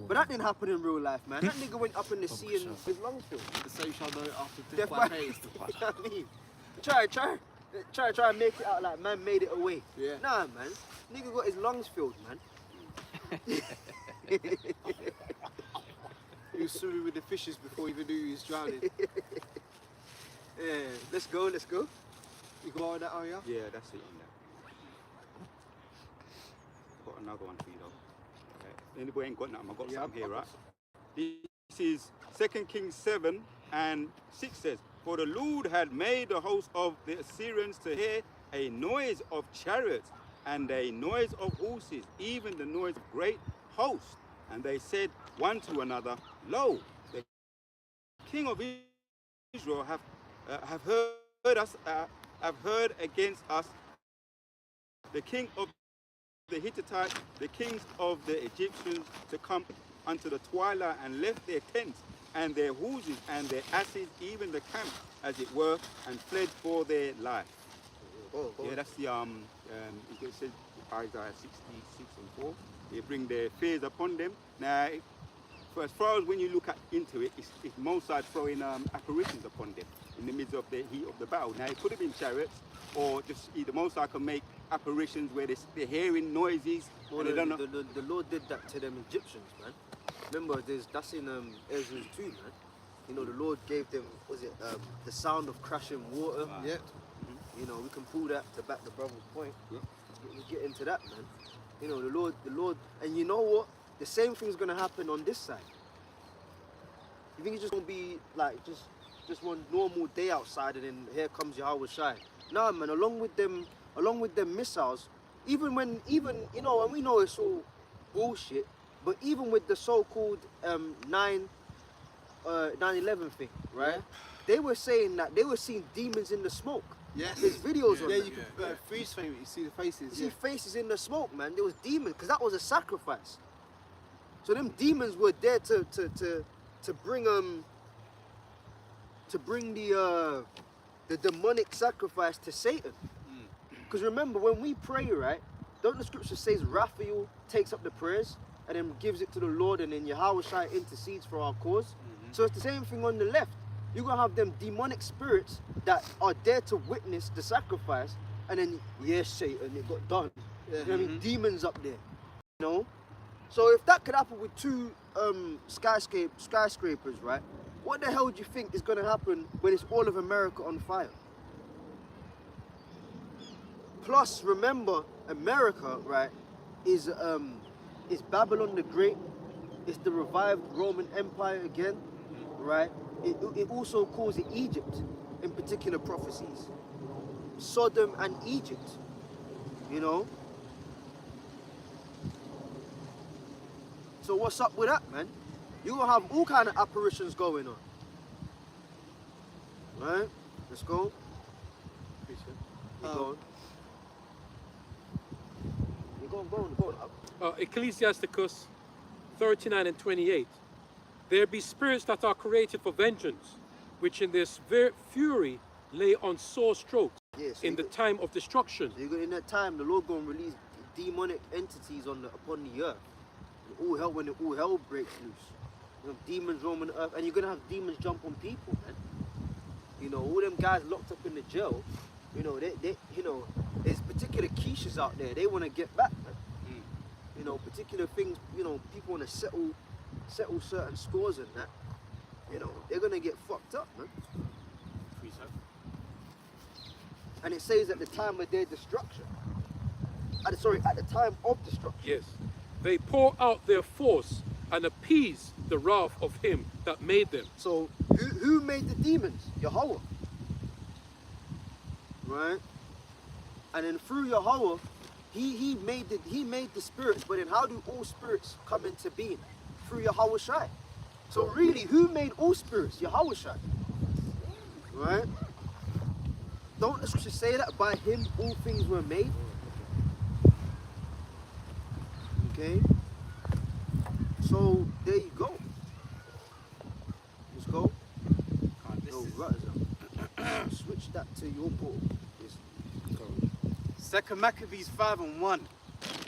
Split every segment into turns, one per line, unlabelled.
But that didn't happen in real life, man. That nigga went up in the sea and his lungs filled.
So you shall know after
Death
death by
by
pain.
You know what I mean? Try and make it out like man made it away.
Yeah.
Nah, man. Nigga got his lungs filled, man.
He was swimming with the fishes before he even knew he was drowning.
Yeah, let's go.
You go on that area?
Yeah, that's it on there. Got another one for you though. Okay. Anybody ain't got nothing? I've got something here, right? This is 2 Kings 7 and 6 says, "For the Lord had made the host of the Assyrians to hear a noise of chariots and a noise of horses, even the noise of great hosts. And they said one to another, Lo, the king of Israel have heard against us, the king of the Hittites, the kings of the Egyptians, to come unto the twilight, and left their tents and their horses and their asses, even the camp, as it were, and fled for their life." Yeah, that's the it says Isaiah 66 and 4. They bring their fears upon them. Now, as far as when you look into it, it's Mosai throwing apparitions upon them in the midst of the heat of the battle. Now, it could have been chariots, or just either Mosai can make apparitions where they're hearing noises.
Well,
and they don't know.
the Lord did that to them Egyptians, man. Remember, that's in Ezra 2, man. You know, the Lord gave them, the sound of crashing water.
Yeah.
You know, we can pull that to back the brother's point.
Yeah.
We'll get into that, man. You know, the Lord, and you know what? The same thing's gonna happen on this side. You think it's just gonna be like just one normal day outside, and then here comes Yahweh Shai? Nah, man. Along with them missiles, even you know, and we know it's all bullshit, but even with the so-called 9/11 thing, right?
Yeah.
They were saying that they were seeing demons in the smoke.
Yes.
There's videos on
Yeah,
that.
you can freeze frame it. You see the faces.
You see faces in the smoke, man. There was demons, because that was a sacrifice. So them demons were there to bring the demonic sacrifice to Satan. Because remember, when we pray, right? Don't the scripture says Raphael takes up the prayers and then gives it to the Lord, and then Yahweh Shai intercedes for our cause? So it's the same thing on the left. You're gonna have them demonic spirits that are there to witness the sacrifice, and then yes, Satan, it got done. You know what I mean? Demons up there. You know? So if that could happen with two skyscrapers, right? What the hell do you think is gonna happen when it's all of America on fire? Plus, remember, America, right, is Babylon the Great. It's the revived Roman Empire again, right? It also calls it Egypt in particular prophecies. Sodom and Egypt, you know? So what's up with that, man? You're gonna have all kind of apparitions going on. Right? Let's go. Go on.
Ecclesiasticus 39 and 28. There be spirits that are created for vengeance, which in their fury lay on sore strokes in the time of destruction.
So in that time, the Lord gonna release demonic entities upon the earth. When all hell breaks loose, you have demons roaming the earth, and you're gonna have demons jump on people, man. You know, all them guys locked up in the jail. You know, they you know, there's particular quiches out there. They want to get back, man. You know, particular things. You know, people want to settle certain scores and that. You know, they're gonna get fucked up, man. And it says at the time of their destruction. At the time of destruction.
Yes. They pour out their force and appease the wrath of him that made them.
So who made the demons? Yahweh. Right? And then through Yahweh, he made the spirits, but then how do all spirits come into being? Through Yahweh Shai. So really, who made all spirits? Yahweh Shai. Right? Don't the scripture say that by him all things were made? Okay? So there you go. Let's go. Switch that to your portal.
Second Maccabees 5 and 1.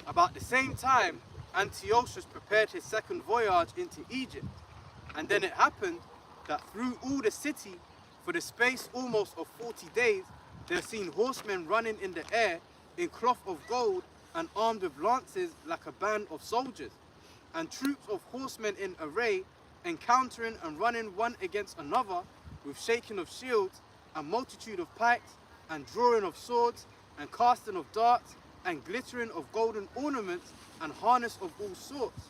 About the same time, Antiochus prepared his second voyage into Egypt. And then it happened that through all the city, for the space almost of 40 days, there seen horsemen running in the air in cloth of gold and armed with lances like a band of soldiers, and troops of horsemen in array, encountering and running one against another with shaking of shields and multitude of pikes and drawing of swords and casting of darts and glittering of golden ornaments and harness of all sorts.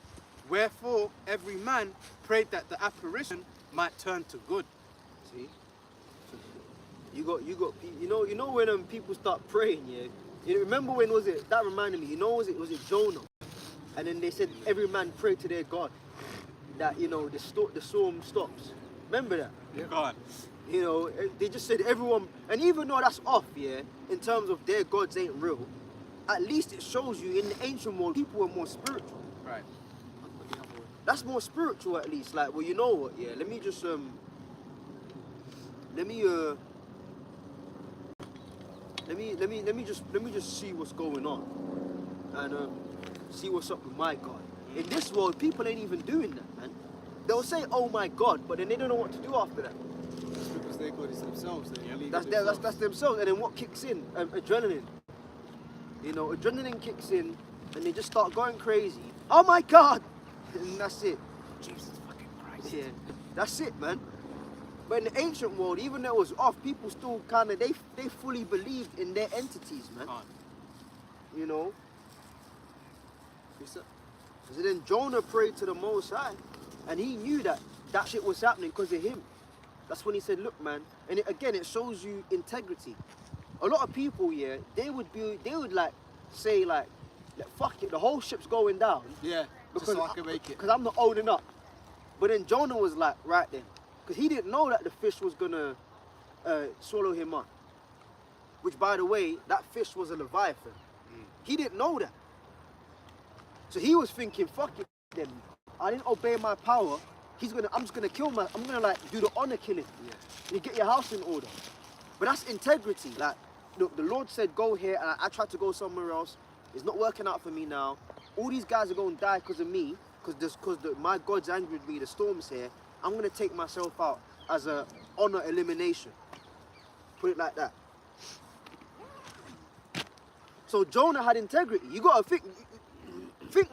Wherefore every man prayed that the apparition might turn to good.
See? You know when people start praying, yeah? You remember when was it? That reminded me, was it Jonah? And then they said every man pray to their God. That, the storm stops. Remember that?
Yeah. God.
They just said everyone, and even though that's off, yeah, in terms of their gods ain't real, at least it shows you in the ancient world, people were more spiritual.
Right.
That's more spiritual at least. Like, well, you know what, yeah, let me just see what's going on. And see what's up with my God. In this world, people ain't even doing that, man. They'll say, oh my God, but then they don't know what to do after that.
That's because their God is themselves.
That's themselves. And then what kicks in? Adrenaline. Adrenaline kicks in and they just start going crazy. Oh my God! And that's it.
Jesus fucking Christ.
Yeah, that's it, man. But in the ancient world, even though it was off, people still kind of, they fully believed in their entities, man. You know? So then Jonah prayed to the Most High, and he knew that shit was happening because of him. That's when he said, look, man, and it shows you integrity. A lot of people, yeah, they would like say like, fuck it, the whole ship's going down.
Yeah, because so I can make it.
Because I'm not old enough. But then Jonah was like, right then, because he didn't know that the fish was gonna swallow him up. Which, by the way, that fish was a leviathan. He didn't know that. So he was thinking, fuck it, then I didn't obey my power. I'm just gonna kill I'm gonna like do the honor killing. Yeah. You get your house in order. But that's integrity. Like, look, the Lord said go here, and I tried to go somewhere else. It's not working out for me now. All these guys are gonna die because of me, because my God's angry with me. The storm's here. I'm gonna take myself out as a honor elimination. Put it like that. So Jonah had integrity. You gotta think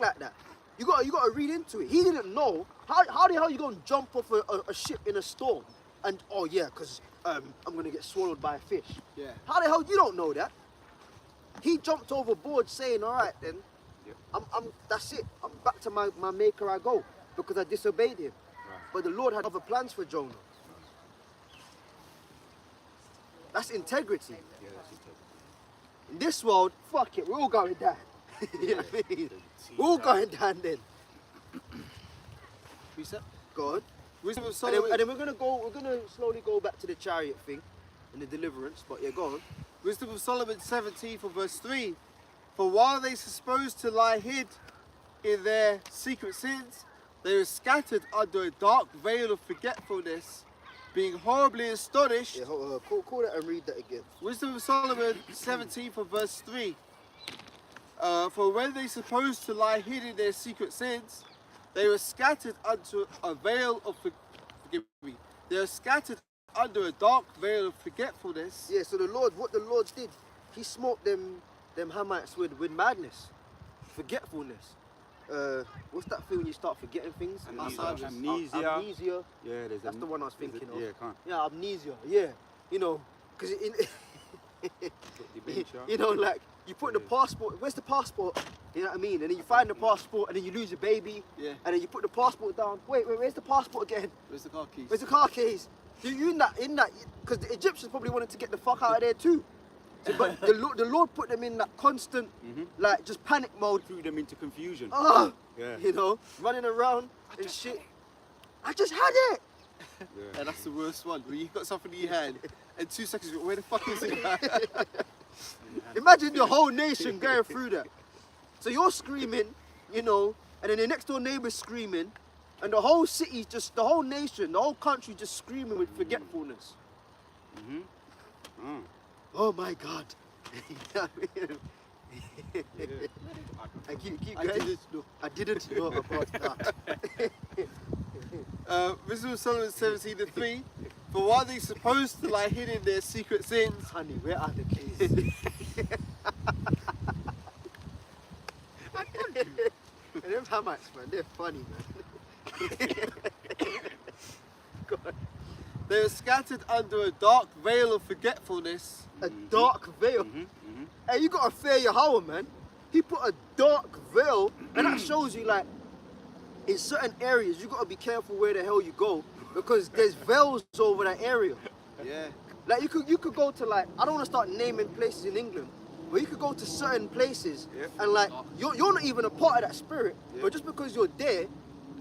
like that. You gotta read into it. He didn't know how the hell you gonna jump off a ship in a storm and oh yeah, because I'm gonna get swallowed by a fish.
Yeah.
How the hell you don't know that? He jumped overboard saying, all right then, that's it. I'm back to my maker I go because I disobeyed him. Right. But the Lord had other plans for Jonah. That's integrity.
Yeah, that's integrity.
In this world, fuck it, we're all going down. You know what I mean? We're all going down then.
Who's that?
Go on.
Wisdom of
And
Solomon.
then we're gonna slowly go back to the chariot thing and the deliverance, but yeah, go on.
Wisdom of Solomon 17 from verse 3. For while they supposed to lie hid in their secret sins, they were scattered under a dark veil of forgetfulness, being horribly astonished.
Yeah, call that and read that again.
Wisdom of Solomon 17 from verse 3. For when they supposed to lie hid in their secret sins, they were scattered under a veil of forgive me. They were scattered under a dark veil of forgetfulness.
Yeah, so what the Lord did, he smote them Hamites with madness, forgetfulness. What's that thing when you start forgetting things?
Amnesia.
Amnesia.
Yeah,
that's the one I was thinking of.
Yeah, can't.
Yeah, amnesia. Yeah, because like you put the passport. Where's the passport? You know what I mean? And then you find the passport, and then you lose your baby.
Yeah.
And then you put the passport down. Wait, where's the passport again?
Where's the car keys?
Where's the car keys? You in that? Because the Egyptians probably wanted to get the fuck out of there too. So, but the Lord put them in that constant, like, just panic mode.
Threw them into confusion.
Oh,
Yeah.
Running around and shit. I just had it.
Yeah.
And that's the worst one. When you've got something in your hand, and 2 seconds, you go, where the fuck is it?
Imagine the whole nation going through that. So you're screaming, and then the next door neighbor's screaming, and the whole city, the whole nation, the whole country just screaming with forgetfulness. Oh my God. And keep going. I didn't know about that.
Wisdom of Solomon 17:3. For while they supposed to lie hidden their secret sins,
Honey, where are the keys? And them hammocks, man, they're funny, man. God.
they were scattered under a dark veil of forgetfulness.
A dark veil. Hey, you gotta fear Yahweh, man. He put a dark veil, and that shows you, like, in certain areas, you gotta be careful where the hell you go, because there's veils over that area.
Yeah.
Like, you could go to, like, I don't want to start naming places in England, but you could go to certain places, and like, you're not even a part of that spirit, but just because you're there,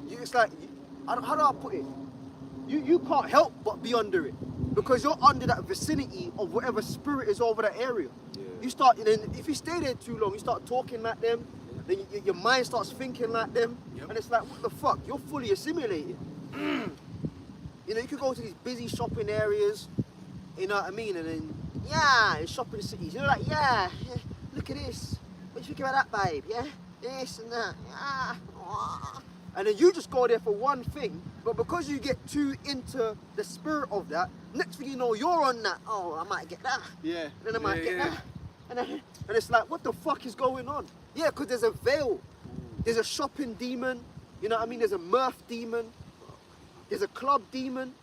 it's like, how do I put it? You can't help but be under it, because you're under that vicinity of whatever spirit is over that area. You start, and then if you stay there too long, you start talking like them, then your mind starts thinking like them, and it's like, what the fuck? You're fully assimilated. You know, you could go to these busy shopping areas, you know what I mean, and then, in shopping cities, you know, like, look at this. What do you think about that, babe? Yeah? This and that. And then you just go there for one thing, but because you get too into the spirit of that, next thing you know, you're on that. Oh, I might get that.
Yeah.
Then I might get that. And it's like, what the fuck is going on? Yeah, because there's a veil. There's a shopping demon. You know what I mean? There's a mirth demon. There's a club demon.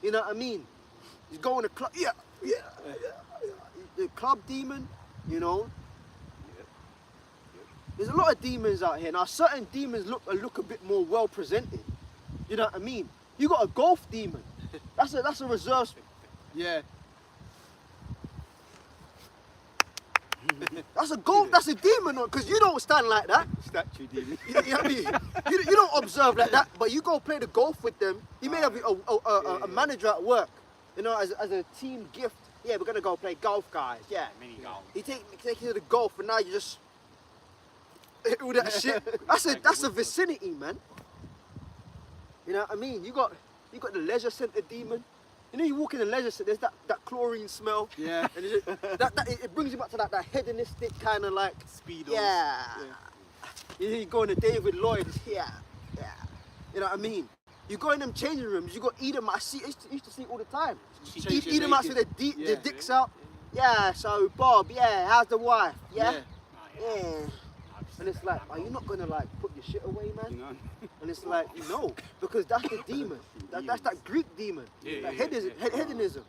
You know what I mean? You go in a club. The club demon, you know. There's a lot of demons out here. Now, certain demons look a bit more well presented. You know what I mean? You got a golf demon. That's a reserve.
Yeah.
That's a demon, because you don't stand like that.
Statue demon.
You know what I mean? You don't observe like that, but you go play the golf with them. He may have a manager at work, you know, as a team gift. Yeah, we're gonna go play golf, guys. Yeah, mini golf. He take you to the golf, and now you just all that shit. That's a vicinity, man. You know what I mean? You got the leisure centre demon. You know, you walk in the leisure centre, there's that chlorine smell.
Yeah.
And it brings you back to that hedonistic kind of like
Speedos.
Yeah. You go in the David Lloyd. Yeah. You know what I mean? You go in them changing rooms. You got Edom. I used to see it all the time. Edom with the dicks out. Yeah. So Bob. Yeah. How's the wife? Yeah. And it's like, are you not gonna like put your shit away, man?
You know?
And it's like, no, because that's the demon. That's that Greek demon. Hedonism.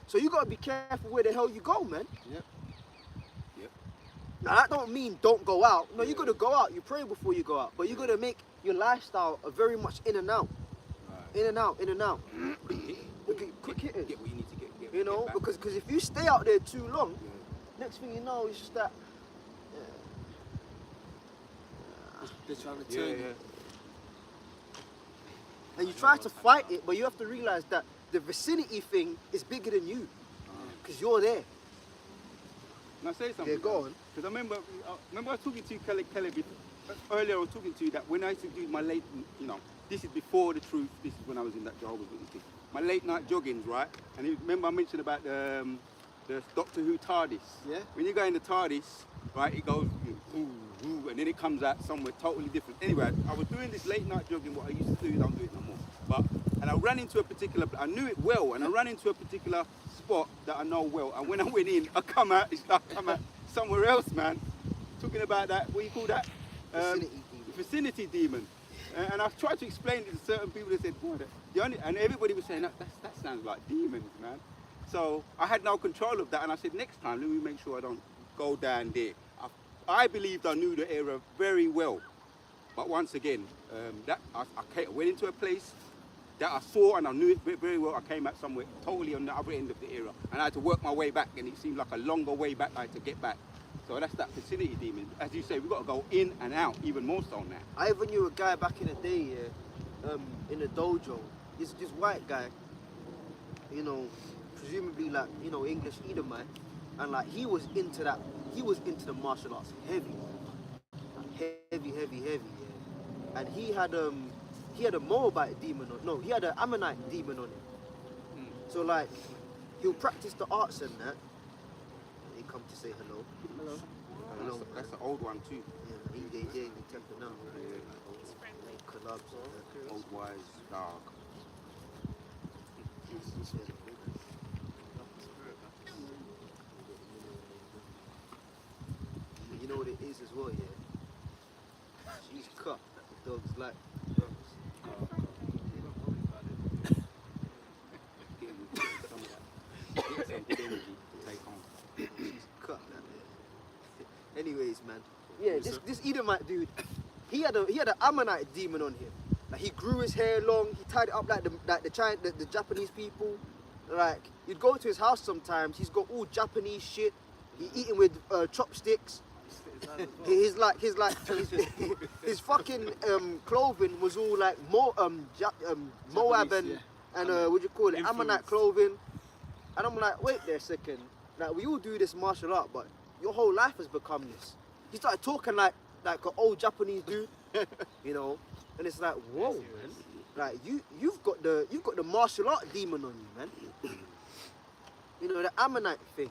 So you gotta be careful where the hell you go, man.
Yep.
Now that don't mean don't go out. No, you gotta go out. You pray before you go out, but you gotta make your lifestyle a very much in and out, in and out. Quick hitters.
Get what you need to get.
You know, because if you stay out there too long, next thing you know, it's just that.
They're trying to turn you.
And you try to fight it, but you have to realize that the vicinity thing is bigger than you, because you're there.
Can I say something?
Yeah, go on.
Because I remember I was talking to you, Kelly, earlier I was talking to you that when I used to do my late, you know, this is before the truth, this is when I was in that Jehovah's Witness thing. My late night joggings, right? And you remember I mentioned about the Doctor Who TARDIS.
Yeah.
When you go in the TARDIS, right, it goes, ooh, and then it comes out somewhere totally different. Anyway, I was doing this late night jogging, what I used to do, don't do it no more. And I ran into a particular, I knew it well, and I ran into a particular spot that I know well. And when I went in, I come out somewhere else, man. Talking about that, what do you call that? Vicinity demon. And I've tried to explain it to certain people that said, boy, and everybody was saying, that sounds like demons, man. So I had no control of that, and I said, next time, let me make sure I don't go down there. I believed I knew the area very well. But once again, I went into a place that I saw and I knew it very well. I came out somewhere totally on the other end of the area, and I had to work my way back, and it seemed like a longer way back I had to get back. So that's that vicinity demon. As you say, we've got to go in and out, even more so now.
I even knew a guy back in the day, in the dojo. This white guy, you know, presumably like, you know, English Edomite, and like he was into that. He was into the martial arts heavy, yeah. And he had a Moabite demon on. No, he had an Ammonite demon on him. So like, he'll practice the arts and that. He come to say hello.
That's the old one too.
Yeah, he temper now. Make collabs.
Old wise dog.
You know what it is as well, yeah? She's cut that the dog's like.
Get some good energy to take home.
She's cut that there. Anyways, man. Yeah, this Edomite dude, he had an Ammonite demon on him. Like he grew his hair long, he tied it up like the Japanese people. Like you'd go to his house sometimes, he's got all Japanese shit. He eating with chopsticks. His fucking clothing was all like Moab and what do you call it, Ammonite clothing. And I'm like, wait there a second. Like we all do this martial art, but your whole life has become this. He started talking like an old Japanese dude, you know. And it's like, whoa, man. Like you've got the martial art demon on you, man. You know, the Ammonite thing.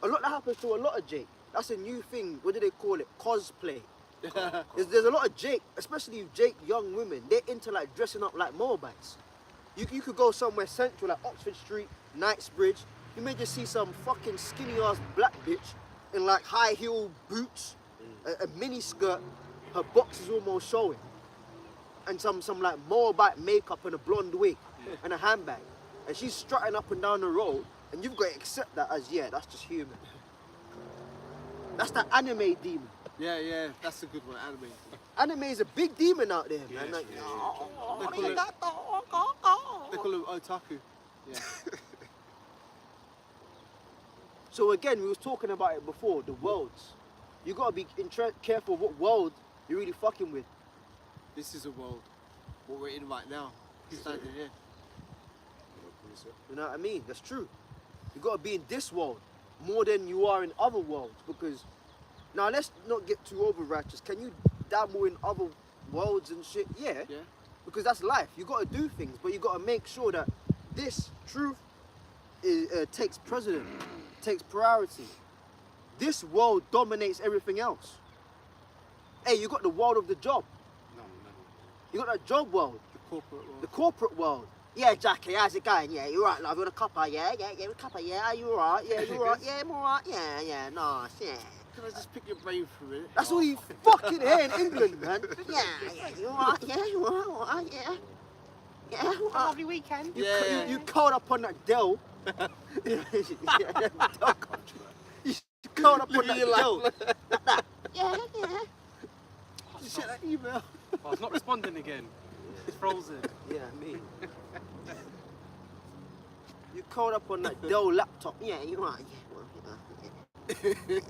A lot that happens to a lot of Jake. That's a new thing. What do they call it? Cosplay. There's a lot of Jake, especially Jake young women. They're into like dressing up like Moabites. You could go somewhere central like Oxford Street, Knightsbridge. You may just see some fucking skinny ass black bitch in like high heel boots, a mini skirt. Her box is almost showing, and some like Moabite makeup and a blonde wig and a handbag, and she's strutting up and down the road. And you've got to accept that as, yeah, that's just human. That's the anime demon.
Yeah, that's a good one, anime.
Anime is a big demon out there, man.
Yes,
Like,
They call him otaku. Yeah.
So again, we was talking about it before, the worlds. You got to be careful what world you're really fucking with.
This is a world, what we're in right now. Standing here.
You know what I mean? That's true. You got to be in this world more than you are in other worlds, because now let's not get too over righteous. Can you dabble in other worlds and shit? Yeah. Because that's life. You got to do things, but you got to make sure that this truth takes precedent, takes priority. This world dominates everything else. Hey, you got the world of the job.
No.
You got that job world.
The corporate world.
The corporate world. Yeah, Jackie, how's it going? Yeah, you're right, love. You're a cuppa, yeah, the cuppa, yeah, you alright? Yeah, you alright? Yeah, I'm alright, yeah, nice, yeah.
Can I just pick your brain for a minute?
That's all you fucking hear in England, man. Yeah, you alright? Yeah, you alright? Yeah. Yeah, alright.
Lovely weekend.
You curled up on that Dell. You curled up on that Dell. Yeah.
Did you check that email?
Oh, it's not responding again. It's frozen.
Yeah, me. You curled up on that Dell laptop. Yeah, you right. Yeah.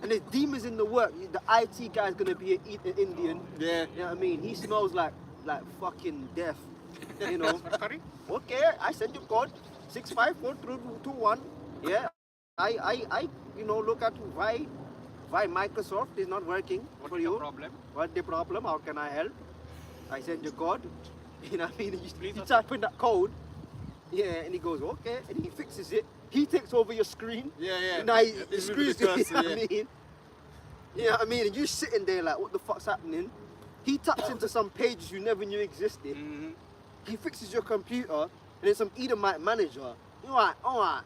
And there's demons in the work. The IT guy's gonna be an Indian.
Yeah.
You know what I mean? He smells like fucking death. You know.
Sorry?
Okay, I sent you code 65421. Yeah. I look at why Microsoft is not working for you.
Problem?
What's the problem? How can I help? I send you code. You know what I mean? You type in that code. Yeah, and he goes, okay, and he fixes it. He takes over your screen.
Yeah.
Now he
He's
screws
moving the
it. You know
cursor,
what I mean? You know what I mean? And you're sitting there like, what the fuck's happening? He taps into some pages you never knew existed.
Mm-hmm.
He fixes your computer, and then some Edomite manager. All right,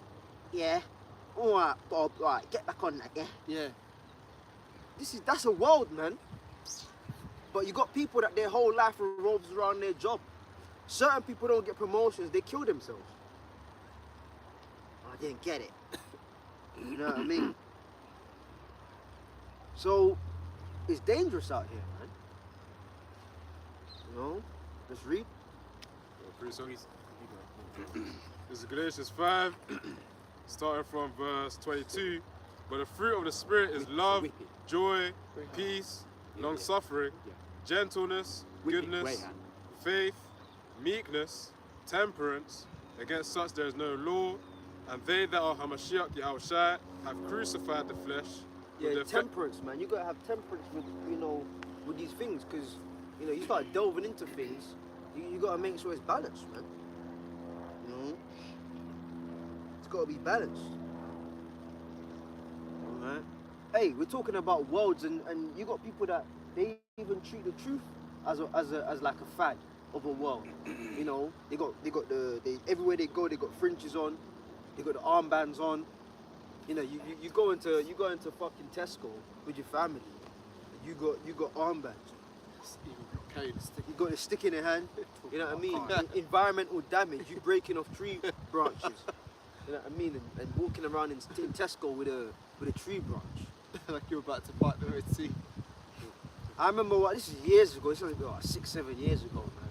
yeah. All right, Bob, all right, get back on that, yeah?
Yeah.
That's a world, man. But you got people that their whole life revolves around their job. Certain people don't get promotions, they kill themselves. I didn't get it. You know what I mean? So, it's dangerous out here, man. You know? Let's read.
This is Galatians 5, starting from verse 22. But the fruit of the Spirit is love, joy, peace, long-suffering, gentleness, goodness, faith, meekness, temperance. Against such there is no law. And they that are Hamashiach Yahushua have crucified the flesh. with
Yeah,
their
temperance, man. You gotta have temperance with, with these things, because, you start delving into things, you gotta make sure it's balanced, man. It's gotta be balanced. Alright? hey, we're talking about worlds, and you got people that they even treat the truth as like a fad of a world. You know, they everywhere they go, they got fringes on, they got the armbands on. You know, you go into fucking Tesco with your family, you got armbands. You got a stick in your hand. You know what I mean? Environmental damage. You breaking off tree branches. You know what I mean? And walking around in Tesco with a tree branch.
Like you're about to part the Red Sea.
I remember this is years ago. This was like 6-7 years ago, man.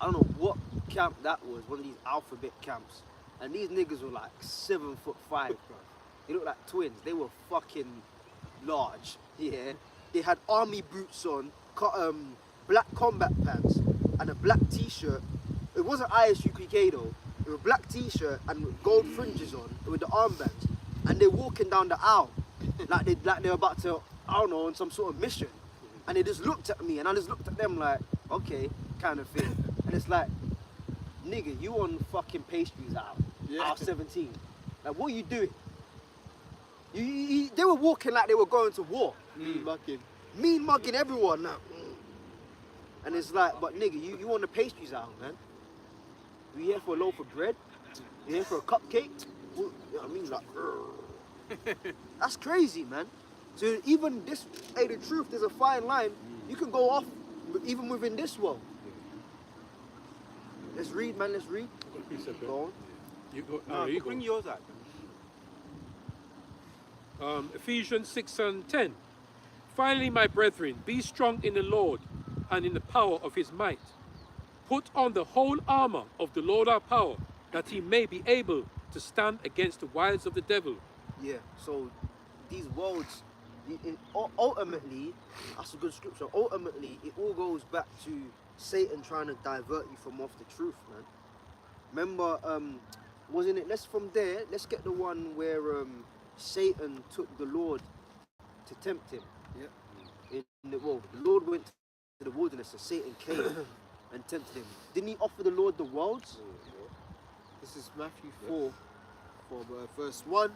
I don't know what camp that was. One of these alphabet camps, and these niggas were like 7'5", bro. They looked like twins. They were fucking large. Yeah. They had army boots on, black combat pants, and a black t-shirt. It wasn't ISUPK though. It was a black t-shirt and with gold fringes on with the armbands, and they're walking down the aisle like they're about to, I don't know, on some sort of mission. And they just looked at me, and I just looked at them like, okay, kind of thing. And it's like, nigga, you on fucking pastries aisle 17. Like, what are you doing? They were walking like they were going to war. Mean mugging everyone now. And it's like, but nigga, you on the pastries aisle, man. You here for a loaf of bread? You here for a cupcake? You know what I mean? Like, that's crazy, man. So even this, hey, the truth, there's a fine line. You can go off, even within this world. Let's read, man, let's read. Go on.
You go,
No,
you
bring
go.
yours out.
Ephesians 6:10. Finally, my brethren, be strong in the Lord and in the power of his might. Put on the whole armor of the Lord our power, that he may be able to stand against the wiles of the devil.
Yeah, so these worlds, ultimately, that's a good scripture. Ultimately, it all goes back to Satan trying to divert you from off the truth, man. Remember, wasn't it? Let's get the one where Satan took the Lord to tempt him. Yeah. The Lord went to the wilderness, and Satan came and tempted him. Didn't he offer the Lord the worlds?
This is Matthew 4, from verse 1.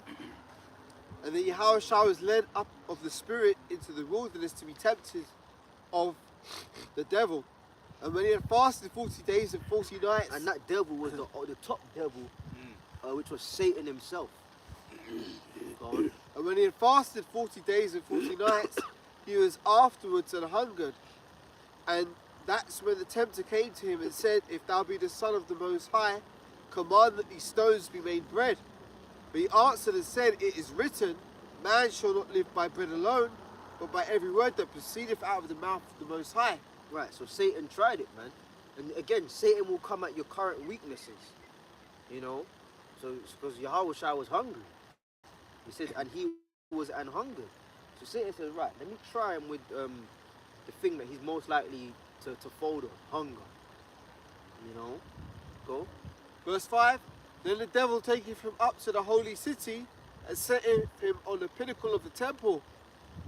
And then Yahushua was led up of the Spirit into the wilderness to be tempted of the devil. And when he had fasted 40 days and 40 nights...
And that devil was the top devil, which was Satan himself.
And when he had fasted 40 days and 40 nights, he was afterwards and hungered. And that's when the tempter came to him and said, if thou be the Son of the Most High, command that these stones be made bread. But he answered and said, it is written, man shall not live by bread alone, but by every word that proceedeth out of the mouth of the Most High.
Right, so Satan tried it, man. And again, Satan will come at your current weaknesses. You know? So it's because Yahushua was hungry. He said, and he was an hungered. So Satan said, right, let me try him with the thing that he's most likely to fold on, hunger. You know? Go.
Verse 5, then the devil taketh him up to the holy city, and setteth him on the pinnacle of the temple,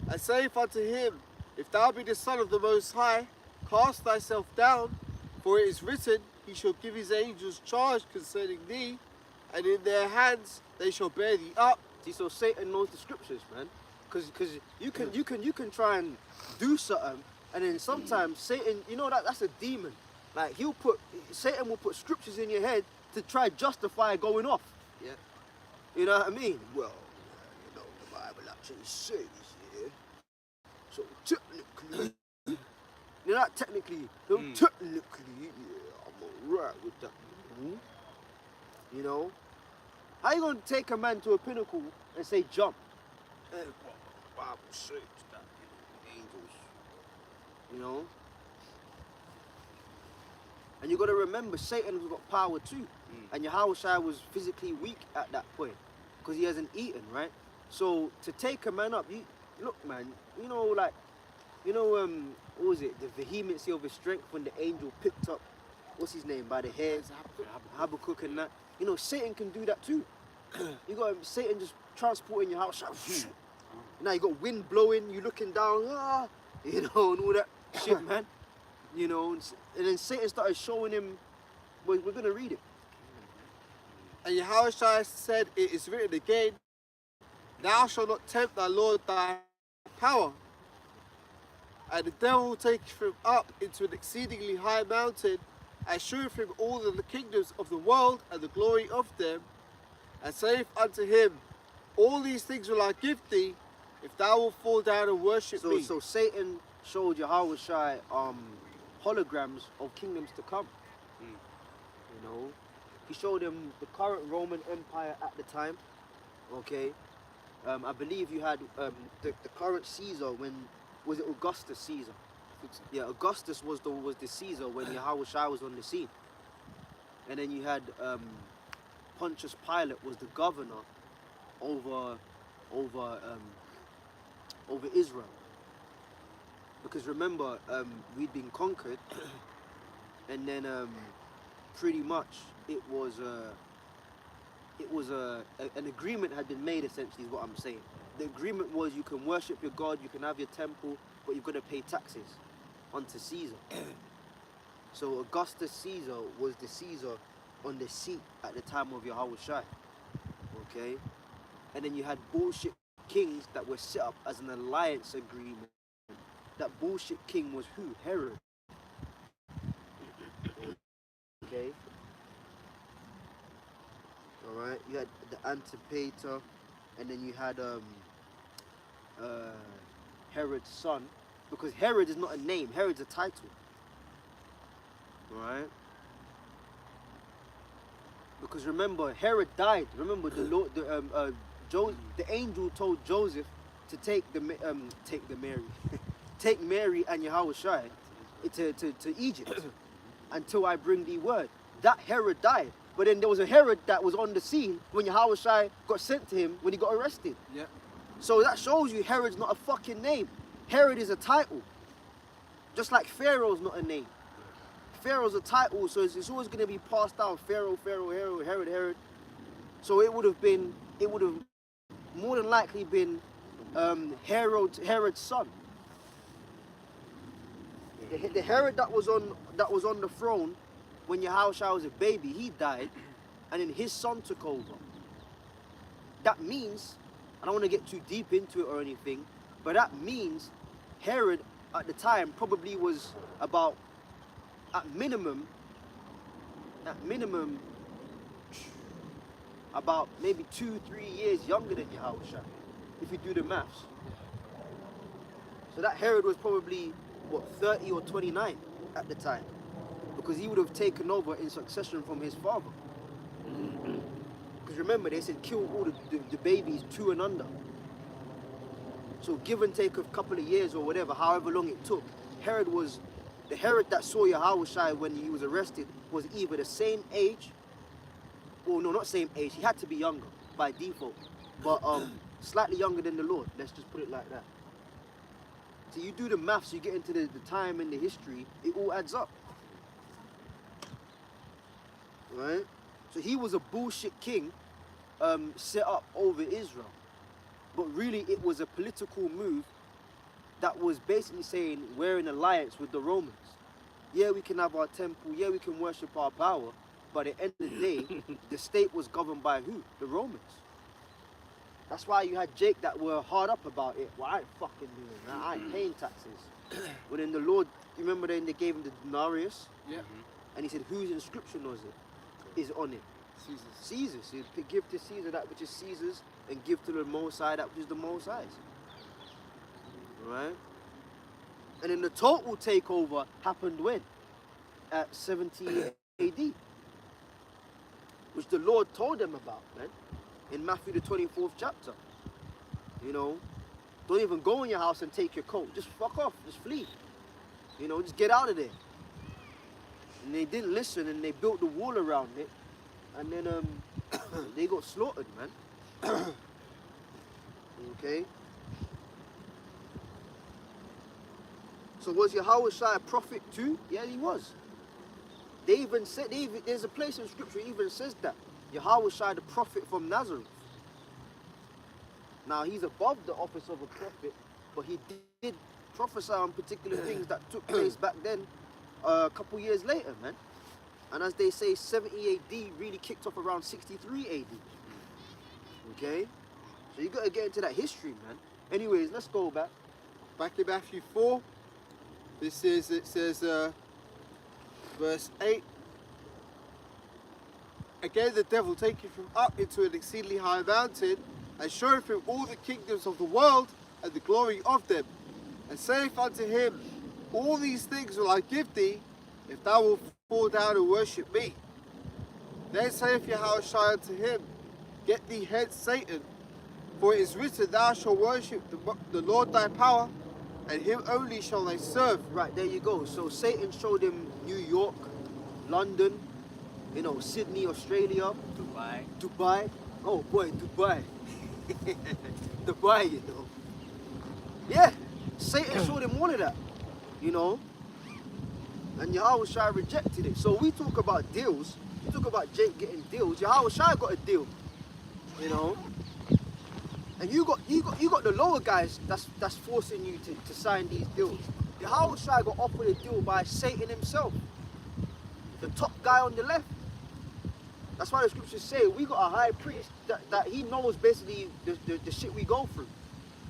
and saith unto him, if thou be the Son of the Most High, cast thyself down, for it is written, he shall give his angels charge concerning thee, and in their hands they shall bear thee up.
See, so Satan knows the scriptures, man. Because you can try and do something, and then sometimes Satan, you know, that's a demon. Like Satan will put scriptures in your head to try justify going off. Yeah. You know what I mean? Well, you know, the Bible actually says, yeah. So technically, you're not technically, technically, yeah, I'm alright with that. You know? How you gonna take a man to a pinnacle and say jump? Well, the Bible says that angels, you know? And you gotta remember, Satan's got power too. And Yahushua was physically weak at that point because he hasn't eaten, right? So to take a man up, look, man, you know, like, you know, what was it? The vehemency of his strength when the angel picked up, what's his name, by the hair, Habakkuk and that. You know, Satan can do that too. You got Satan just transporting your house. Now you got wind blowing, you looking down, you know, and all that shit, man. You know, and then Satan started showing him, we're going to read it.
And Yahushua said, it is written again, thou shalt not tempt thy Lord thy power. And the devil taketh him up into an exceedingly high mountain, and sheweth him all the kingdoms of the world and the glory of them, and saith unto him, all these things will I give thee, if thou wilt fall down and worship me.
So Satan showed Yahweh Shai holograms of kingdoms to come. You know, he showed him the current Roman Empire at the time. Okay, I believe you had the current Caesar when was it Augustus Caesar? Yeah, Augustus was the Caesar when Yahweh Shai was on the scene, and then you had Pontius Pilate was the governor over Israel. Because remember, we'd been conquered, and then pretty much it was an agreement had been made. Essentially, is what I'm saying. The agreement was you can worship your God, you can have your temple, but you've got to pay taxes onto Caesar. So Augustus Caesar was the Caesar on the seat at the time of Yahweh Shai. Okay, and then you had bullshit kings that were set up as an alliance agreement. That bullshit king was who? Herod. Okay. All right. You had the Antipater, and then you had Herod's son, because Herod is not a name. Herod's a title. All right. Because remember, Herod died. Remember, the Lord, the angel told Joseph to take Mary. Take Mary and Yahweh Shai to Egypt until I bring thee word. That Herod died. But then there was a Herod that was on the scene when Yahweh Shai got sent to him when he got arrested.
Yeah.
So that shows you Herod's not a fucking name. Herod is a title. Just like Pharaoh's not a name. Pharaoh's a title, so it's always going to be passed down. Pharaoh, Herod. So it would have more than likely been Herod's son. The Herod that was on the throne when Yahushua was a baby, he died, and then his son took over. That means, I don't want to get too deep into it or anything, but that means Herod at the time probably was about at minimum about maybe 2-3 years younger than Yahushua, if you do the maths. So that Herod was probably, what, 30 or 29 at the time, because he would have taken over in succession from his father. Because remember, they said kill all the babies 2 and under. So give and take a couple of years or whatever, however long it took, the Herod that saw Yahushua when he was arrested was either the same age, or no, not same age, he had to be younger by default, but slightly younger than the Lord, let's just put it like that. So you do the maths, you get into the time and the history, it all adds up. Right? So he was a bullshit king set up over Israel. But really it was a political move that was basically saying we're in alliance with the Romans. Yeah, we can have our temple, yeah, we can worship our power, but at the end of the day, the state was governed by who? The Romans. That's why you had Jake that were hard up about it. Well, I ain't fucking doing that. I ain't paying taxes. But then the Lord, you remember then they gave him the denarius?
Yeah.
And he said, whose inscription was it? Is on it?
Caesar's.
Caesar's. So give to Caesar that which is Caesar's, and give to the Most High that which is the Most High's. Right? And then the total takeover happened when? At 70 AD. Which the Lord told them about, man. In Matthew the 24th chapter. You know, don't even go in your house and take your coat. Just fuck off. Just flee. You know, just get out of there. And they didn't listen, and they built the wall around it. And then they got slaughtered, man. Okay? So was Yahweh Shai a prophet too? Yeah, he was. They even said, there's a place in scripture that even says that. Yahweh Shai, the prophet from Nazareth. Now, he's above the office of a prophet, but he did prophesy on particular things that took place back then, a couple years later, man. And as they say, 70 AD really kicked off around 63 AD. Okay? So you got to get into that history, man. Anyways, let's go back.
back in Matthew 4, it says, verse 8, again the devil taketh him up into an exceedingly high mountain, and showeth him all the kingdoms of the world, and the glory of them, and saith unto him, all these things will I give thee, if thou wilt fall down and worship me. Then saith Yahushua unto him, get thee hence, Satan, for it is written, thou shalt worship the Lord thy power, and him only shall they serve.
Right, there you go. So Satan showed him New York, London, you know, Sydney, Australia, Dubai. Oh boy, Dubai. Dubai, you know. Yeah, Satan showed him all of that, you know. And Yahushua rejected it. So we talk about deals. We talk about Jake getting deals. Yahushua got a deal, you know. And you got the lower guys that's forcing you to sign these deals. Yahushua got offered a deal by Satan himself, the top guy on the left. That's why the scriptures say we got a high priest that he knows basically the shit we go through,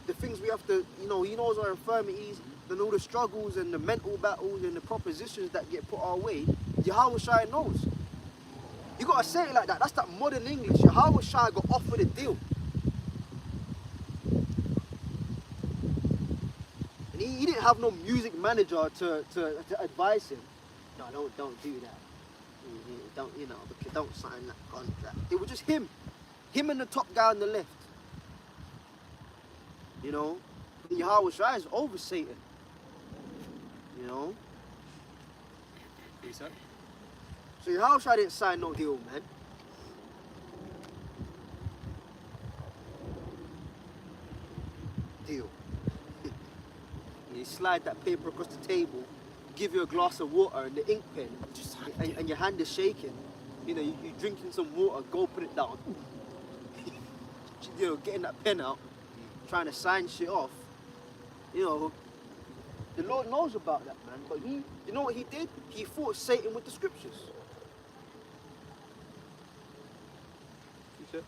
the things we have to, you know, he knows our infirmities and all the struggles and the mental battles and the propositions that get put our way. Yahushua knows. You gotta say it like that. That's that modern English. Yahushua got offered a deal. And he didn't have no music manager to advise him. No, don't do that. Don't, you know, because don't sign that contract. It was just him and the top guy on the left. You know, and Yahushua is over Satan. You know. So Yahushua didn't sign no deal, man. Deal. You slide that paper across the table, give you a glass of water and the ink pen, and your hand is shaking. You know, you're drinking some water, go put it down. You know, getting that pen out, trying to sign shit off. You know, the Lord knows about that, man. But you know what he did? He fought Satan with the scriptures.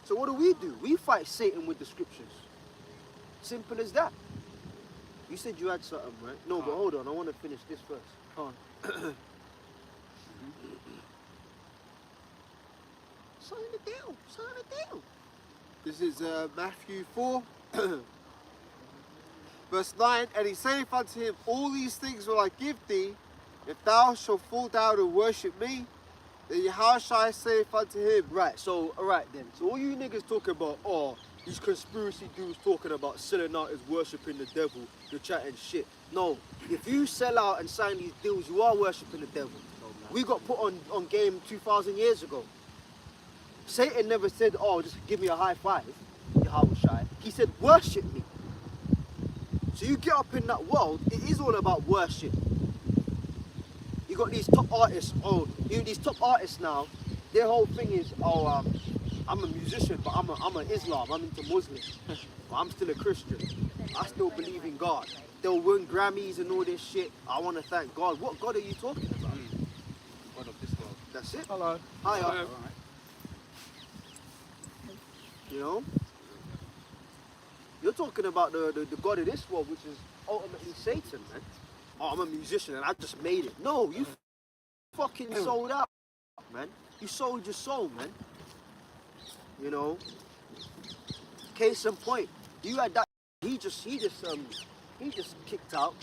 So what do? We fight Satan with the scriptures. Simple as that. You said you had something, right? No, but hold on. I want to finish this first. Hold on. Sign the deal. Sign the deal.
This is Matthew 4, verse 9. And he saith unto him, all these things will I give thee, if thou shalt fall down and worship me. Then Yahushua saith unto him.
Right, so, alright then. So all you niggas talking about, oh, these conspiracy dudes talking about selling out is worshipping the devil, you're chatting shit. No, if you sell out and sign these deals, you are worshipping the devil. We got put on game 2,000 years ago. Satan never said, oh, just give me a high five, Yahushua. He said, worship me. So you get up in that world, it is all about worship. You got these top artists, these top artists now, their whole thing is, I'm a musician, but I'm an Islam, I'm into Muslim. But I'm still a Christian. I still believe in God. They'll win Grammys and all this shit. I want to thank God. What God are you talking about?
God of this world.
That's it.
Hello.
Hi.
Hello.
You know? You're talking about the God of this world, which is ultimately Satan, man. Oh, I'm a musician and I just made it. No, you fucking sold out, man. You sold your soul, man. You know? Case in point, you had that. He just kicked out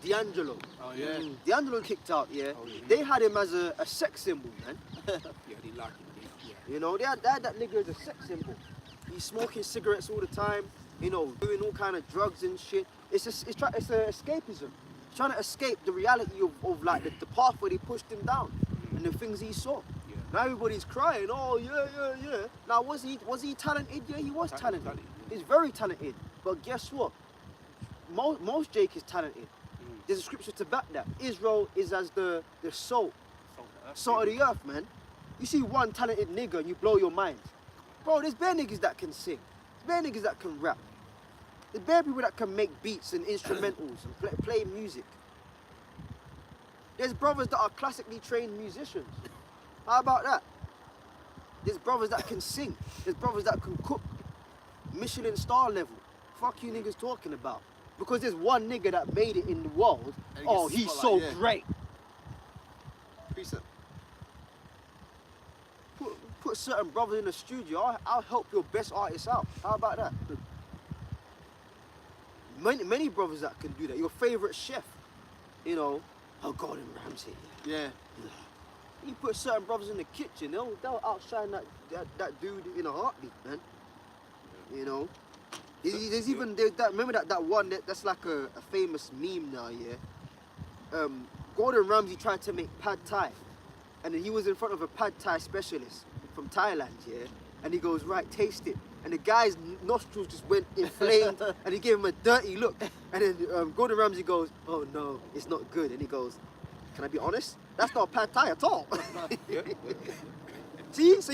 D'Angelo.
Oh yeah.
D'Angelo kicked out. Yeah.
Oh, yeah.
They had him as a sex symbol, man.
Yeah, they like it. Yeah.
You know, they had that nigga as a sex symbol. He's smoking cigarettes all the time. You know, doing all kind of drugs and shit. It's escapism. He's trying to escape the reality of like the path where they pushed him down and the things he saw.
Yeah.
Now everybody's crying. Oh yeah. Now was he talented? Yeah, he was talented. He's very talented. But guess what? Most Jake is talented. There's a scripture to back that. Israel is as the salt of the earth, man. You see one talented nigga and you blow your mind. Bro, there's bare niggas that can sing. There's bare niggas that can rap. There's bare people that can make beats and instrumentals and play music. There's brothers that are classically trained musicians. How about that? There's brothers that can sing. There's brothers that can cook. Michelin star level. Fuck you niggas talking about. because there's one nigga that made it in the world.
And he
Oh,
gets the
he's so
spotlight, yeah.
great.
Precept.
Put certain brothers in the studio. I'll help your best artists out. How about that? Many brothers that can do that. Your favorite chef, you know, Gordon Ramsay.
Yeah.
You put certain brothers in the kitchen, they'll outshine that dude in a heartbeat, man. You know. There's even remember that one that's like a famous meme now, yeah. Gordon Ramsay tried to make pad thai, and then he was in front of a pad thai specialist from Thailand, yeah. And he goes, right, taste it. And the guy's nostrils just went inflamed, and he gave him a dirty look. And then Gordon Ramsay goes, oh no, it's not good. And he goes, can I be honest? That's not pad thai at all. See, so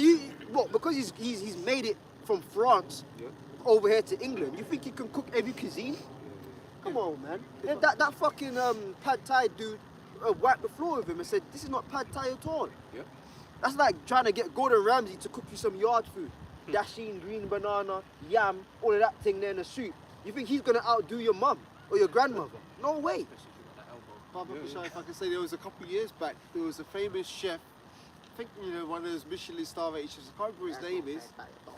because he's made it from France over here to England, you think he can cook every cuisine? Come on, man. That fucking pad thai dude wiped the floor with him and said, this is not pad thai at all.
Yeah.
That's like trying to get Gordon Ramsay to cook you some yard food. Dasheen, green banana, yam, all of that thing there in a soup. You think he's gonna outdo your mum or your grandmother? No way.
If I can say, there was a couple of years back, there was a famous chef, I think, you know, one of those Michelin star rated chefs, I can't remember his name is.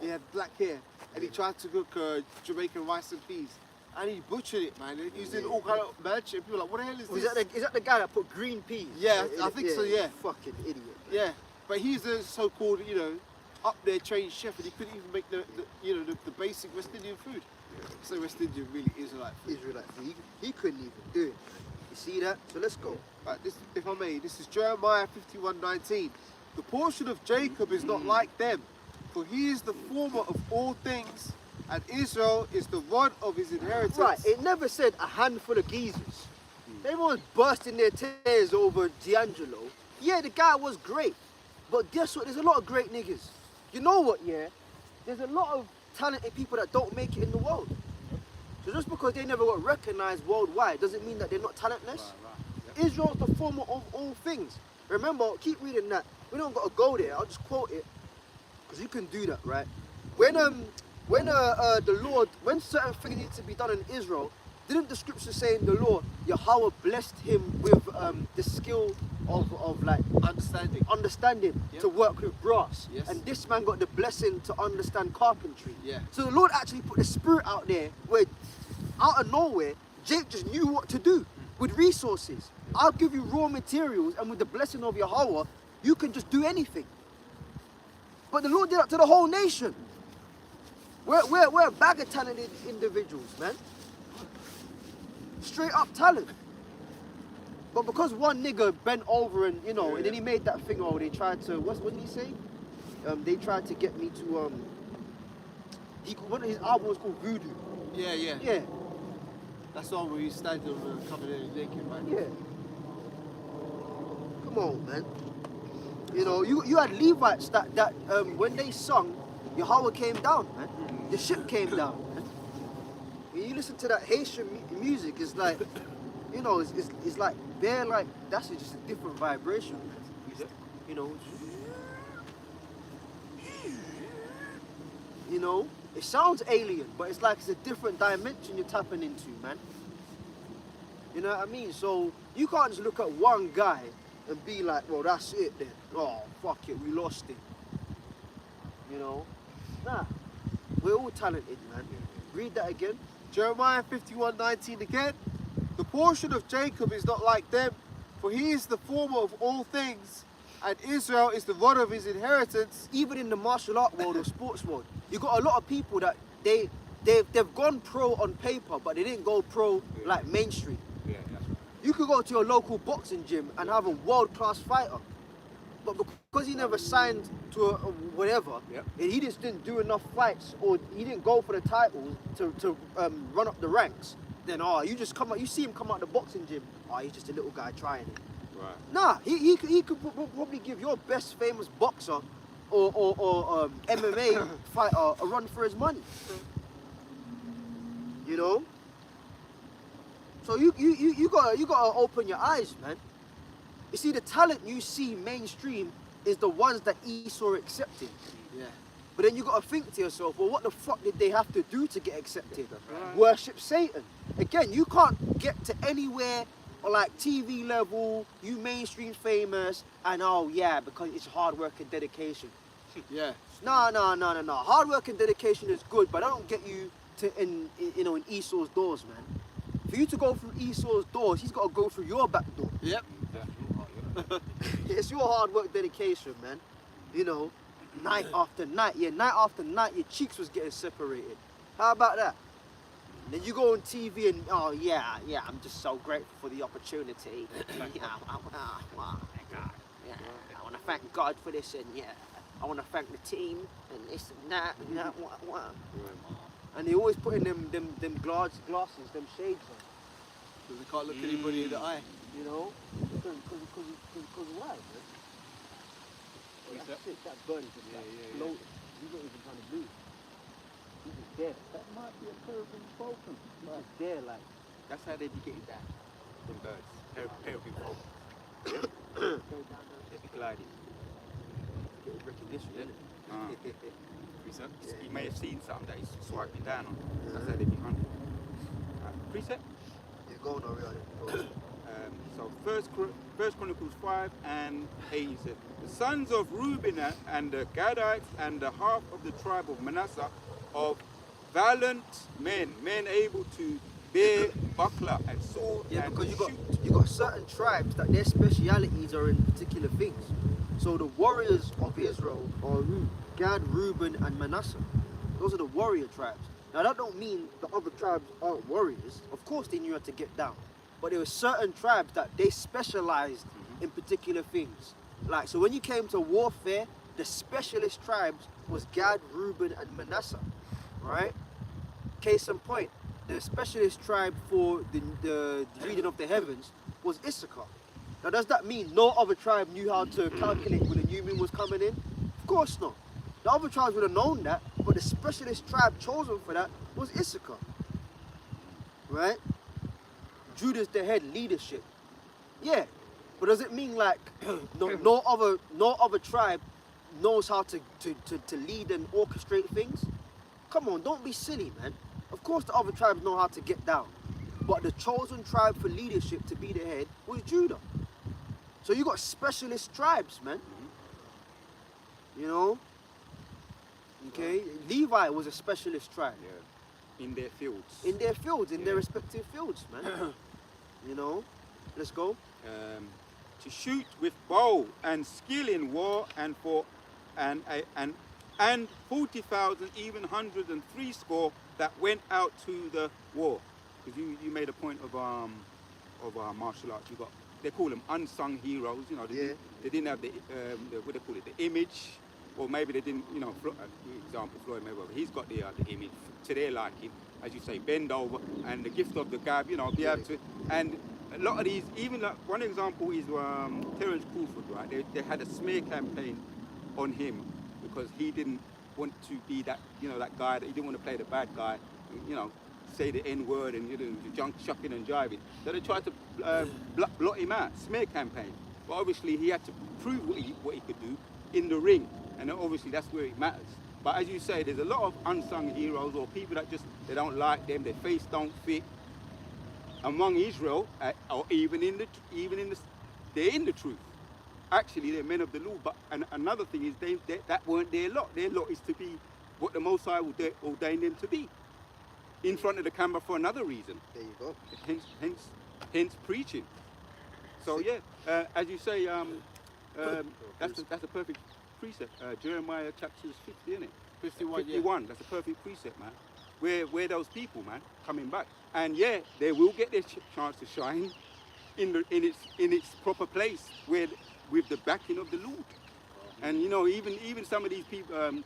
He had black hair, and he tried to cook Jamaican rice and peas. And he butchered it, man. He was in all kind of magic. People were like, what the hell is this?
Is that the guy that put green peas?
Yeah, I think so, yeah.
Fucking idiot. Man.
Yeah, but he's a so-called, you know, up there trained chef, and he couldn't even make the basic West Indian food. So West Indian really Israelite food.
Israelite food. He couldn't even do it. You see that? So let's go.
Right, this, if I may, this is Jeremiah 51:19. The portion of Jacob is not like them, for he is the former of all things, and Israel is the rod of his inheritance.
Right, it never said a handful of geezers. Everyone's bursting their tears over D'Angelo. Yeah, the guy was great, but guess what? There's a lot of great niggas. You know what, yeah? There's a lot of talented people that don't make it in the world. So just because they never got recognized worldwide doesn't mean that they're not talentless. Right. Israel's the former of all things. Remember, keep reading that. We don't got to go there. I'll just quote it, because you can do that, right? When the Lord, when certain things need to be done in Israel, didn't the scripture say in the law, Yahweh blessed him with the skill of like understanding
Yep.
to work with brass,
Yes.
and this man got the blessing to understand carpentry.
Yeah.
So the Lord actually put the spirit out there where, out of nowhere, Jake just knew what to do with resources. I'll give you raw materials, and with the blessing of Yahweh, you can just do anything. But the Lord did that to the whole nation. We're a bag of talented individuals, man. Straight up talent. But because one nigga bent over and, you know, and then he made that thing, oh, they tried to, what did he say? They tried to get me to, one of his albums was called Voodoo.
Yeah, yeah.
Yeah,
That's the one where he's standing covered in naked, man.
yeah. Come on, man. You know, you had Levites that when they sung, Yahweh came down, man. The ship came down, man. When you listen to that Haitian music, it's like, you know, it's like, they're like, that's just a different vibration, man. You know, it sounds alien, but it's like it's a different dimension you're tapping into, man. You know what I mean? So you can't just look at one guy and be like, well, that's it then. Oh, fuck it, we lost it. You know? Nah, we're all talented, man. Read that again.
Jeremiah 51:19 again. The portion of Jacob is not like them, for he is the former of all things, and Israel is the rod of his inheritance.
Even in the martial art world or sports world, you got a lot of people that they've gone pro on paper, but they didn't go pro like mainstream.
Yeah, that's right.
You could go to your local boxing gym and have a world-class fighter, but because he never signed to a whatever, and he just didn't do enough fights, or he didn't go for the titles to run up the ranks, then you see him come out the boxing gym, he's just a little guy trying it.
Right.
Nah, he could probably give your best famous boxer or MMA fighter a run for his money. You know? So you gotta open your eyes, man. You see, the talent you see mainstream is the ones that Esau accepted.
Yeah.
But then you got to think to yourself, well, what the fuck did they have to do to get accepted?
Right.
Worship Satan. Again, you can't get to anywhere or like TV level, you mainstream famous, and oh yeah, because it's hard work and dedication.
Yeah.
No. Hard work and dedication is good, but I don't get you to in Esau's doors, man. For you to go through Esau's doors, he's got to go through your back door.
Yep.
It's your hard work, dedication, man. You know, night after night, night after night, your cheeks was getting separated. How about that? Then you go on TV and oh yeah, I'm just so grateful for the opportunity. I want to thank God for this, and I want to thank the team and this and that and that. And they always put in them glasses, them shades on.
Because they can't look anybody in the eye.
You know, because why, man? That's it. That bird is just floating. He's not even trying to move. He's just there. That might be a peregrine falcon. He's just there, like.
That's how they be getting down. Them birds. Peregrine falcon. They be gliding.
Getting recognition, isn't it?
You may have seen something that he's swiping down on. That's how they be hunting. Precept?
Yeah, go on, Ariana.
So First Chronicles 5 and 8 said, the sons of Reuben and the Gadites and the half of the tribe of Manasseh, of valiant men able to bear buckler and sword and
because
shoot.
you got certain tribes that their specialities are in particular things. So the warriors of Israel are Gad, Reuben, and Manasseh. Those are the warrior tribes. Now that don't mean the other tribes aren't warriors. Of course they knew how to get down. But there were certain tribes that they specialized in particular things. Like, so when you came to warfare, the specialist tribes was Gad, Reuben, and Manasseh, right? Case in point, the specialist tribe for the reading of the heavens was Issachar. Now, does that mean no other tribe knew how to calculate when the new moon was coming in? Of course not. The other tribes would have known that, but the specialist tribe chosen for that was Issachar, right? Judah's the head, leadership. Yeah, but does it mean like no other tribe knows how to lead and orchestrate things? Come on, don't be silly, man. Of course the other tribes know how to get down, but the chosen tribe for leadership to be the head was Judah. So you got specialist tribes, man. You know? Okay? Levi was a specialist tribe.
Yeah. In their fields.
In their fields, in their respective fields, man. You know? Let's go.
To shoot with bow and skill in war and 40,000, even 103 score that went out to the war. Because you made a point of martial arts. You got, they call them unsung heroes. You know, they didn't have the what they call it, the image, or maybe they didn't. You know, example Floyd Mayweather, he's got the image to their liking, as you say, bend over and the gift of the gab. You know, be able to. And a lot of these, even like one example is Terence Crawford, right? They had a smear campaign on him because he didn't want to be that, you know, that guy that he didn't want to play the bad guy, you know, say the N-word and, you know, junk shucking and jiving. So they tried to blot him out, smear campaign. But obviously he had to prove what he could do in the ring, and obviously that's where it matters. But as you say, there's a lot of unsung heroes or people that just, they don't like them, their face don't fit among Israel, or even in the they're in the truth. Actually, they're men of the law. But another thing is that weren't their lot. Their lot is to be what the Most High ordained them to be, in front of the camera for another reason.
There you go.
Hence preaching. So yeah, as you say, that's a perfect precept. Jeremiah chapter 50, isn't it?
51.
51. That's a perfect precept, man. Where those people, man, coming back, and yeah, they will get their chance to shine in its proper place, with the backing of the Lord. And you know, even some of these people,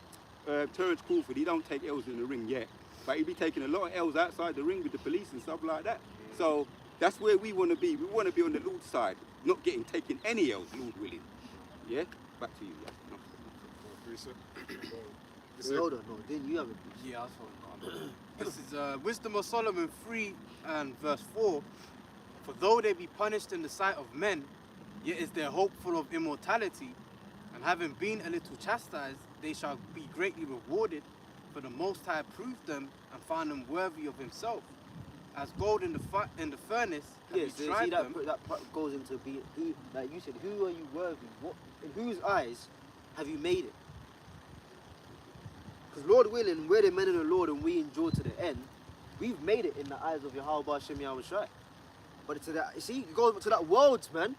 Terence Crawford, he don't take L's in the ring yet, but he be taking a lot of L's outside the ring with the police and stuff like that. So that's where we want to be. We want to be on the Lord's side, not taking any L's, Lord willing. Yeah. Back to you.
Yeah. Hold on, no, didn't you have it?
Yeah, that's what this is Wisdom of Solomon 3 and verse 4. For though they be punished in the sight of men, yet is their hope full of immortality, and having been a little chastised, they shall be greatly rewarded, for the Most High proved them and found them worthy of himself. As gold in the furnace, have
Yes,
you
see
tried
that
them?
that part goes into being who, like you said, who are you worthy? What in whose eyes have you made it? Because Lord willing, we're the men of the Lord and we endure to the end. We've made it in the eyes of Yahweh Hashem Yahushai. But to that, you see, you go to that world, man.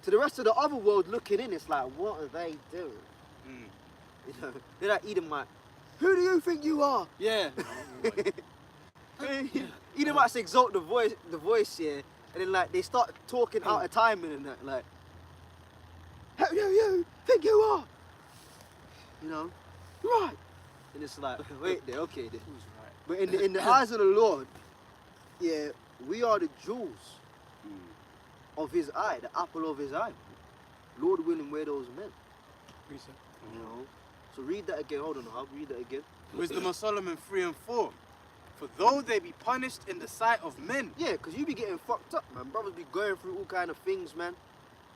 To the rest of the other world looking in, it's like, what are they doing? You know, they're like Edomite. Who do you think you are?
Yeah.
Edomites exalt the voice here, and then like they start talking out of timing and that, like, who do you think you are? You know, right? And it's like, wait there, okay then.
Who's right?
But in the eyes of the Lord, yeah, we are the jewels of His eye, the apple of His eye. Lord willing, we're those men. You know. So read that again. Hold on, I'll read that again.
Wisdom of Solomon 3:4. For though they be punished in the sight of men.
Yeah, because you be getting fucked up, man. Brothers be going through all kind of things, man.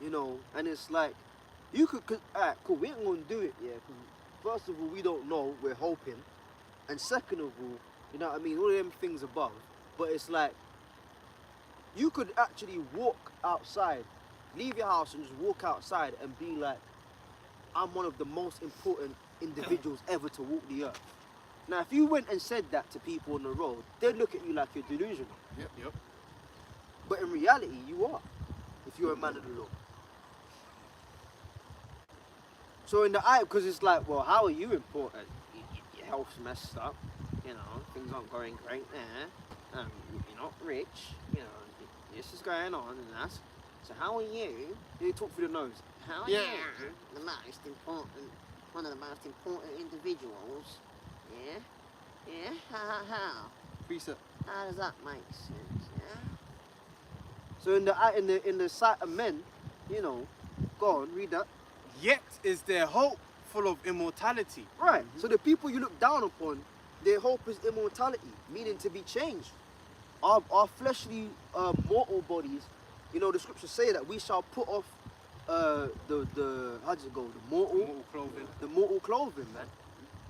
You know, and it's like, you could, alright, cool, we ain't gonna do it, yeah. Because first of all, we don't know, we're hoping. And second of all, you know what I mean, all of them things above. But it's like, you could actually walk outside, leave your house and just walk outside and be like, I'm one of the most important individuals ever to walk the earth. Now, if you went and said that to people on the road, they'd look at you like you're delusional.
Yep.
But in reality, you are, if you're a man of the law. So in the eye, because it's like, well, how are you important? Your health's messed up, you know, things aren't going great there. You're not rich, you know, this is going on and that. So how are you? You talk through the nose. How are you? The most important, one of the most important individuals. Yeah? How?
Precept.
How does that make sense? Yeah. So in the sight of men, you know, go on, read that.
Yet is their hope full of immortality.
Right. So the people you look down upon, their hope is immortality, meaning to be changed. Our fleshly mortal bodies, you know, the scriptures say that we shall put off the how does it go? The mortal
clothing.
The mortal clothing, man.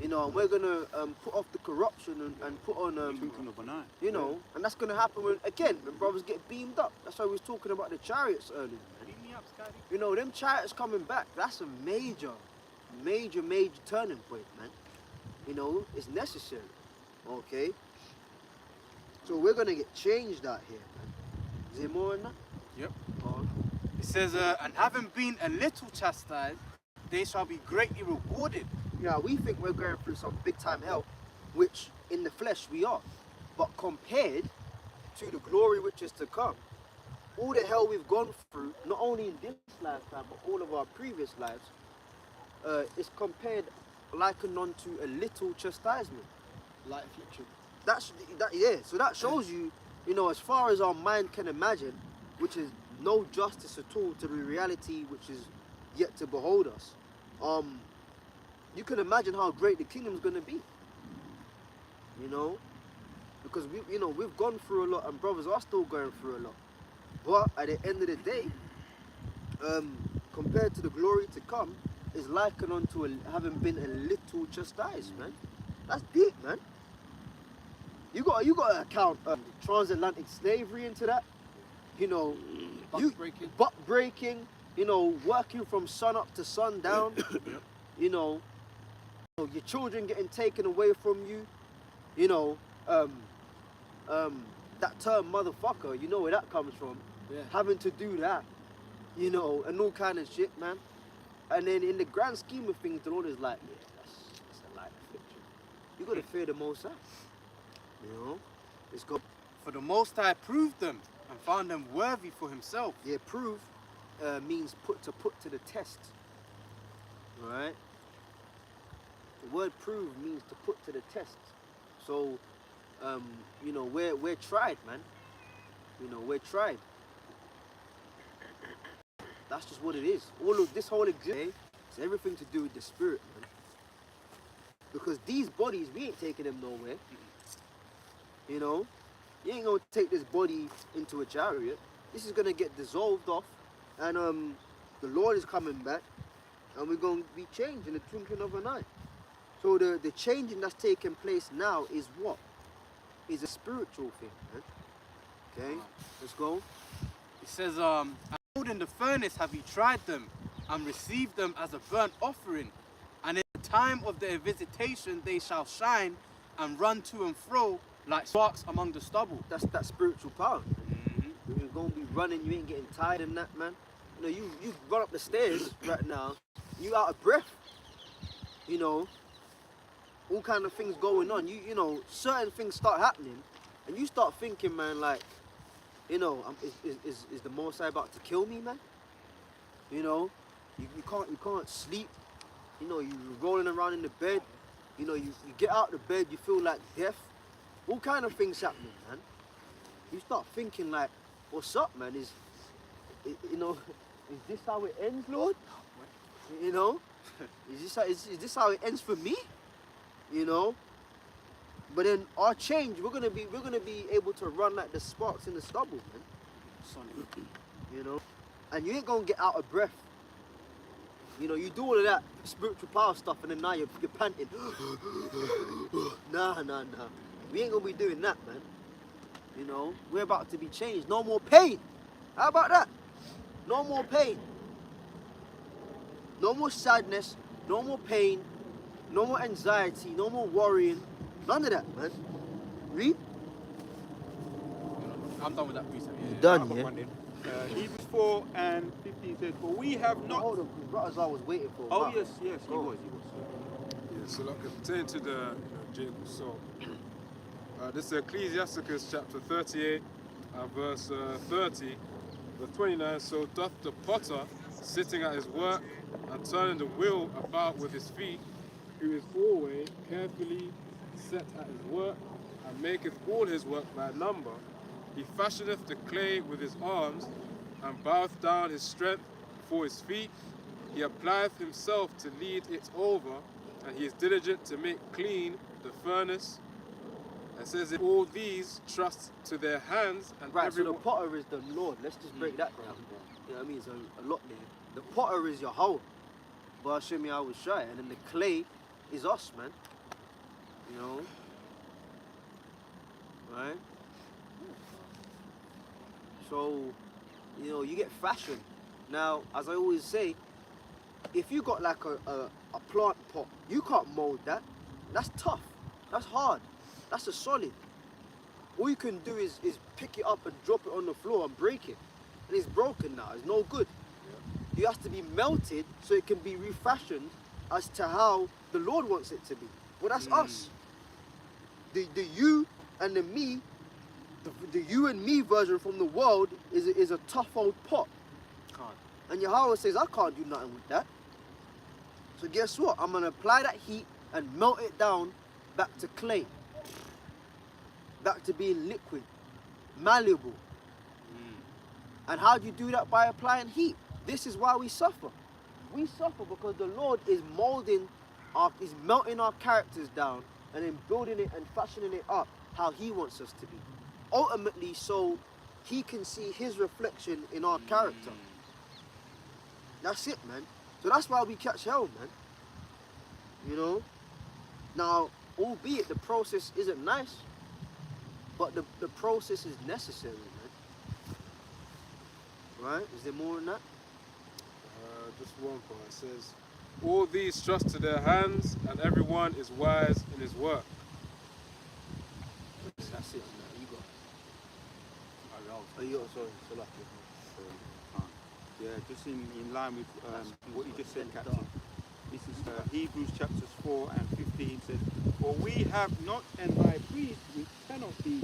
You know, and we're gonna put off the corruption and put on you know, and that's gonna happen when brothers get beamed up. That's why we was talking about the chariots earlier, man.
Beam me up, Scotty.
You know, them chariots coming back, that's a major turning point, man. You know, it's necessary. Okay? So we're gonna get changed out here, man. Is there more in that?
Yep.
Oh.
It says, and having been a little chastised, they shall be greatly rewarded.
Yeah, we think we're going through some big time hell, which in the flesh we are. But compared to the glory which is to come, all the hell we've gone through, not only in this lifetime, but all of our previous lives, is compared, likened unto a little chastisement.
Light affliction.
So that shows you, you know, as far as our mind can imagine, which is no justice at all to the reality which is yet to behold us. You can imagine how great the kingdom's gonna be. You know, because we've gone through a lot, and brothers are still going through a lot. But at the end of the day, compared to the glory to come, is likened unto having been a little chastised, man. That's deep, man. You got to account transatlantic slavery into that. You know, butt breaking. You know, working from sun up to sundown. You know, your children getting taken away from you. You know, that term motherfucker. You know where that comes from.
Yeah.
Having to do that. You know, and all kind of shit, man. And then in the grand scheme of things, the Lord is like, yeah, that's a light affliction. You got to fear the Most High. You know, it's got.
For the Most High proved them and found them worthy for himself.
Yeah, prove means put to the test. Alright? The word prove means to put to the test. So, you know, we're tried, man. You know, we're tried. That's just what it is. All of this whole existence, it's everything to do with the spirit, man. Because these bodies, we ain't taking them nowhere. You know? You ain't gonna take this body into a chariot. This is gonna get dissolved off, and the Lord is coming back, and we're gonna be changed in the twinkling of an eye. So the changing that's taking place now is what? Is a spiritual thing, man. Okay, let's go.
It says, in the furnace have you tried them and received them as a burnt offering, and in the time of their visitation they shall shine and run to and fro like sparks among the stubble.
That's that spiritual power. You're gonna be running, you ain't getting tired and that, man. You know, you run up the stairs right now, you out of breath. You know, all kind of things going on. You know, certain things start happening, and you start thinking, man, like, you know, is the Most High about to kill me, man? You know, you can't sleep. You know, you're rolling around in the bed. You know, you get out of the bed, you feel like death. All kind of things happening, man. You start thinking like, what's up, man? You know, is this how it ends, Lord? You know, is this how it ends for me? You know. But then our change, we're gonna be able to run like the sparks in the stubble, man. You know, and you ain't gonna get out of breath. You know, you do all of that spiritual power stuff, and then now you're panting. Nah. We ain't gonna be doing that, man. You know, we're about to be changed. No more pain. How about that? No more pain. No more sadness. No more pain. No more anxiety. No more worrying. None of that, man. Read.
I'm done with that precept.
You done,
I've got
yeah?
one then. Hebrews 4 and 15 says, for we have not...
Hold on, brothers, I was waiting for.
Oh,
Wow.
yes, he
Go on.
was.
Yeah, so like pertaining to the Jacob's soul. This is Ecclesiasticus chapter 38 and verse 30, verse 29. So doth the potter, sitting at his work and turning the wheel about with his feet, who is always carefully set at his work and maketh all his work by number. He fashioneth the clay with his arms and boweth down his strength for his feet. He applieth himself to lead it over, and he is diligent to make clean the furnace. It says that all these trust to their hands, and
Right,
every
so the potter is the Lord. Let's just break that down. You know what I mean? So a lot there. The potter is your whole. But show me I was shy. And then the clay is us, man. You know? Right? So, you know, you get fashioned. Now, as I always say, if you got like a plant pot, you can't mold that. That's tough. That's hard. That's a solid. All you can do is pick it up and drop it on the floor and break it. And it's broken now. It's no good. You have to be melted so it can be refashioned as to how the Lord wants it to be. Well, that's us. The you and the me, the you and me version from the world is a tough old pot. And Yahweh says, I can't do nothing with that. So guess what? I'm going to apply that heat and melt it down back to clay. Back to being liquid, malleable. And how do you do that? By applying heat. This is why we suffer. We suffer because the Lord is is melting our characters down and then building it and fashioning it up how he wants us to be. Ultimately, so he can see his reflection in our character. That's it, man. So that's why we catch hell, man. You know? Now, albeit the process isn't nice, but the process is necessary, man. Right? Is there more than that?
Just one part. It says, all these trust to their hands, and everyone is wise in his work.
That's it, man. You got it. Oh, you got it. Sorry. So lucky.
Yeah, just in line with what you just said, Captain. This is Hebrews chapters 4 and 15 says, for we have not an high priest which cannot be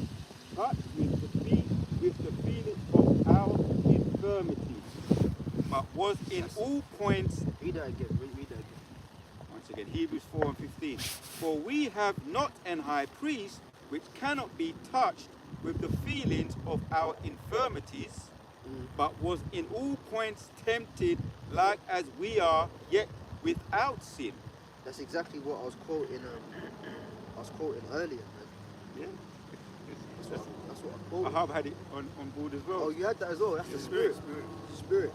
touched with the feeling of our infirmities, but was in all points.
Read that again. Read that again.
Once again, Hebrews 4 and 15. For we have not an high priest which cannot be touched with the feelings of our infirmities, but was in all points tempted like as we are, yet without sin.
That's exactly what I was quoting. Earlier, man.
Yeah.
That's what I quoted.
I have had it on board as well.
Oh, you had that as well. That's the spirit. Spirit.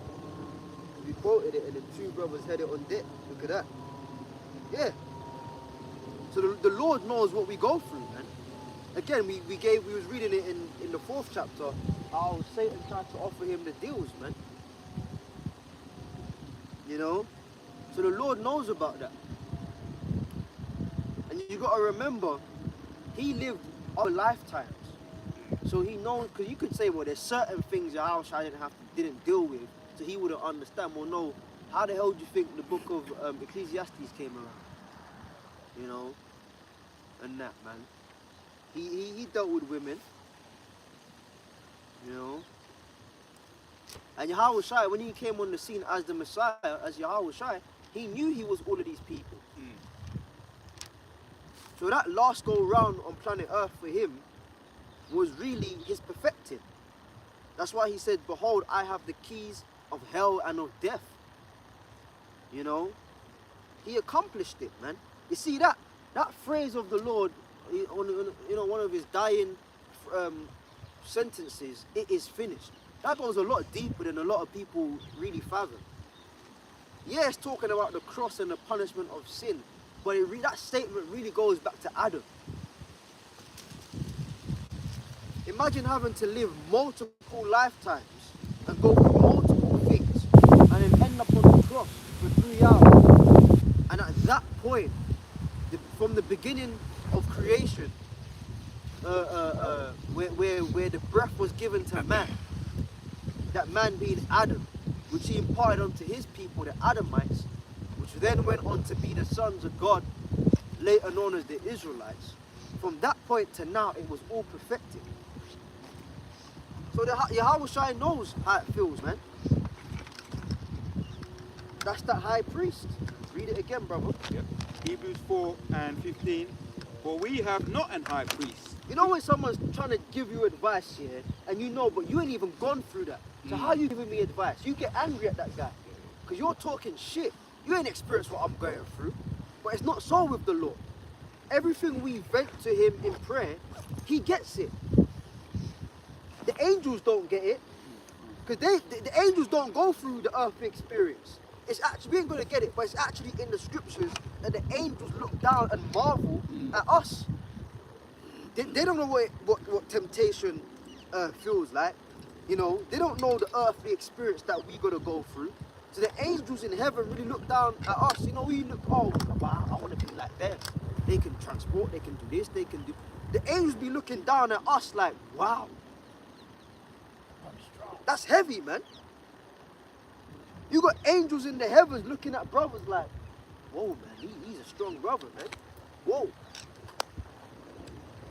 We quoted it, and the two brothers had it on deck. Look at that. Yeah. So the Lord knows what we go through, man. Again, we was reading it in the 4th chapter, how Satan tried to offer him the deals, man. You know? So the Lord knows about that. And you got to remember, he lived other lifetimes. So he knows, because you could say, well, there's certain things Yahushua didn't deal with, so he wouldn't understand. Well, no, how the hell do you think the book of Ecclesiastes came around? You know? And that, man. He dealt with women. You know? And Yahushua, when he came on the scene as the Messiah, as Yahushua, he knew he was all of these people. So that last go round on planet Earth for him was really his perfecting. That's why he said, behold, I have the keys of hell and of death. You know? He accomplished it, man. You see that phrase of the Lord, you know, one of his dying sentences, it is finished. That goes a lot deeper than a lot of people really fathom. Yeah, it's talking about the cross and the punishment of sin, but that statement really goes back to Adam. Imagine having to live multiple lifetimes and go through multiple things and then end up on the cross for 3 hours. And at that point, from the beginning of creation, where the breath was given to man, that man being Adam, which he imparted onto his people, the Adamites, which then went on to be the sons of God, later known as the Israelites. From that point to now, it was all perfected. So Yahushua knows how it feels, man. That's that high priest. Read it again, brother.
Yep. Hebrews 4:15. For we have not an high priest.
You know when someone's trying to give you advice here, and you know, but you ain't even gone through that. So how are you giving me advice? You get angry at that guy. Because you're talking shit. You ain't experienced what I'm going through. But it's not so with the Lord. Everything we vent to him in prayer, he gets it. The angels don't get it. Because the angels don't go through the earthly experience. It's actually, we ain't going to get it, but it's actually in the scriptures that the angels look down and marvel at us. They don't know what temptation feels like. You know, they don't know the earthly experience that we got to go through. So the angels in heaven really look down at us. You know, we look, oh, wow, I want to be like them. They can transport, they can do this, they can do... The angels be looking down at us like, wow. That's heavy, man. You got angels in the heavens looking at brothers like, whoa, man, he's a strong brother, man. Whoa.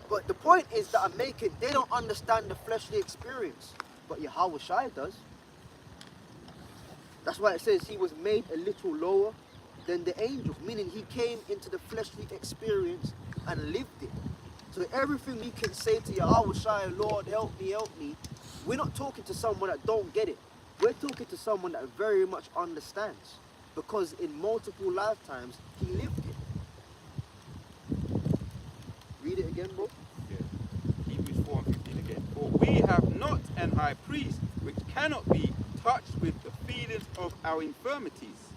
But the point is that I'm making, they don't understand the fleshly experience. But Yahushua does. That's why it says he was made a little lower than the angels, meaning he came into the fleshly experience and lived it. So everything we can say to Yahushua, Lord, help me, we're not talking to someone that don't get it. We're talking to someone that very much understands. Because in multiple lifetimes, he lived it. Read it again, bro.
Yeah. Hebrews 4:15 again. For we have not an high priest which cannot be touched with the feelings of our infirmities,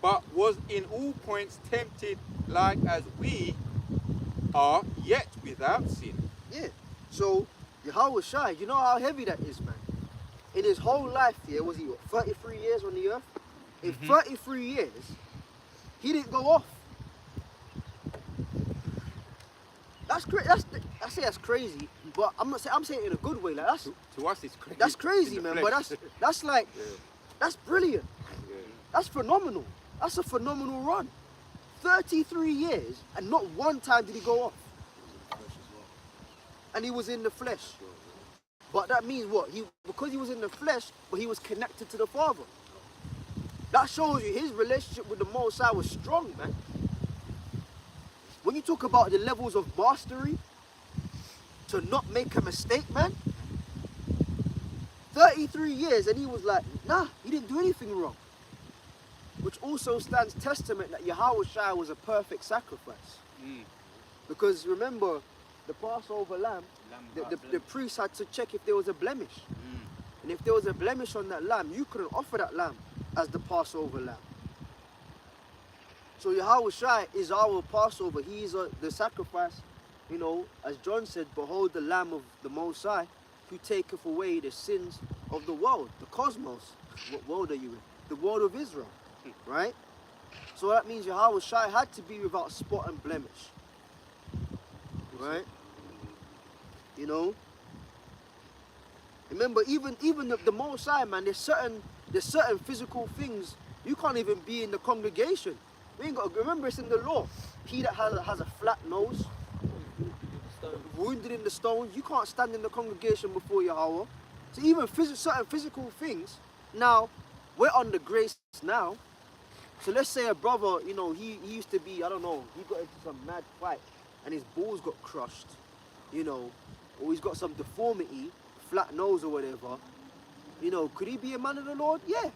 but was in all points tempted like as we are, yet without sin.
Yeah. So Yahushua, you know how heavy that is, man. In his whole life here, was he 33 years on the earth? In 33 years, he didn't go off. That's crazy. I say that's crazy, but I'm not saying, I'm saying it in a good way. Like that's
To us, it's crazy.
that's crazy, man. But that's like that's brilliant.
Yeah.
That's phenomenal. That's a phenomenal run. 33 years, and not one time did he go off. And he was in the flesh. But that means what? Because he was in the flesh, but he was connected to the Father. That shows you his relationship with the Most High was strong, man. When you talk about the levels of mastery, to not make a mistake, man. 33 years, and he was like, nah, he didn't do anything wrong. Which also stands testament that Yahushua was a perfect sacrifice. Because remember, the Passover lamb, the priest had to check if there was a blemish. And if there was a blemish on that lamb, you couldn't offer that lamb as the Passover lamb. So Yahweh Shai is our Passover. He is the sacrifice. You know, as John said, behold the Lamb of the Most High, who taketh away the sins of the world, the cosmos. What world are you in? The world of Israel, right? So that means Yahweh Shai had to be without spot and blemish, right? You know. Remember, even the Most High, man. There's certain physical things you can't even be in the congregation. We ain't got. Remember, it's in the law. He that has a flat nose, wounded in the stones, you can't stand in the congregation before Yahweh. So even certain physical things. Now, we're under grace now. So let's say a brother, you know, he used to be, I don't know, he got into some mad fight and his balls got crushed, you know, or he's got some deformity, flat nose or whatever. You know, could he be a man of the Lord? Yeah,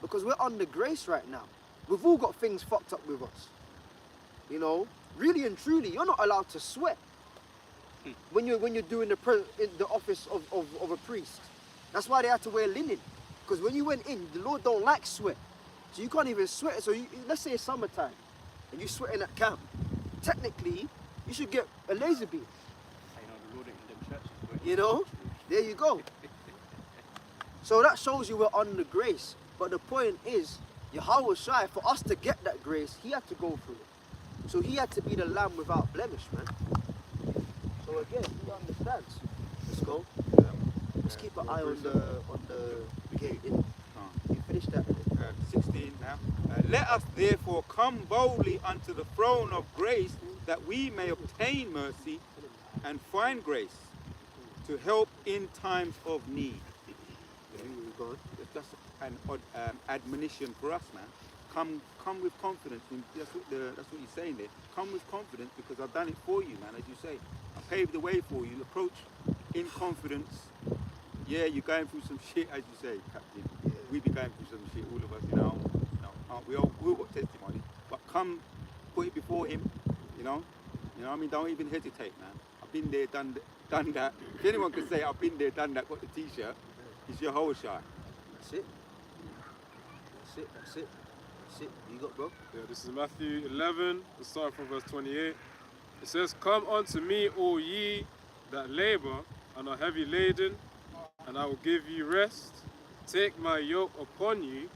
because we're under grace right now. We've all got things fucked up with us. You know, really and truly, you're not allowed to sweat when you're doing the office of a priest. That's why they had to wear linen, because when you went in, the Lord don't like sweat, so you can't even sweat. So let's say it's summertime and you're sweating at camp. Technically, you should get a laser beam. You know, there you go. So that shows you we're under grace. But the point is, Yahweh Shai, for us to get that grace, he had to go through it. So he had to be the lamb without blemish, man. So again, he understands. Let's go. Let's keep an eye on the gate. You finish that.
16 now. Let us therefore come boldly unto the throne of grace, that we may obtain mercy and find grace to help in times of need. That's an admonition for us, man. Come with confidence. That's what he's saying there. Come with confidence, because I've done it for you, man. As you say, I paved the way for you. Approach in confidence. Yeah, you're going through some shit, as you say, Captain. Yeah. We be going through some shit, all of us, you know. We all got testimony. But come, put it before him, you know. You know what I mean? Don't even hesitate, man. I've been there, done that. If anyone can say I've been there, done that, got the t-shirt, it's Yahweh Shai.
That's it. That's it. You got, bro?
Yeah, this is Matthew 11, let's start from verse 28. It says, Come unto me, all ye that labor and are heavy laden, and I will give you rest. Take my yoke upon you,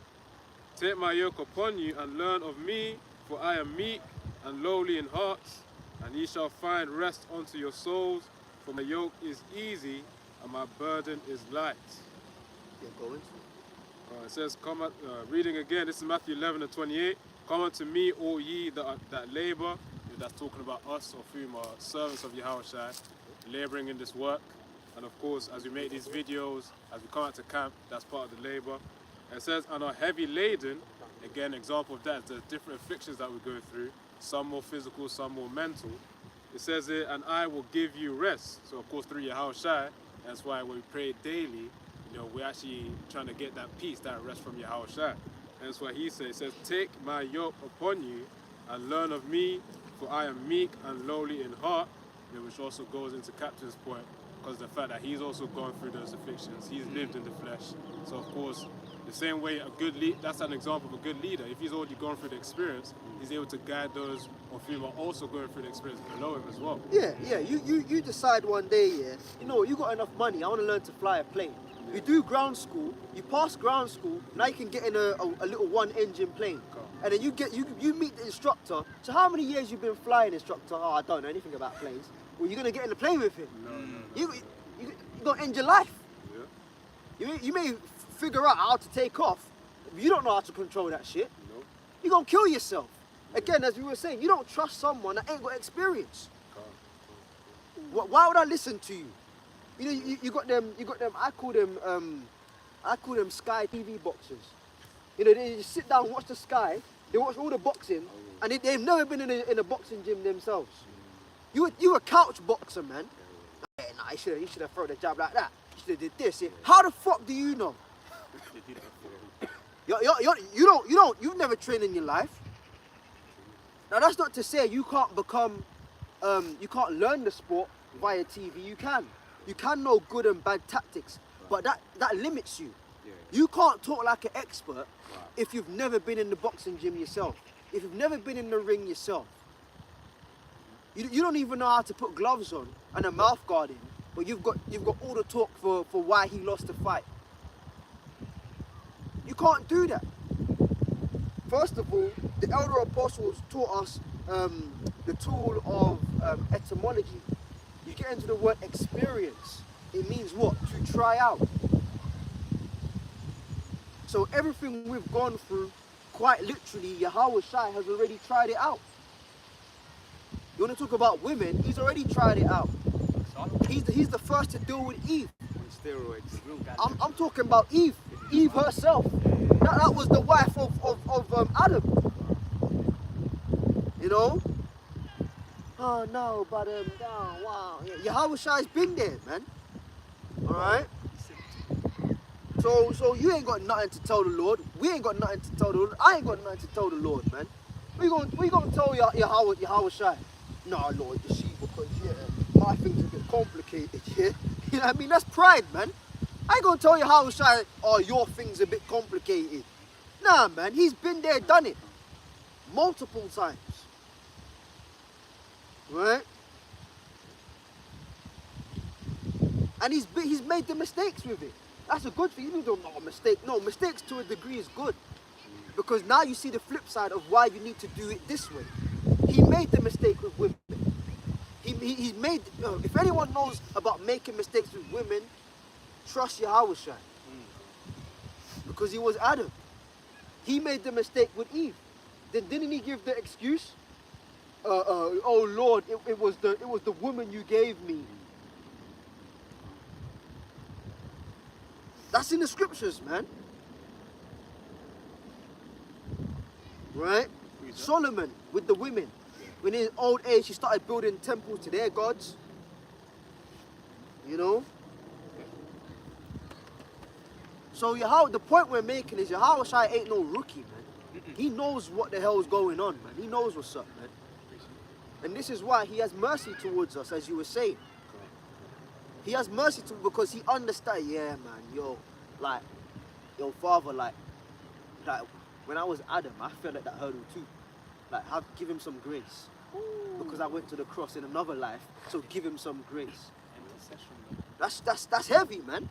and learn of me, for I am meek and lowly in heart, and ye shall find rest unto your souls, for my yoke is easy and my burden is light.
You're going.
It says, reading again, this is Matthew 11 and 28. Come unto me, all ye that labor. That's talking about us, of whom are servants of Yahweh Shai, laboring in this work. And of course, as we make these videos, as we come out to camp, that's part of the labor. And it says, and are heavy laden. Again, example of that is the different afflictions that we go through. Some more physical, some more mental. It says here, and I will give you rest. So of course, through Yahweh Shai, that's why when we pray daily, you know, we're actually trying to get that peace, that rest from Yahweh Shai. And that's why he says, take my yoke upon you and learn of me, for I am meek and lowly in heart, you know, which also goes into Captain's point, because of the fact that he's also gone through those afflictions. He's lived in the flesh. So of course, the same way a good leader, that's an example of a good leader. If he's already gone through the experience, he's able to guide those of whom are also going through the experience below him as well.
Yeah. You decide one day, yeah, you know, you got enough money, I want to learn to fly a plane. You do ground school, you pass ground school, now you can get in a little one-engine plane. And then you meet the instructor. So how many years you been flying, instructor? Oh, I don't know anything about planes. Well, you're going to get in the plane with him. No. You're going to end your life. Yeah. You may figure out how to take off, but you don't know how to control that shit. No. You're going to kill yourself. Again, as we were saying, you don't trust someone that ain't got experience. Why would I listen to you? You know, you got them. I call them Sky TV boxers. You know, they just sit down and watch the Sky. They watch all the boxing, and they've never been in a boxing gym themselves. You a couch boxer, man. Nah, you should have thrown a jab like that. You should have did this. How the fuck do you know? You've never trained in your life. Now that's not to say you can't become, you can't learn the sport via TV. You can know good and bad tactics, but that limits you. You can't talk like an expert if you've never been in the boxing gym yourself. if you've never been in the ring yourself, you don't even know how to put gloves on and a mouth guard in, but you've got all the talk for why he lost the fight. You can't do that. First of all, the elder apostles taught us the tool of etymology. You get into the word experience. It means what? To try out. So everything we've gone through, quite literally, Yahweh Shai has already tried it out. You want to talk about women? He's already tried it out. He's the first to deal with Eve.
On steroids.
I'm talking about Eve. Eve herself. That was the wife of Adam. You know? Oh no, but wow. Yahweh Shai's been there, man. Alright? So you ain't got nothing to tell the Lord. We ain't got nothing to tell the Lord. I ain't got nothing to tell the Lord, man. We gonna tell Yahweh Shai. No, Lord, you see, because my things a bit complicated, yeah. You know what I mean? That's pride, man. I ain't gonna tell Yahweh Shai, oh, your thing's a bit complicated. Nah, man, he's been there, done it. Multiple times. Right? And he's made the mistakes with it. That's a good thing. You don't know a mistake. No, mistakes to a degree is good. Because now you see the flip side of why you need to do it this way. He made the mistake with women. He's made, if anyone knows about making mistakes with women, trust Yahweh Shai. Because he was Adam. He made the mistake with Eve. Then didn't he give the excuse? Oh Lord, it was the woman you gave me. That's in the scriptures, man. Right? Solomon with the women. When in his old age, he started building temples to their gods. You know? So the point we're making is Yahweh Shai ain't no rookie, man. He knows what the hell's going on, man. He knows what's up, man. And this is why he has mercy towards us, as you were saying. He has mercy because he understands, yeah, man, yo, Father, like, when I was Adam, I felt like that hurdle too. Like, give him some grace. Because I went to the cross in another life, so give him some grace. That's heavy, man.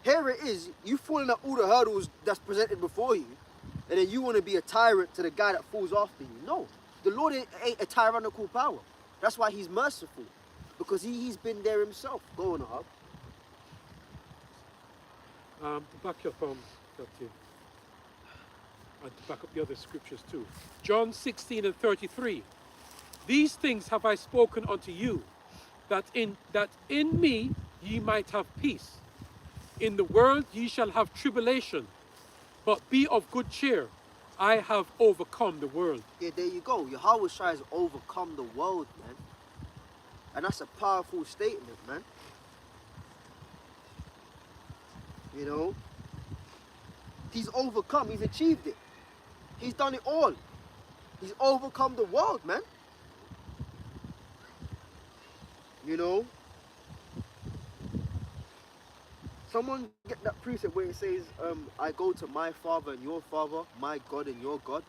Here it is, you falling at all the hurdles that's presented before you, and then you want to be a tyrant to the guy that falls after you. No, the Lord ain't a tyrannical power. That's why he's merciful, because he's been there himself. Go on, Ahab.
To back up Captain, and to back up the other scriptures too. John 16:33. These things have I spoken unto you, that in me ye might have peace. In the world ye shall have tribulation, but be of good cheer. I have overcome the world.
Yeah, there you go. Yahweh Shai has overcome the world, man. And that's a powerful statement, man. You know? He's overcome. He's achieved it. He's done it all. He's overcome the world, man. You know? Someone get that precept where it says, I go to my Father and your Father, my God and your God.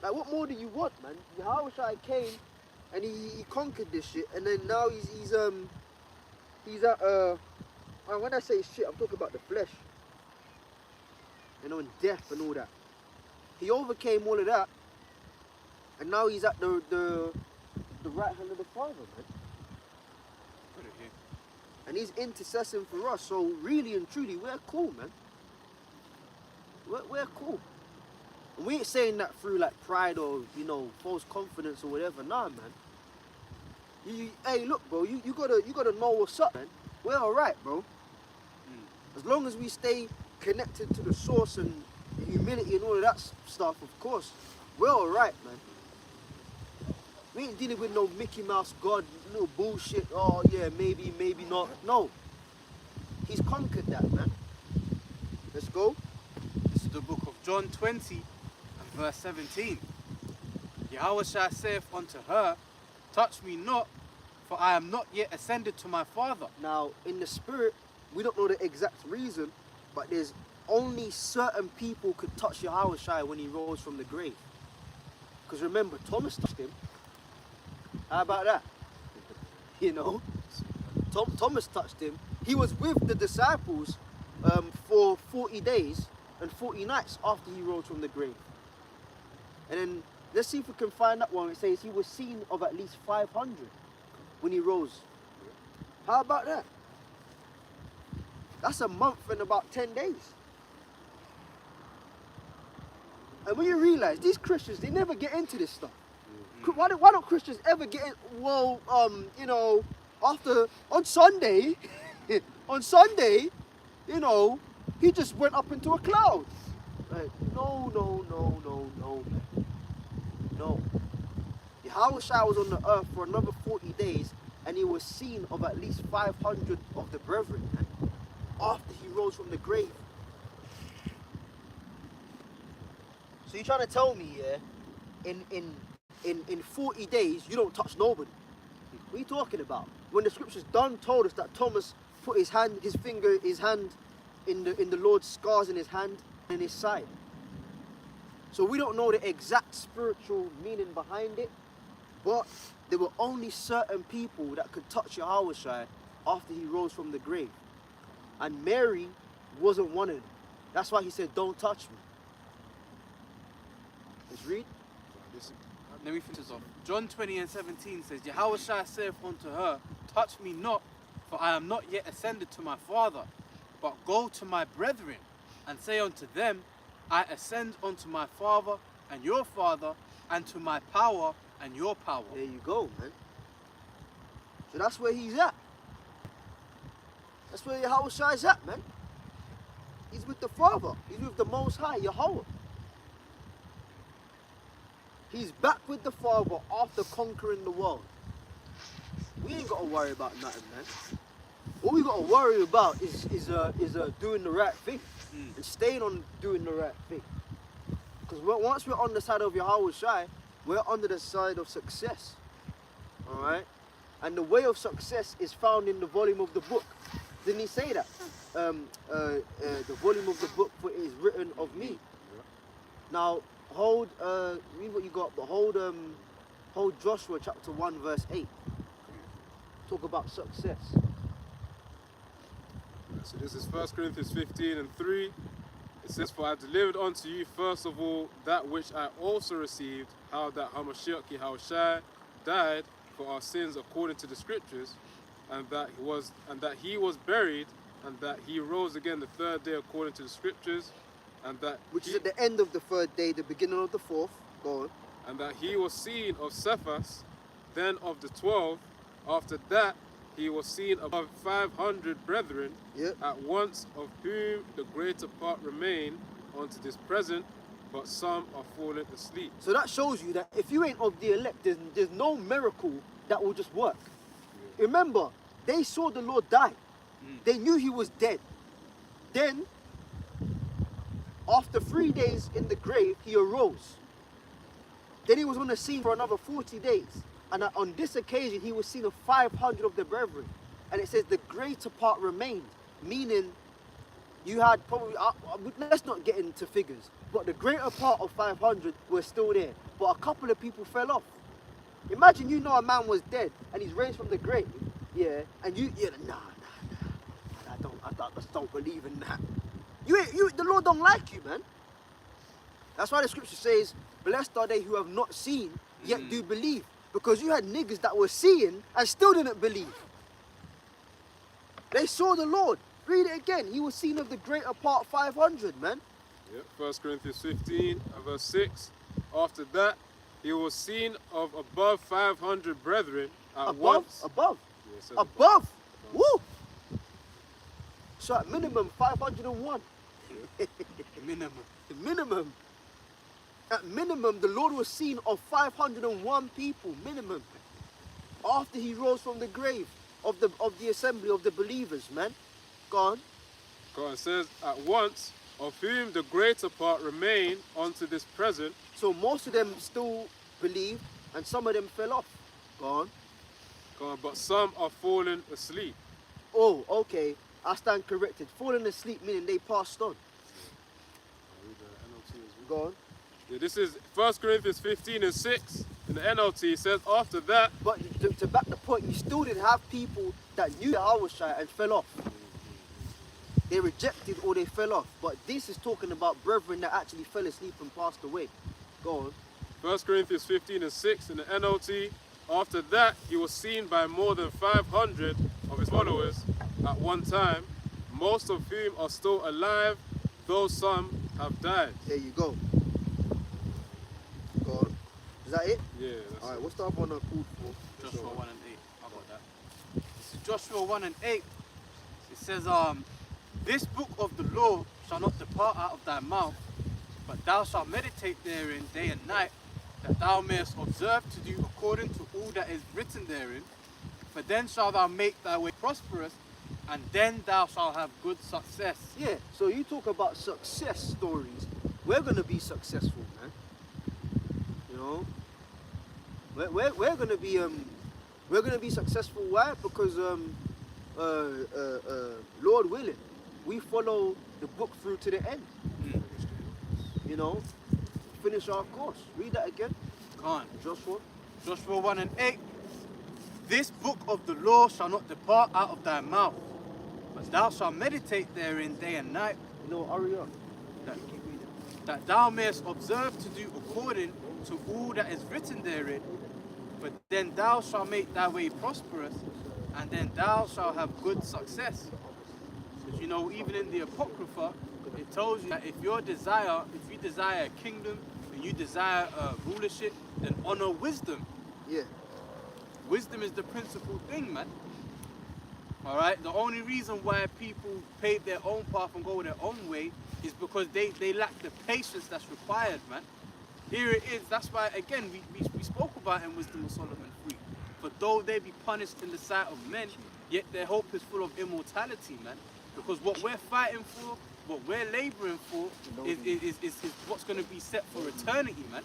Like, what more do you want, man? Yahweh Shai came and he conquered this shit, and then now he's at when I say shit, I'm talking about the flesh. You know, and death and all that. He overcame all of that, and now he's at the right hand of the Father, man. And he's intercessing for us. So really and truly, we're cool, man. We're cool. And we ain't saying that through like pride or, you know, false confidence or whatever. Nah, man. Hey, look, bro. You gotta know what's up, man. We're all right, bro. As long as we stay connected to the source and humility and all of that stuff, of course, we're all right, man. We ain't dealing with no Mickey Mouse God, little bullshit. Oh yeah, maybe, maybe not. No. He's conquered that, man. Let's go.
This is the book of John 20 and verse 17. Yahweh Shai saith unto her, touch me not, for I am not yet ascended to my Father.
Now, in the spirit, we don't know the exact reason, but there's only certain people could touch Yahushua when he rose from the grave. Because remember, Thomas touched him. How about that? You know, Thomas touched him. He was with the disciples for 40 days and 40 nights after he rose from the grave. And then let's see if we can find that one. It says he was seen of at least 500 when he rose. How about that? That's a month and about 10 days. And when you realize these Christians, they never get into this stuff. Why don't Christians ever get in? Well, you know, on Sunday, on Sunday, you know, he just went up into a cloud. Like, no, man. No. Yahushua was on the earth for another 40 days, and he was seen of at least 500 of the brethren, man, after he rose from the grave. So you're trying to tell me, yeah, in 40 days you don't touch nobody? What are you talking about? When the scriptures done told us that Thomas put his hand in the Lord's scars in his hand and in his side. So we don't know the exact spiritual meaning behind it, but there were only certain people that could touch Yahushua after he rose from the grave. And Mary wasn't one of them. That's why he said, don't touch me. Let's read.
Let me finish this off. John 20:17 says, Yahushua saith unto her, touch me not, for I am not yet ascended to my Father, but go to my brethren, and say unto them, I ascend unto my Father and your Father, and to my power and your power.
There you go, man. So that's where he's at. That's where Yahushua is at, man. He's with the Father. He's with the Most High, Yahweh. He's back with the Father after conquering the world. We ain't got to worry about nothing, man. All we got to worry about is doing the right thing and staying on doing the right thing. Because once we're on the side of Yahushua, we're under the side of success. All right? And the way of success is found in the volume of the book. Didn't he say that? The volume of the book, for it is written of me. Now, read what you got, but hold Joshua chapter 1 verse 8. Talk about success.
So this is 1 Corinthians 15:3. It says, for I delivered unto you first of all that which I also received, how that Hamashiach Yahushua died for our sins according to the scriptures, and that he was buried, and that he rose again the third day according to the scriptures, and that
which is at the end of the third day, the beginning of the fourth. Go on.
And that he was seen of Cephas, then of the 12. After that, he was seen above 500 brethren, at once, of whom the greater part remain unto this present, but some are fallen asleep.
So that shows you that if you ain't of the elect, there's no miracle that will just work. Remember, they saw the Lord die. They knew he was dead. Then, after 3 days in the grave, he arose. Then he was on the scene for another 40 days. And on this occasion, he was seen of 500 of the brethren. And it says the greater part remained, meaning you had probably, let's not get into figures, but the greater part of 500 were still there. But a couple of people fell off. Imagine you know a man was dead and he's raised from the grave, and I just don't believe in that. The Lord don't like you, man. That's why the scripture says, blessed are they who have not seen, yet do believe. Because you had niggas that were seeing and still didn't believe. They saw the Lord. Read it again. He was seen of the greater part 500, man.
1 Corinthians 15 verse 6. After that, he was seen of above 500 brethren at once.
Above. Yeah, above. Woo! So at minimum 501. Minimum. At minimum, the Lord was seen of 501 people, minimum, after he rose from the grave of the assembly of the believers, man. Go on.
God says, at once, of whom the greater part remain unto this present.
So most of them still believed, and some of them fell off. Go on.
But some are fallen asleep.
Oh, okay. I stand corrected. Falling asleep meaning they passed on. Go on.
Yeah, this is 1 Corinthians 15:6. In the NLT, it says, after that.
But to back the point, you still did have people that knew Yahushua and fell off. They rejected or they fell off. But this is talking about brethren that actually fell asleep and passed away. Go on.
1 Corinthians 15:6 in the NLT. After that, he was seen by more than 500 of his followers at one time, most of whom are still alive, though some have died.
There you go. Go on. Is that it?
Yeah. That's
Alright, what's the other one I called for?
Joshua 1 and 8. I got that. This is Joshua 1 and 8. It says, this book of the law shall not depart out of thy mouth, but thou shalt meditate therein day and night, that thou mayest observe to do according to all that is written therein. For then shalt thou make thy way prosperous, and then thou shalt have good success.
Yeah, so you talk about success stories. We're going to be successful, man. You know? We're going to be successful. Why? Because Lord willing, we follow the book through to the end. You know, finish our course. Read that again.
Come on.
Joshua
1 and 8. This book of the law shall not depart out of thy mouth, but thou shalt meditate therein day and night.
No, hurry up.
That thou mayest observe to do according to all that is written therein. But then thou shalt make thy way prosperous, and then thou shalt have good success. Because you know, even in the Apocrypha, it tells you that if you desire a kingdom and you desire rulership, then honor wisdom.
Yeah.
Wisdom is the principal thing, man. Alright? The only reason why people pave their own path and go their own way is because they lack the patience that's required, man. Here it is. That's why, again, we spoke about in Wisdom of Solomon 3. For though they be punished in the sight of men, yet their hope is full of immortality, man. Because what we're fighting for, what we're laboring for, is what's going to be set for eternity, man.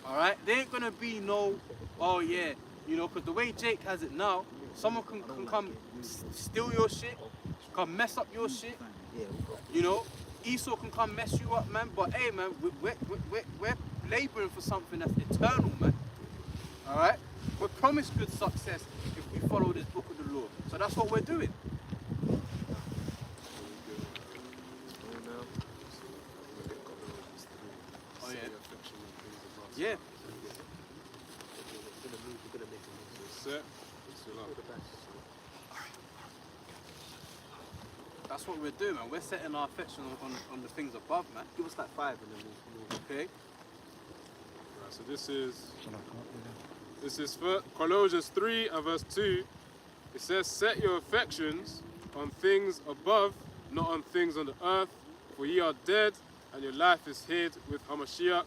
Alright? There ain't going to be no, oh yeah, you know, because the way Jake has it now, someone can come steal your shit, come mess up your shit, you know. Esau can come mess you up, man. But hey, man, we're laboring for something that's eternal, man. Alright? We're promised good success if we follow this book of the law. So that's what we're doing. Oh yeah. Yeah.
Set.
That's what we're doing, man. We're setting our affection on the things above, man.
Give us like 5 and then we'll
Okay?
Right, so this is Colossians 3 and verse 2. It says, set your affections on things above, not on things on the earth, for ye are dead, and your life is hid with Hamashiach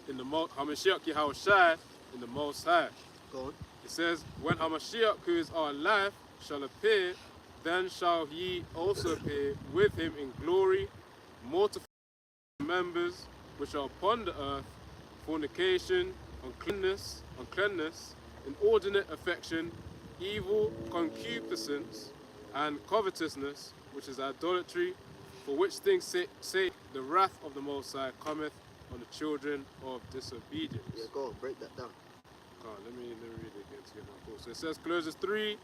in the Hamashiach Yahushua in the Most High.
Go on.
It says, when Hamashiach, who is our life, shall appear, then shall ye also appear with him in glory, mortifying members which are upon the earth, fornication, uncleanness, inordinate affection, evil concupiscence, and covetousness, which is idolatry, for which things sake the wrath of the Most High cometh on the children of disobedience.
Yeah, go on, break that down.
Let me read it again to get my thoughts. So it says Colossians 3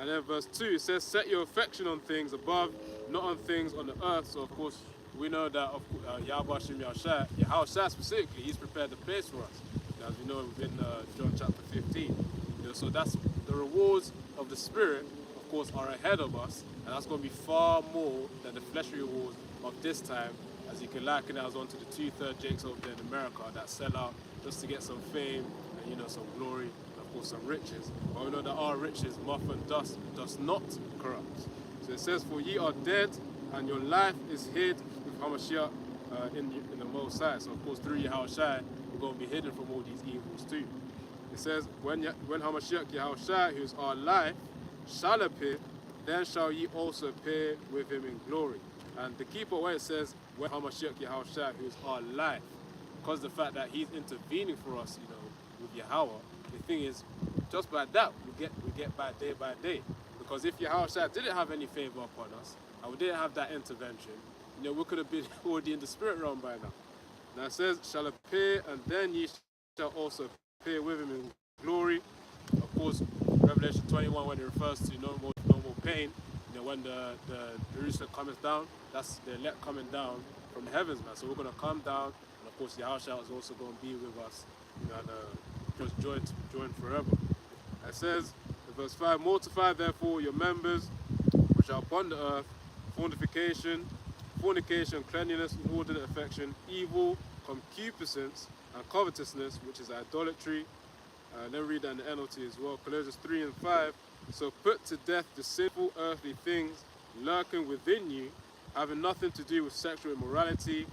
and then verse 2, it says, set your affection on things above, not on things on the earth. So of course, we know that Yahushua specifically, he's prepared the place for us. As we know in John chapter 15. You know, so that's the rewards of the Spirit, of course, are ahead of us. And that's going to be far more than the fleshly rewards of this time, as you can liken it as onto the 2/3 Jakes over there in America that sell out just to get some fame and, you know, some glory, and of course some riches. But we know that our riches, moth and dust, does not corrupt. So it says, for ye are dead, and your life is hid with Hamashiach in the Most High. So of course through Yahushua, we're going to be hidden from all these evils too. It says, when Hamashiach Yahushua, who is our life, shall appear, then shall ye also appear with him in glory. And the key part where it says, when Hamashiach Yahushua, who is our life, because the fact that he's intervening for us, you know, with Yahweh, the thing is, just by that, we get by day, because Because if Yahushua didn't have any favor upon us, and we didn't have that intervention, we could have been already in the spirit realm by now. Now it says, shall appear, and then ye shall also appear with him in glory. Of course, Revelation 21, when it refers to no more pain, when the Jerusalem comes down, that's the elect coming down from the heavens, man. So we're going to come down, and of course, Yahushua is also going to be with us, and just join forever. It says, in verse 5, mortify therefore your members which are upon the earth, fornication, cleanliness, inordinate affection, evil, concupiscence, and covetousness, which is idolatry. Then read that in the NLT as well. Colossians 3 and 5. So put to death the sinful earthly things lurking within you, having nothing to do with sexual immorality.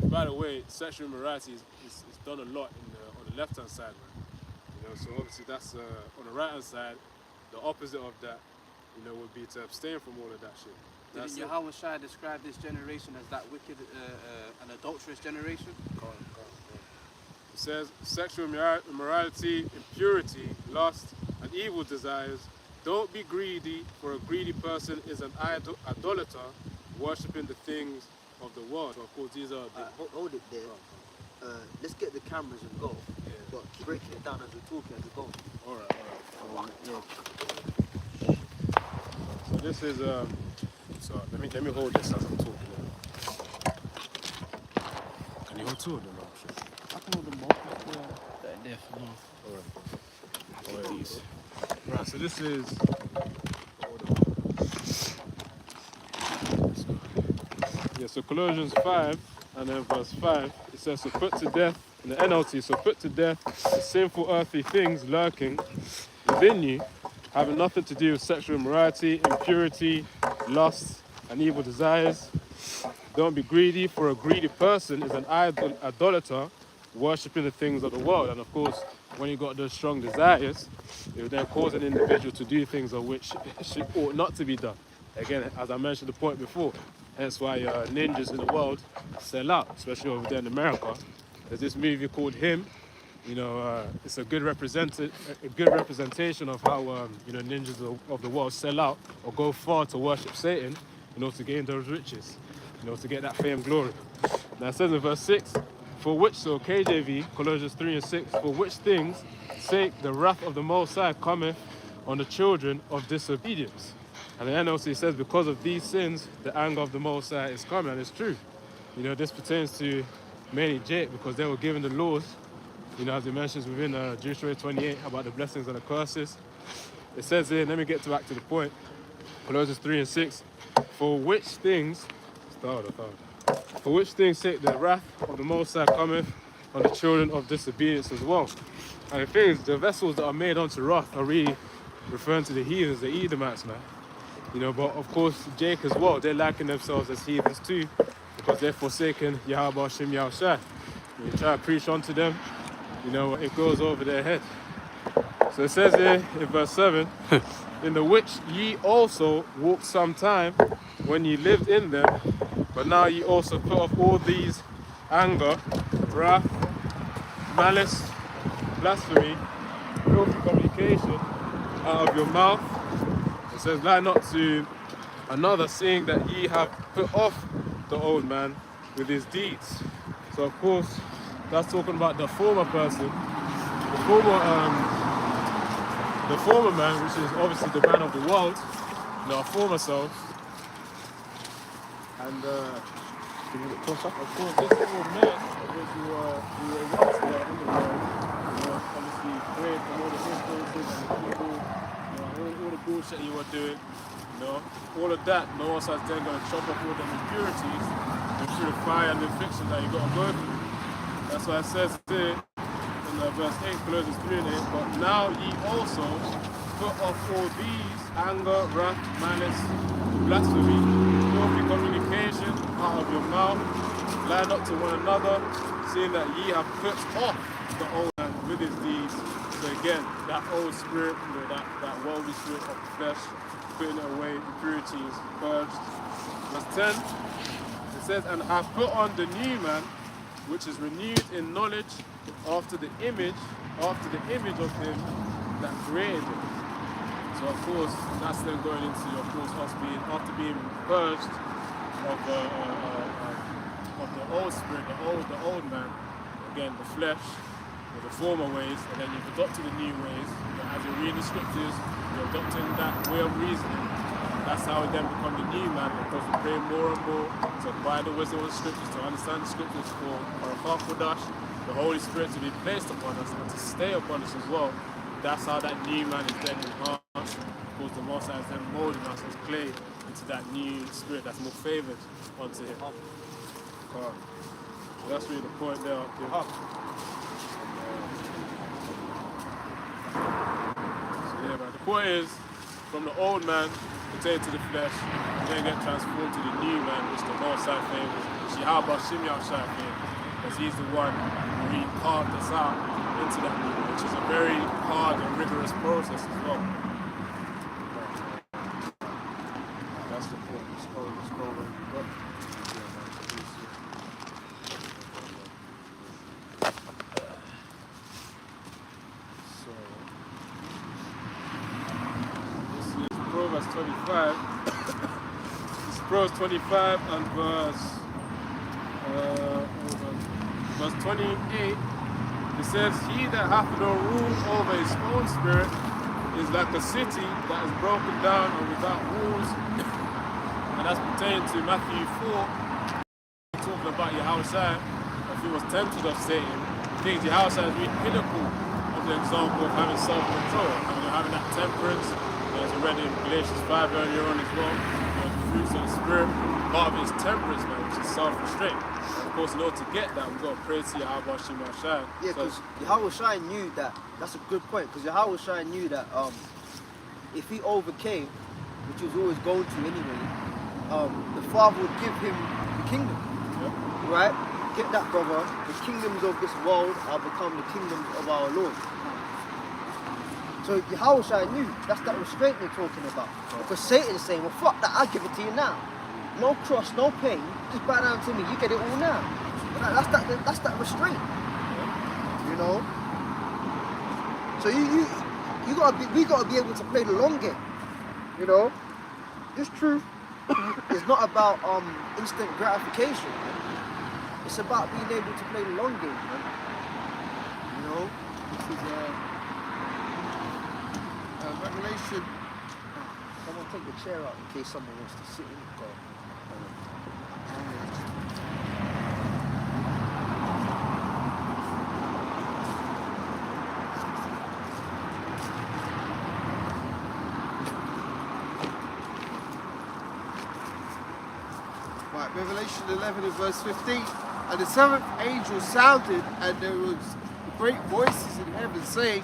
By the way, sexual immorality is done a lot on the left-hand side, man. So obviously that's on the right-hand side. The opposite of that, would be to abstain from all of that shit.
Didn't Yahushua describe this generation as that wicked and adulterous generation?
It says, sexual immorality, impurity, lust, and evil desires. Don't be greedy, for a greedy person is an idolater, worshipping the things of the world. Of course, these are the...
hold it there. Let's get the cameras and go. Yeah. But breaking it down as we're talking as we go.
Alright. So this is... So let me hold this as I'm talking. Can you hold two of them?
I can hold them both. They're for now.
Alright. These. Right, so this is... Yeah, so Colossians 5 and then verse 5, it says, so put to death, in the NLT, so put to death the sinful earthly things lurking within you, having nothing to do with sexual immorality, impurity, lust, and evil desires. Don't be greedy, for a greedy person is an idolater, worshipping the things of the world. And of course, when you've got those strong desires, it will then cause an individual to do things of which ought not to be done. Again, as I mentioned the point before, hence why ninjas in the world sell out, especially over there in America. There's this movie called Him. It's a good representation of how ninjas of the world sell out or go far to worship Satan in order to gain those riches, to get that fame and glory. Now it says in verse 6, for which, so KJV, Colossians 3 and 6, for which things sake the wrath of the Most High cometh on the children of disobedience. And the NLC says, because of these sins, the anger of the Most High is coming. And it's true. This pertains to mainly Jake, because they were given the laws, as it mentions within Deuteronomy 28 about the blessings and the curses. It says here, let me get back to the point, Colossians 3 and 6, for which things sake the wrath of the Most High cometh on the children of disobedience as well. And the thing is, the vessels that are made unto wrath are really referring to the heathens, the Edomites, man. But of course, Jake as well, they liken themselves as heathens too, because they're forsaken Yahweh Hashem Yahushua. You try to preach unto them, it goes over their head. So it says here in verse 7, in the which ye also walked sometime when ye lived in them, but now ye also put off all these: anger, wrath, malice, blasphemy, filthy communication out of your mouth. It says, lie not to another, seeing that ye have put off the old man with his deeds. So of course, that's talking about the former person, the former man, which is obviously the man of the world, our former self. And of course, this old man, which you were once there in the world, obviously prayed from all the influences and the evil, all the bullshit you were doing, all of that, no one starts then going to chop off all the impurities through the fire and the afflictions that you got to go through. That's why it says here in verse 8, Colossians 3 and 8, but now ye also put off all these: anger, wrath, malice, blasphemy, filthy communication out of your mouth. Lie not to one another, seeing that ye have put off the old man with his deeds. So again, that old spirit, that worldly spirit of the flesh, putting it away, impurities, purged. Verse 10, it says, and have put on the new man, which is renewed in knowledge after the image of him that created him. So of course, that's then going into, of course, us being, after being purged of the old spirit, the old man, again, the flesh, or the former ways, and then you've adopted the new ways. As you read the scriptures, you're adopting that way of reasoning. That's how we then become the new man, because we pray more and more to apply the wisdom of the scriptures, to understand the scriptures for our Kodash, the Holy Spirit to be placed upon us and to stay upon us as well. That's how that new man is then enhanced. Of course, the Most High is then molding us as clay into that new spirit that's more favored unto him. So that's really the point there. The point is, from the old man pertaining to the flesh, then get transformed to the new man, which the Most High favors. Shihaba Shimya Shai favors, because he's the one who he carved us out into that new man, which is a very hard and rigorous process as well. That's the point. Let's go where we got. Proverbs 25. It's Proverbs 25 and verse 28. It says, "He that hath no rule over his own spirit is like a city that is broken down and without walls." And that's pertaining to Matthew 4, talking about Yahushua. If he was tempted of Satan, I think Yahushua is the pinnacle of the example of having self-control, having that temperance. As we read in Galatians 5 earlier on as well, the fruits of the Spirit, part of it is temperance, man, which is self-restraint. And of course, in order to get that, we've got to pray to Yahweh Shema Shai.
Yeah, because Yahushua knew that. That's a good point, because Yahushua knew that if he overcame, which he was always going to anyway, the Father would give him the kingdom.
Yep.
Right? Get that, brother. The kingdoms of this world are become the kingdoms of our Lord. So Yahushua knew that's that restraint they're talking about. Because Satan is saying, well, fuck that, I'll give it to you now. No cross, no pain, just bow down to me, you get it all now. But that's that restraint. You know? So we gotta be able to play the long game. You know? This truth is not about instant gratification, man. It's about being able to play the long game, man. You know? This is
Revelation.
Someone take the chair out in case someone wants to sit in it.
Right, Revelation 11 and verse 15. And the seventh angel sounded, and there was great voices in heaven saying,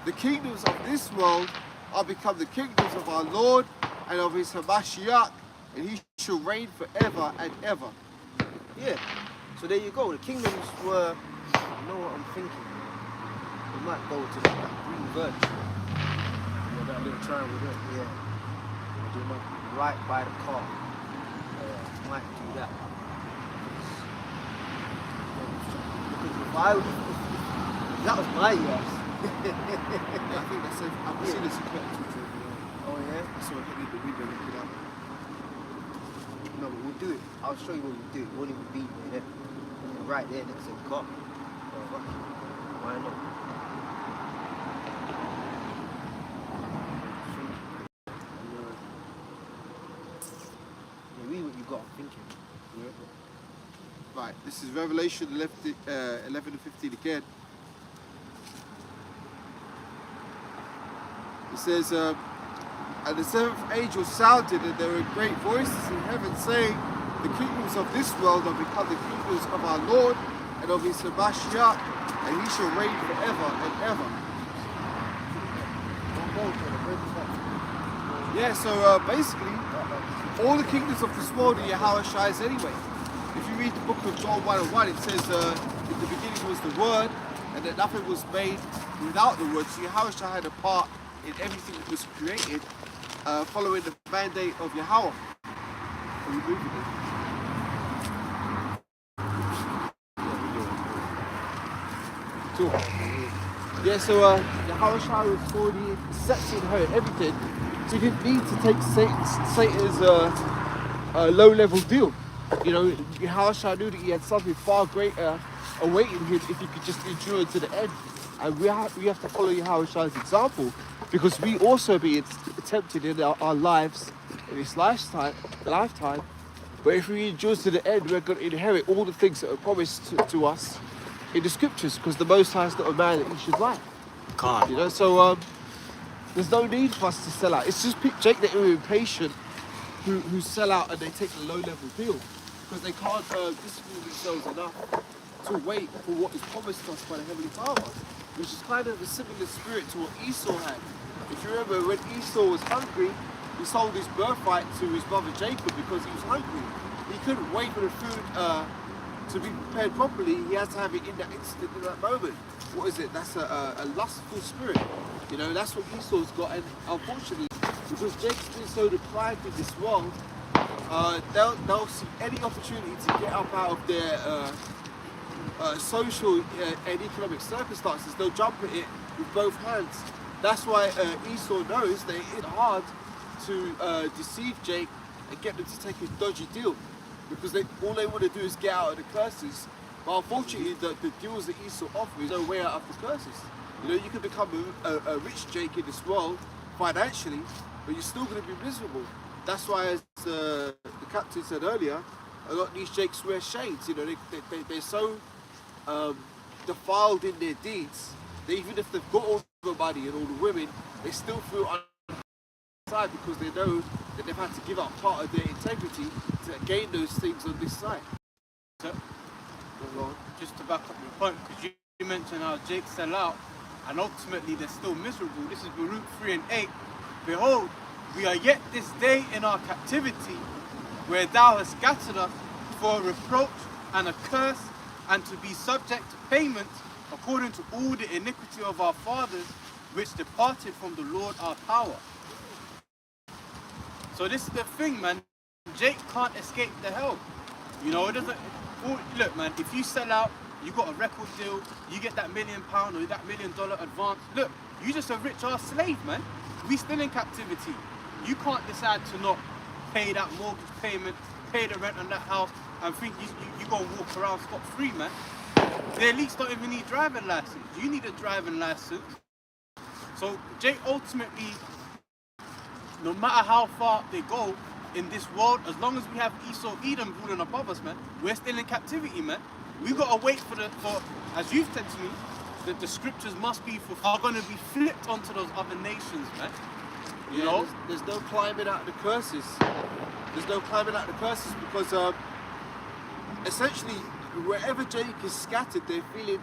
"The kingdoms of this world are become the kingdoms of our Lord and of his Hamashiach, and he shall reign forever and ever."
Yeah. So there you go. The kingdoms were, you know what I'm thinking? We might go to that green verge.
Yeah, that little triangle there.
Yeah. Right by the car. Might do that. Because if that was my yes.
I think that's it. I've seen this in pictures.
Oh yeah?
So I hit the window and look it up.
No, but we'll do it. I'll show you what we'll do. It won't even be there. Right there next to the car. Why not? Yeah, read what you got, I'm thinking.
Yeah. Right, this is Revelation 11 and 15 again. It says, and the seventh angel sounded, and there were great voices in heaven saying, "The kingdoms of this world are become the kingdoms of our Lord and of his Hamashiach, and he shall reign forever and ever." Yeah, so basically, all the kingdoms of this world are Yahushai's anyway. If you read the book of John 1:1, it says, in the beginning was the Word, and that nothing was made without the Word. So Yahushai had a part in everything that was created, following the mandate of Yahweh. Are we moving it? Yeah, so Yahushua was already set in her everything, So he didn't need to take Satan's low-level deal. You know, Yahushua knew that he had something far greater awaiting him if he could just endure to the end. And we have to follow Yahushua's example, because we also be tempted in our lives in this lifetime. But if we endure to the end, we're going to inherit all the things that are promised to us in the scriptures, because the Most High is not a man that he should lie. You know, so there's no need for us to sell out. It's just Jake that are impatient who sell out and they take a low-level deal because they can't discipline themselves enough to wait for what is promised to us by the Heavenly Father, which is kind of a similar spirit to what Esau had. If you remember, when Esau was hungry, he sold his birthright to his brother Jacob because he was hungry. He couldn't wait for the food to be prepared properly. He had to have it in that instant, in that moment. What is it? That's a lustful spirit. You know, that's what Esau's got. And unfortunately, because Jacob's been so deprived of this world, they'll see any opportunity to get up out of their social and economic circumstances. They'll jump at it with both hands. That's why Esau knows that it's hard to deceive Jake and get them to take a dodgy deal, because all they want to do is get out of the curses. But unfortunately, the deals that Esau offers is no way out of the curses. You know, you can become a rich Jake in this world financially, but you're still going to be miserable. That's why, as the captain said earlier, a lot of these Jakes wear shades. You know, they're so defiled in their deeds that even if they've got all the money and all the women, they still feel side because they know that they've had to give up part of their integrity to gain those things on this side.
So, just to back up your point, because you mentioned how Jake sell out and ultimately they're still miserable. This is Baruch 3 and 8. Behold, we are yet this day in our captivity, where thou hast scattered us for a reproach and a curse, and to be subject to payment according to all the iniquity of our fathers, which departed from the Lord our power. So this is the thing, man. Jake can't escape the hell. You know, it doesn't. Look, man, if you sell out, you got a record deal, you get that £1 million or that $1 million advance. Look, you just a rich ass slave, man. We still in captivity. You can't decide to not pay that mortgage payment, pay the rent on that house, and think you gonna walk around scot-free, man. The elites don't even need driving license. You need a driving license. So Jake ultimately, no matter how far they go in this world, as long as we have Esau Edom ruling above us, man, we're still in captivity, man. We gotta wait for as you've said to me, that the scriptures are gonna be flipped onto those other nations, man. You know?
There's no climbing out of the curses. There's no climbing out of the curses because essentially wherever Jake is scattered, they're feeling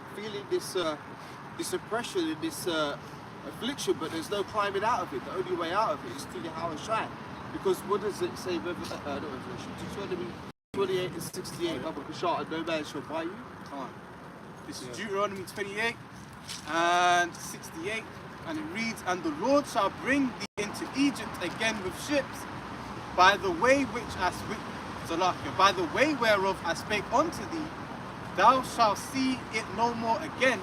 this oppression and this affliction, but there's no climbing out of it. The only way out of it is through Yahushua. Because what does it say? Deuteronomy 28 and 68. And no man shall buy you.
Come on. This is Deuteronomy 28 and 68, and it reads, "And the Lord shall bring thee into Egypt again with ships, by the way by the way whereof I spake unto thee, thou shalt see it no more again,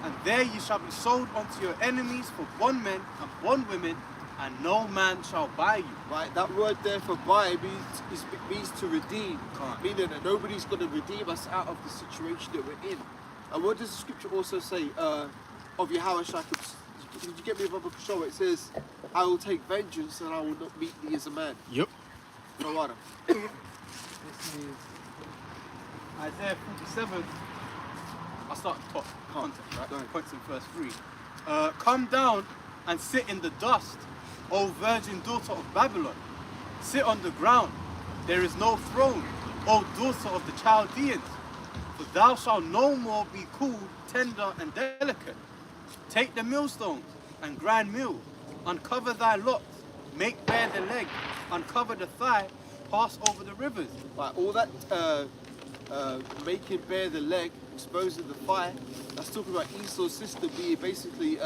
and there ye shall be sold unto your enemies for bondmen and bondwomen, and no man shall buy you."
Right, that word there for buy means to redeem, meaning that nobody's going to redeem us out of the situation that we're in. And what does the scripture also say of Yahushua? Did you get me above a show? It says, "I will take vengeance and I will not meet thee as a man."
Yep.
No water.
This is Isaiah 47. I'll start at the top. Context, right? Points in verse 3. "Come down and sit in the dust, O virgin daughter of Babylon. Sit on the ground. There is no throne, O daughter of the Chaldeans. For thou shalt no more be called tender and delicate. Take the millstones and grind meal. Uncover thy locks. Make bare the leg. Uncover the thigh. Pass over the rivers."
Right, all that making bare the leg, exposing the thigh, that's talking about Esau's sister being basically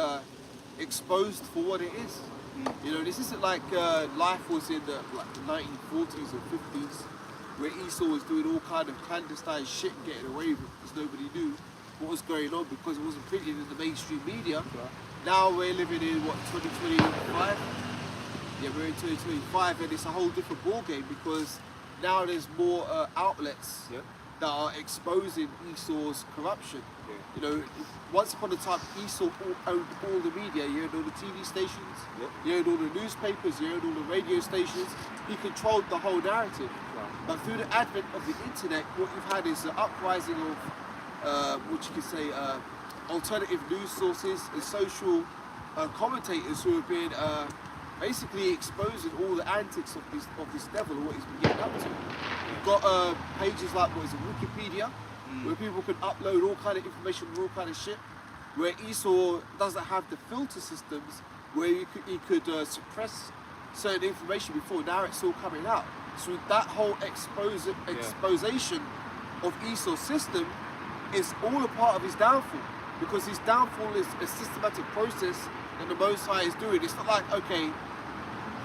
exposed for what it is. You know, this isn't like life was in the 1940s or 50s, where Esau was doing all kind of clandestine shit, getting away with it because nobody knew what was going on because it wasn't printed in the mainstream media. Right. Now we're living in, what, 2025? Yeah, we're in 2025 and it's a whole different ball game because now there's more outlets that are exposing Esau's corruption. You know, once upon a time, Esau owned all the media. You owned all the TV stations, you owned all the newspapers, you owned all the radio stations. He controlled the whole narrative. But through the advent of the internet, what you've had is the uprising of, what you could say, alternative news sources and social commentators who have been basically exposing all the antics of this devil and what he's been getting up to. You've got pages like, what is it, Wikipedia, where people can upload all kind of information, all kind of shit, where Esau doesn't have the filter systems where he could suppress certain information before. Now it's all coming out. So that whole exposition of Esau's system is all a part of his downfall, because his downfall is a systematic process that the Most High is doing. It's not like, okay,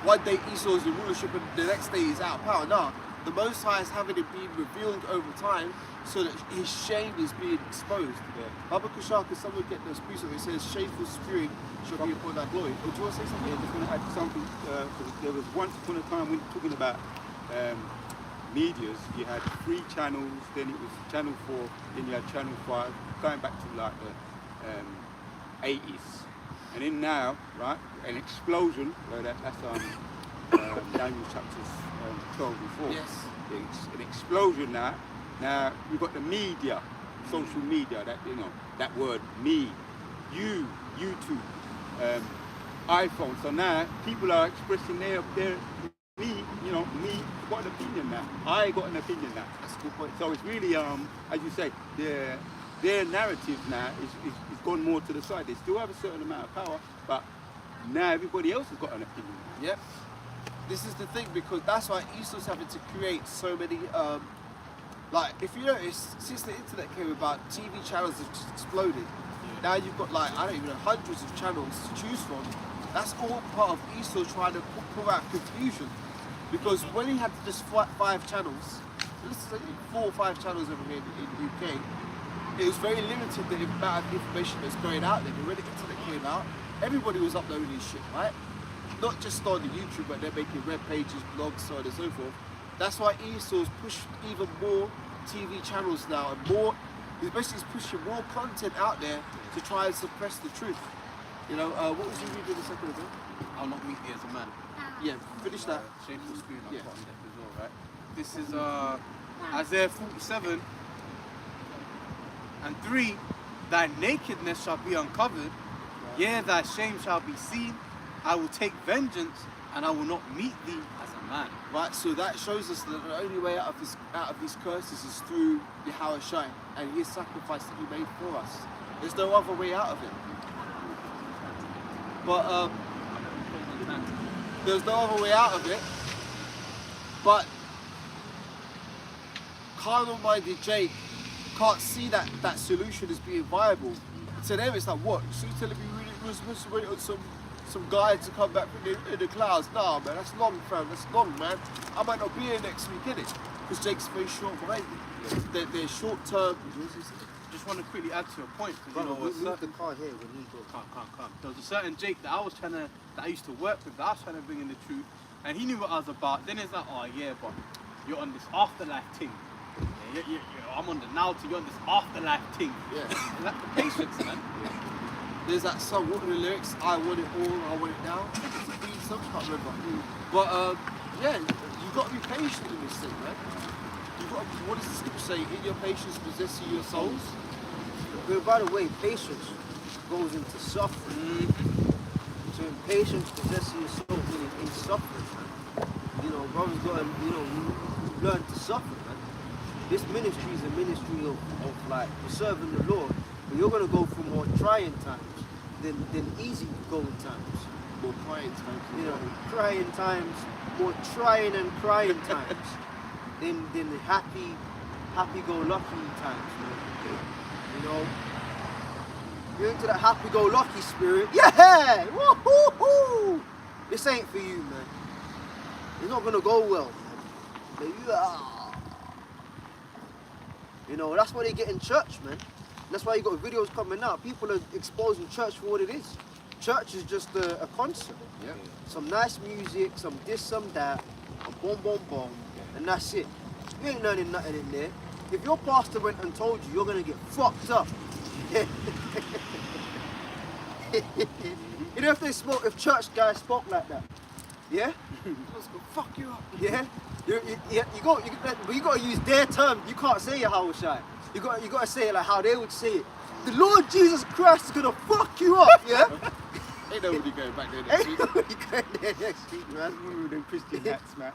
one day Esau is in rulership and the next day he's out of power. No, the Most High is having it being revealed over time so that his shame is being exposed. Baba Kushal, can someone get the piece of it? It says, shameful spirit shall be upon that glory. Oh, do you want to say something?
Yeah, just want to add something. There was once upon a time when talking about medias, you had 3 channels, then it was Channel 4, then you had Channel 5, going back to like the 80s. And then now, right, an explosion, that's Daniel chapters 12 and 4.
Yes.
It's an explosion now. Now, you've got the media, social media, that, you know, that word, me, you, YouTube, iPhone. So now, people are expressing their me, you know, me got an opinion now. I got an opinion now.
That's a good point.
So it's really, as you say, their narrative now is gone more to the side. They still have a certain amount of power, but now everybody else has got an opinion.
Yep. This is the thing, because that's why Esau's having to create so many, like, if you notice, since the internet came about, TV channels have just exploded. Now you've got, like, I don't even know, hundreds of channels to choose from. That's all part of Esau trying to pull out confusion. Because when he had just 5 channels, let's say 4 or 5 channels over here in the UK, it was very limited the amount of information that's going out there. But when the internet came out, everybody was uploading this shit, right? Not just on the YouTube, but they're making web pages, blogs, so on and so forth. That's why Esau's pushed even more TV channels now, and more, he's basically pushing more content out there to try and suppress the truth. You know, what was you reading a second ago?
I'll not meet thee as a man.
Yeah, finish that.
Shameful spirit,
Yeah.
I've got on death as well, right? This is Isaiah 47 and 3. Thy nakedness shall be uncovered, yea, thy shame shall be seen. I will take vengeance, and I will not meet thee as a man.
Right, so that shows us that the only way out of these curses is through Yahweh Shai and his sacrifice that he made for us. There's no other way out of it. But there's no other way out of it. But carnal-minded Jake can't see that solution as being viable. To them, it's like, what? So you're telling me we were supposed to wait on some guy to come back in the clouds? Nah, man, that's long, fam. That's long, man. I might not be here next week, innit? Because Jake's very short-minded. They're short-term.
Just want to quickly add to your point, because you know,
the car here when he goes.
Come. There was a certain Jake that I used to work with, that I was trying to bring in the truth, and he knew what I was about. Then it's like, oh yeah, but you're on this afterlife thing. Yeah, I'm on the now to, you're on this afterlife thing.
Yeah.
Like the patience, man.
There's that song, what are the lyrics? I want it all, I want it now. It's a beat song, I can't remember. But yeah, you've got to be patient in this thing, man. You've got to, what does the scripture say? In your patience possess you your souls.
But by the way, patience goes into suffering. So in patience possesses your soul, meaning in suffering, man. You know, brothers got to, you know, learn to suffer, man. This ministry is a ministry of like serving the Lord. But you're going to go through more trying times than easy going times.
More crying times.
You know, trying times, more trying and crying times than the happy-go-lucky times, man. You know? You're into that happy-go-lucky spirit. Yeah! Woo-hoo-hoo! This ain't for you, man. It's not going to go well, man. You know, that's why they get in church, man. That's why you got videos coming out. People are exposing church for what it is. church is just a concert.
Yeah.
Some nice music, some this, some that, a boom, boom, boom, and that's it. You ain't learning nothing in there. If your pastor went and told you, you're gonna get fucked up. You know, if church guys spoke like that, yeah,
Let's go fuck you up.
yeah, you gotta use their term. You can't say Yahushua. You gotta say it like how they would say it. The Lord Jesus Christ is gonna fuck you up, yeah.
Ain't nobody going back there next
Ain't
week.
nobody going there next week, man.
One of them Christian hats, man.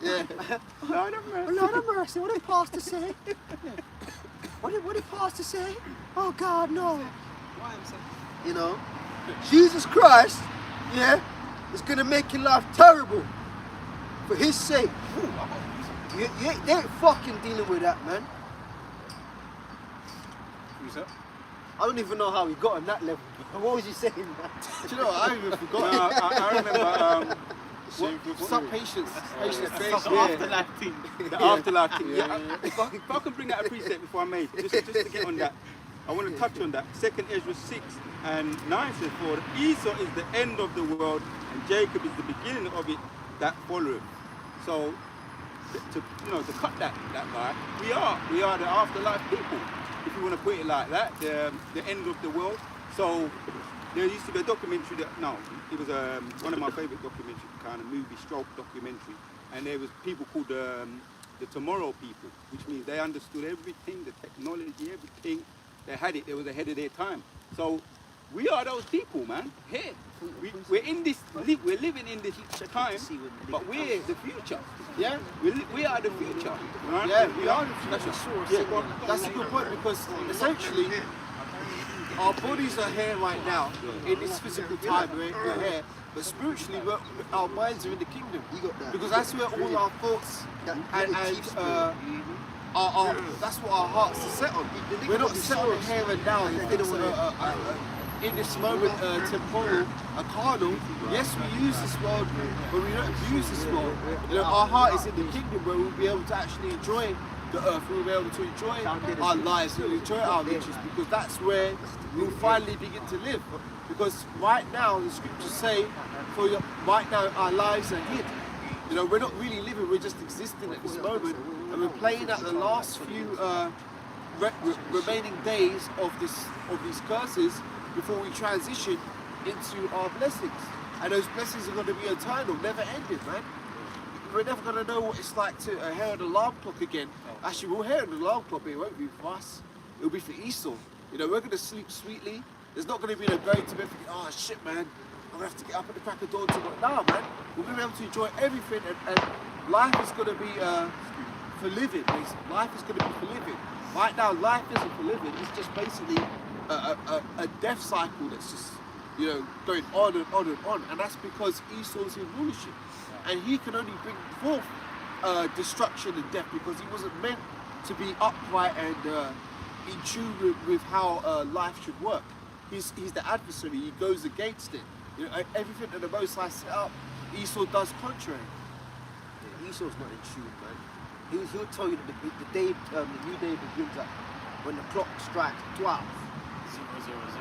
Yeah.
Lord have mercy.
Lord have mercy. What did pastor say? What did pastor say? Oh God, no. You know, Jesus Christ, yeah, is gonna make your life terrible for His sake. They ain't fucking dealing with that, man.
Who's that?
I don't even know how he got on that level. What was he saying, man?
Do you know what? I even
No,
forgot.
I remember
Some patience. Patience based.
Some afterlife thing.
the afterlife thing.
Yeah,
Yeah, if I can bring out a precept before I make just to get on that, I want to touch on that. 2nd Ezra 6 and 9 says, "For Esau is the end of the world, and Jacob is the beginning of it that followeth." So, to cut that lie, we are the afterlife people, if you want to put it like that, the end of the world. So there used to be a documentary it was one of my favourite documentary, kind of movie stroke documentary, and there was people called the Tomorrow people, which means they understood everything, the technology, everything. They had it. They was ahead of their time. So we are those people, man. Here, we're in this. We're living in this time, but we're the future. Yeah, we are the future. Right?
Yeah, we are the future. Yeah, that's a good point, because essentially our bodies are here right now in this physical time. We're here, but spiritually, our minds are in the kingdom. Because that's where all our thoughts that's what our hearts are set on. We're not set on here and now. In this moment, temporal, carnal. Yes, we use this world, but we don't use this world. Our heart is in the kingdom, where we'll be able to actually enjoy the earth. We'll be able to enjoy our lives, we'll enjoy our riches, because that's where we'll finally begin to live. Because right now, the scriptures say, right now our lives are hid. We're not really living, we're just existing at this moment, and we're playing out the last few remaining days of these curses before we transition into our blessings. And those blessings are going to be eternal, never ending, man. We're never going to know what it's like to hear an alarm clock again. Actually, we'll hear an alarm clock, but it won't be for us. It'll be for Esau. We're going to sleep sweetly. There's not going to be no going to bed thinking, oh shit, man, I'm going to have to get up at the crack of dawn to work. No, man. We're going to be able to enjoy everything, and life is going to be for living, basically. Life is going to be for living. Right now, life isn't for living. It's just basically a death cycle that's just, going on and on and on. And that's because Esau's in rulership. And he can only bring forth destruction and death, because he wasn't meant to be upright and in tune with how life should work. He's the adversary. He goes against it. Everything that the Most High set up, Esau does contrary.
Yeah, Esau's not in tune, man. He'll tell you that the new day begins at when the clock strikes 12.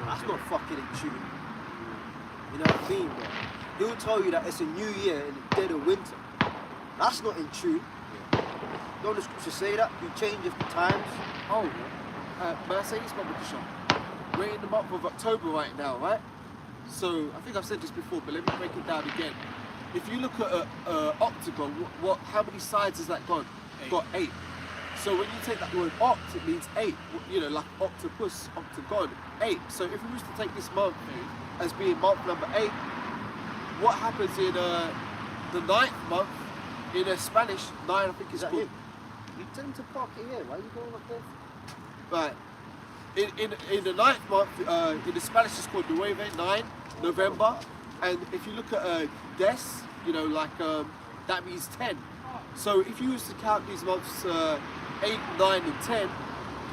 That's not fucking in tune. You know what I mean, bro? He'll tell you that it's a new year in the dead of winter. That's not in tune. Don't the scriptures say that? You change the times.
Oh, may I say this, Mama Kishan? We're in the month of October right now, right? So, I think I've said this before, but let me break it down again. If you look at an octagon, how many sides has that got? 8. Got 8. So when you take that word oct, it means 8. Like octopus, octagon, 8. So if we was to take this month as being month number 8, what happens in the 9th month in Spanish? 9, I think is called.
You tend to park it here. Why are you going like this?
Right. In the 9th month, in the Spanish it's called 9, November. And if you look at des, that means 10. So if you was to count these months 8, 9 and 10,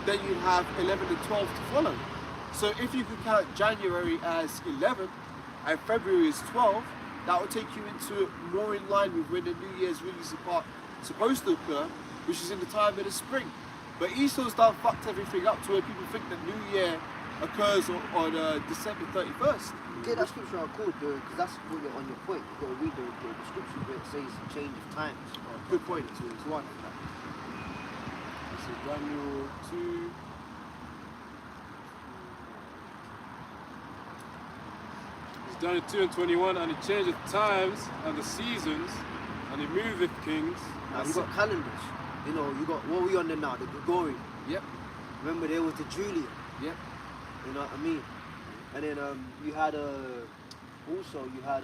then you'd have 11 and 12 to follow. So if you could count January as 11 and February as 12, that would take you into more in line with when the New Year's really supposed to occur, which is in the time of the spring. But Esau's done fucked everything up to where people think that New Year occurs on December 31st.
Get that scripture out cool, dude, because that's what you're on your point. You got to read the scripture where it says change of times.
Good point. It's one.
This is Daniel 2. It's Daniel 2 and 21, and he changeth times and the seasons, and he moveth kings.
Now, you got calendars. You know, you got, what are we on there now? The Gregorian.
Yep.
Remember, there was the Julian.
Yep.
You know what I mean? And then you had also you had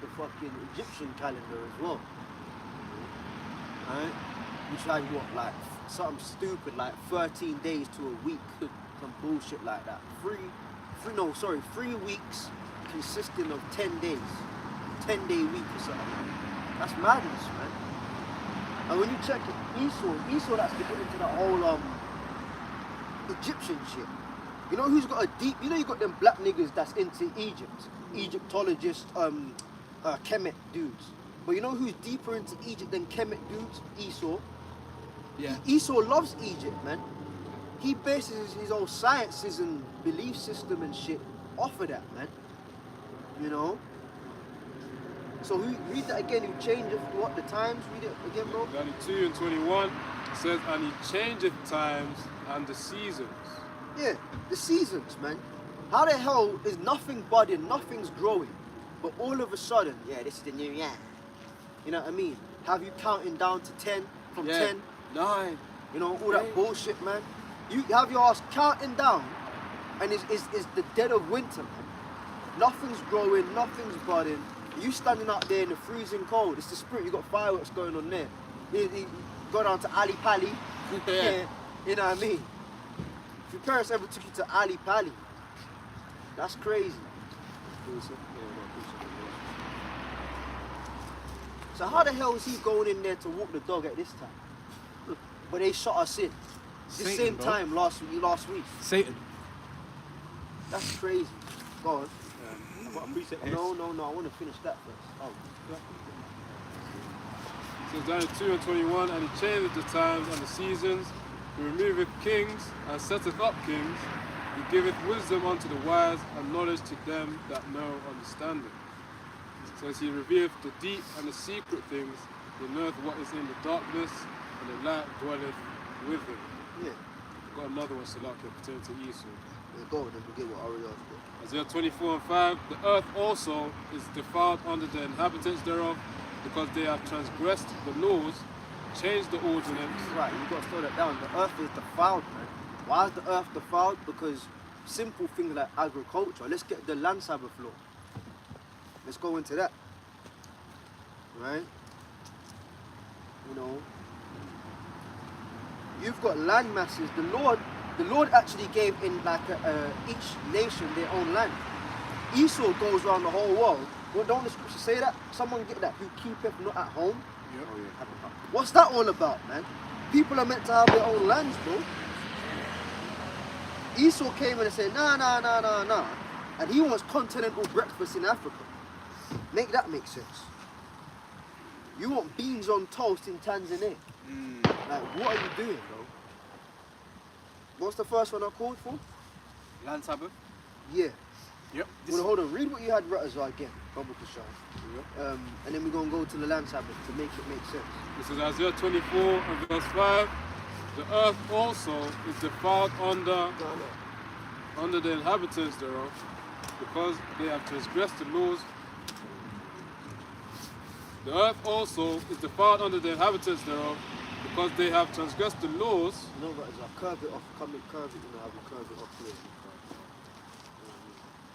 the fucking Egyptian calendar as well. Right? Which had what, like something stupid like 13 days to a week, some bullshit like that. 3 weeks consisting of 10 days, 10-day week or something. That's madness, man. And when you check it, Esau that's getting into the whole Egyptian shit. You know who's got a deep, you know you got them black niggas that's into Egypt, Egyptologists, Kemet dudes. But you know who's deeper into Egypt than Kemet dudes? Esau.
Yeah.
Esau loves Egypt, man. He bases his own sciences and belief system and shit off of that, man. You know? So read that again, you change it, what, the times? Read it again, bro.
Daniel 2 and 21 says, and he changeth times and the seasons.
Yeah, the seasons, man. How the hell is nothing budding, nothing's growing, but all of a sudden, yeah, this is the new year. You know what I mean? Have you counting down to 10, from 10,
9.
you know, all that bullshit, man. You have your ass counting down, and it's the dead of winter, man. Nothing's growing, nothing's budding. You standing out there in the freezing cold. It's the spirit. You got fireworks going on there. You go down to Ali Pali. Yeah. You know what I mean? If your parents ever took you to Ali Pali, that's crazy. So how the hell is he going in there to walk the dog at this time? But they shot us in. The
Satan,
same
bro.
time last week.
Satan.
That's crazy. Go on.
I've got a precept here.
No, I want to finish that first. Oh.
So Daniel 2 and 21, and he changeth the times and the seasons, he removeth kings and setteth up kings, he giveth wisdom unto the wise and knowledge to them that know understanding. Says he revealeth the deep and the secret things, he knoweth what is in the darkness, and the light dwelleth with him.
Yeah.
I've got another one, Salakia, pertaining to Esau.
Yeah, go on, then we get what Ariel's got.
Isaiah 24 and 5, the earth also is defiled under the inhabitants thereof, because they have transgressed the laws, changed the ordinance.
Right, you got to slow that down. The earth is defiled, man. Why is the earth defiled? Because simple things like agriculture. Let's get the land Sabbath law. Let's go into that. Right? You know, you've got land masses. The Lord actually gave in like each nation their own land. Esau goes around the whole world. Well, don't the scripture say that? Someone get that. Who keepeth not at home.
Yep. Oh, yeah.
What's that all about, man? People are meant to have their own lands, bro. Esau came in and said, nah. And he wants continental breakfast in Africa. Make that make sense. You want beans on toast in Tanzania. Like, what are you doing, bro? What's the first one I called for?
Land Sabbath.
Yeah.
Yep.
Well, hold on. Read what you had Ratazar again. Bible Kashar. And then we're going to go to the land Sabbath to make it make sense.
This is Isaiah 24 and verse 5. The earth also is defiled under the inhabitants thereof, because they have transgressed the laws. The earth also is defiled under the inhabitants thereof, because they have transgressed the laws.
No, Ratazar. Curve it off. Curve it, you know, have you curve it off here.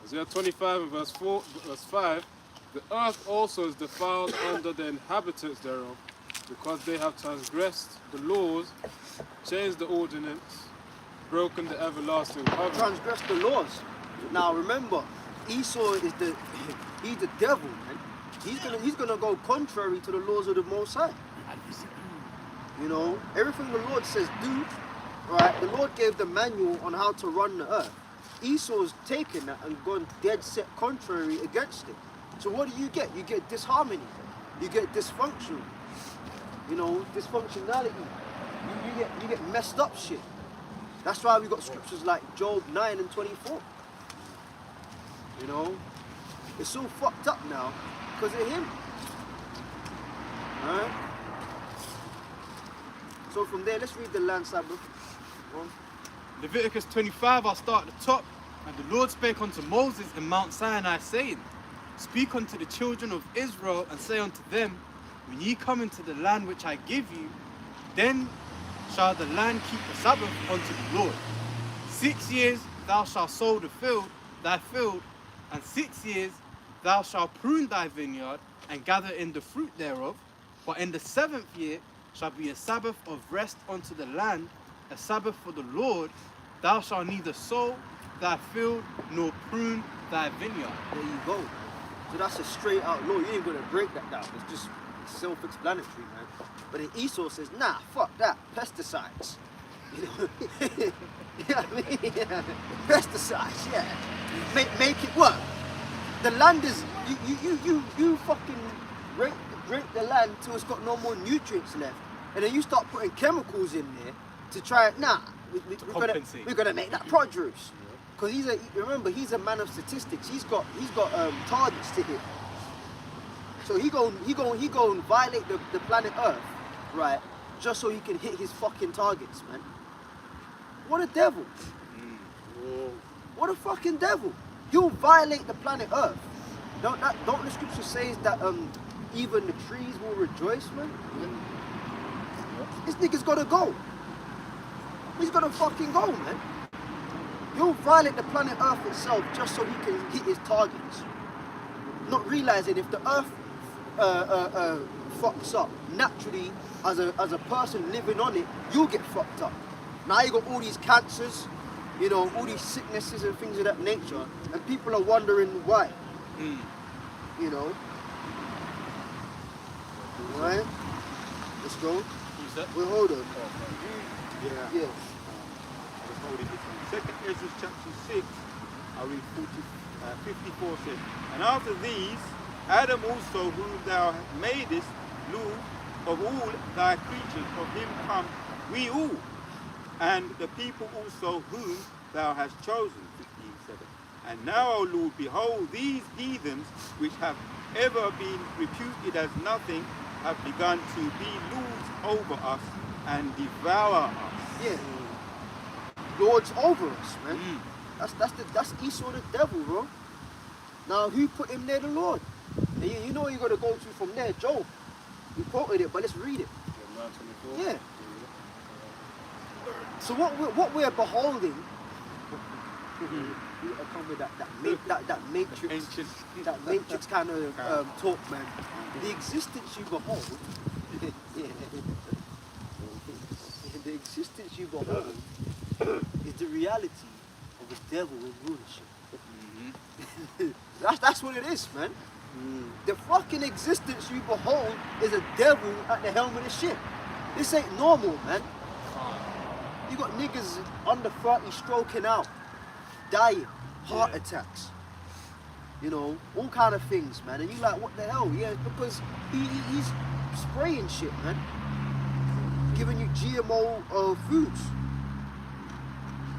Isaiah 25 and verse 5. The earth also is defiled under the inhabitants thereof, because they have transgressed the laws, changed the ordinance, broken the everlasting covenant.
Transgressed the laws. Now remember, Esau is he's the devil, man. He's gonna go contrary to the laws of the Most High. You know, everything the Lord says do, right? The Lord gave the manual on how to run the earth. Esau's taken that and gone dead set contrary against it. So what do? You get disharmony. You get dysfunction. You know, dysfunctionality. You get messed up shit. That's why we got scriptures like Job 9 and 24. You know? It's so fucked up now because of him. Alright? So from there, let's read the land Sabbath.
Leviticus 25, I'll start at the top. And the Lord spake unto Moses in Mount Sinai, saying, Speak unto the children of Israel, and say unto them, When ye come into the land which I give you, then shall the land keep the Sabbath unto the Lord. 6 years thou shalt sow the field, thy field, and 6 years thou shalt prune thy vineyard, and gather in the fruit thereof. But in the 7th year shall be a Sabbath of rest unto the land, a Sabbath for the Lord. Thou shalt neither sow thy field nor prune thy vineyard.
There you go. So that's a straight out law. You ain't gonna break that down. It's just self-explanatory, man. But then Esau says, nah, fuck that. Pesticides. You know, you know what I mean? Yeah. Pesticides, yeah. Make it work. The land is you fucking break the land till it's got no more nutrients left, and then you start putting chemicals in there to try it. Nah, we're gonna make that produce. Because remember, he's a man of statistics. He's got targets to hit. So he go and violate the planet Earth, right? Just so he can hit his fucking targets, man. What a devil! What a fucking devil! He'll violate the planet Earth. Don't the scripture says that even the trees will rejoice, man? This nigga's gotta go. He's gotta fucking go, man. He'll violate the planet Earth itself just so he can hit his targets. Not realizing if the Earth fucks up naturally, as a person living on it, you'll get fucked up. Now you got all these cancers, you know, all these sicknesses and things of that nature, and people are wondering why. You know. Alright? Let's go.
Who's that?
Well, hold on.
Yeah.
Yeah.
Second Ezra chapter 6, I read 54 says, And after these, Adam also, whom thou madest, Lord, of all thy creatures, of him come we all, and the people also whom thou hast chosen. 15:7. And now, O Lord, behold, these heathens, which have ever been reputed as nothing, have begun to be lords over us and devour us.
Yeah. Lords over us, man. That's Esau the devil, bro. Now who put him there? The Lord. And you know you gotta go to from there, Job. We quoted it, but let's read it. Yeah. So what we're beholding, we gotta come with that matrix kind of talk, man. The existence you behold, the existence you behold is the reality of the devil in rulership. That's what it is, man. The fucking existence you behold is a devil at the helm of the ship. This ain't normal, man. You got niggas under 30 stroking out, dying, heart attacks. You know, all kind of things, man. And you like, what the hell? Yeah, because he's spraying shit, man. Giving you GMO foods.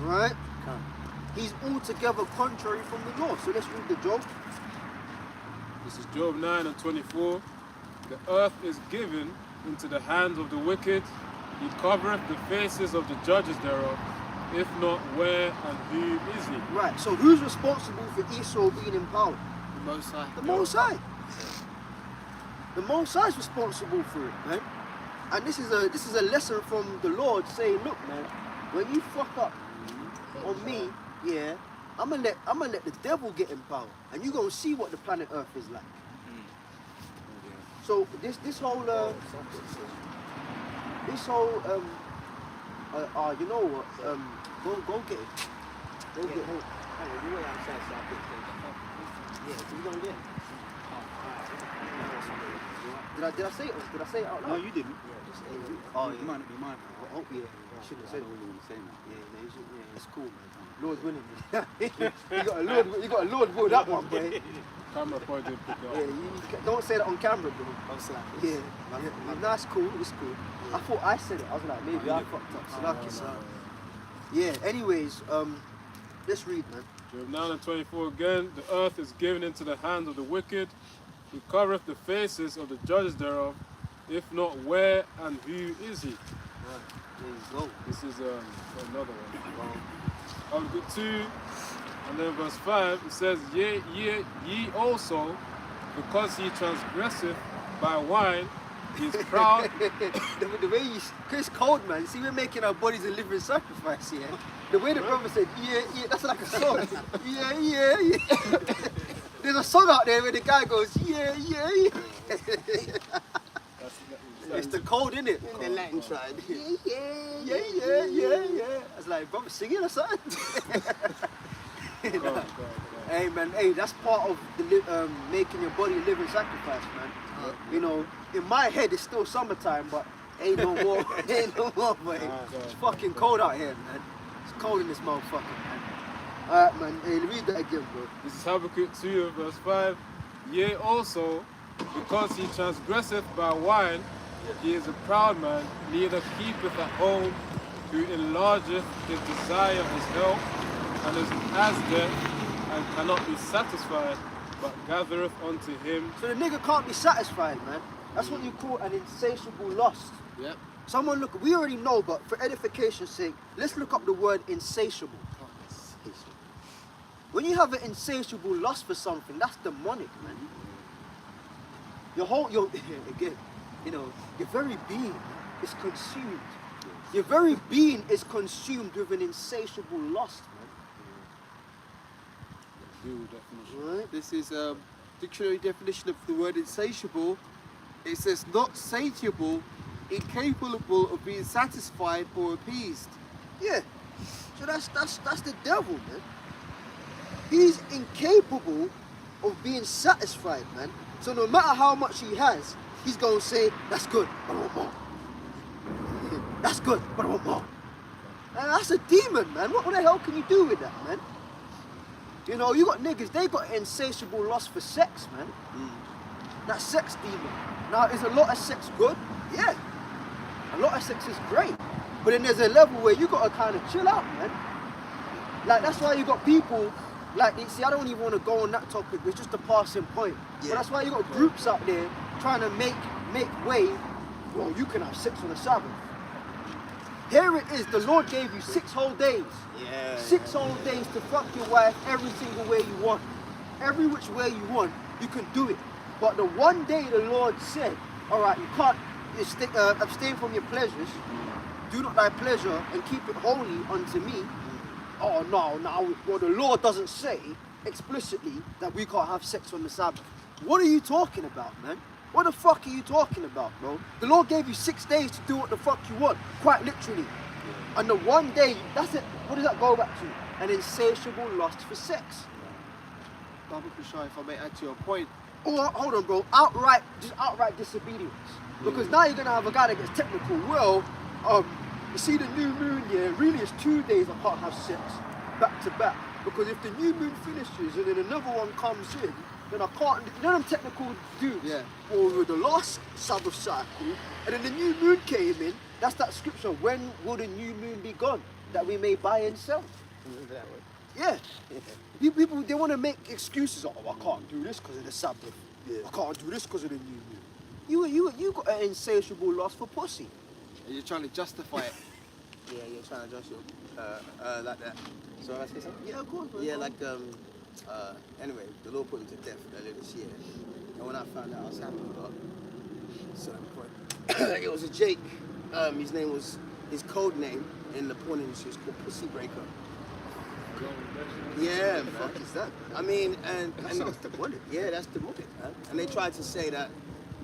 Right? He's altogether contrary from the law. So let's read the Job.
This is Job 9 and 24. The earth is given into the hands of the wicked. He covereth the faces of the judges thereof. If not, where and who is he?
Right. So who's responsible for Esau being in power?
The Most High.
The Most High. The Most High is responsible for it, man. And this is a lesson from the Lord saying, look, man, when you fuck up on me, yeah, I'm gonna let the devil get in power, and you're gonna see what the planet Earth is like. So this whole you know what? Go get it. Go get it.
Hang on, you wait outside so I pick things up. Yeah, so you gonna get it?
Did I say it? Did I say it out loud?
No, you didn't.
Yeah, just
Oh,
You might not be mindful.
Oh, yeah. I shouldn't have said it.
I don't really want to say that.
Yeah, man, yeah, it's cool, man. Lord's winning. you got a Lord with that one, boy.
Camera point didn't pick it up.
Yeah, you don't say that on camera, bro. Yeah, no, it's cool. It's cool. I thought I said it. I was like, maybe I fucked up. So lucky, son. Yeah, anyways, let's read, man.
Job 9 and 24 again. The earth is given into the hands of the wicked, who covereth the faces of the judges thereof. If not, where and who is he?
Right, there you go.
This is another one. Habakkuk 2 and then verse 5, it says, ye also, because he transgresseth by wine, he is proud.
the way you, Chris Cold, man. See, we're making our bodies a living sacrifice here. The way the brother said, yeah, that's like a song. yeah. There's a song out there where the guy goes, yeah. It's the code, innit? In the Latin side. Yeah. I was like, brother, singing or something? Hey, man, that's part of the making your body a living sacrifice, man. You know, in my head, it's still summertime, but ain't no more, mate. It's fucking cold out here, man. It's cold in this motherfucker, man. Alright, man, hey, read that again, bro.
This is Habakkuk 2 verse 5. Yea also, because he transgresseth by wine, he is a proud man, neither keepeth at home, who enlargeth his desire of his health, and is as death, and cannot be satisfied, but gathereth unto him.
So the nigga can't be satisfied, man. That's what you call an insatiable lust.
Yep.
Someone look, we already know, but for edification's sake, let's look up the word insatiable. When you have an insatiable lust for something, that's demonic, man. Again, you know, your very being is consumed. Your very being is consumed with an insatiable lust, man.
Right. This is a dictionary definition of the word insatiable. It says not satiable, incapable of being satisfied or appeased.
Yeah. So that's the devil, man. He's incapable of being satisfied, man. So no matter how much he has, he's gonna say, that's good, but I want more. That's good, but I want more. And that's a demon, man. What the hell can you do with that, man? You know, you got niggas, they got insatiable lust for sex, man. That sex demon. Now, is a lot of sex good? Yeah. A lot of sex is great. But then there's a level where you gotta kind of chill out, man. Like, that's why you got people, like, see, I don't even want to go on that topic, it's just a passing point. Yeah. But that's why you got groups out there trying to make way, well, you can have sex on the Sabbath. Here it is, the Lord gave you 6 whole days. Yeah. 6 whole days to fuck your wife every single way you want. Every which way you want, you can do it. But the one day the Lord said, all right, you can't abstain from your pleasures, do not thy pleasure and keep it holy unto me. Oh no, well the Lord doesn't say explicitly that we can't have sex on the Sabbath. What are you talking about, man? What the fuck are you talking about, bro? The Lord gave you 6 days to do what the fuck you want, quite literally. And the one day, that's it. What does that go back to? An insatiable lust for sex.
Baba Kushai, if I may add to your point.
Oh, hold on, bro. Outright disobedience. Because now you're gonna have a guy that gets technical. Well, you see the new moon, yeah, really it's 2 days I can't have sex back to back. Because if the new moon finishes and then another one comes in, then I can't, you know them technical dudes?
Yeah.
Or with the last Sabbath cycle, and then the new moon came in, that's that scripture, when will the new moon be gone? That we may buy and sell. Yeah. People, they want to make excuses. Oh, I can't do this because of the Sabbath. Yeah. I can't do this because of the new moon. You got an insatiable lust for pussy.
And you're trying to justify it.
Yeah, you're trying to justify like that. So I say something?
Yeah, of course.
Yeah, like anyway, the Lord put him to death earlier this year, and when I found out, I was happy about it. It was a Jake. His name was, his code name in the porn industry is called Pussy Breaker. Yeah,
what the fuck is that?
I mean, and
sounds demonic.
Yeah, that's demonic, man. And they tried to say that,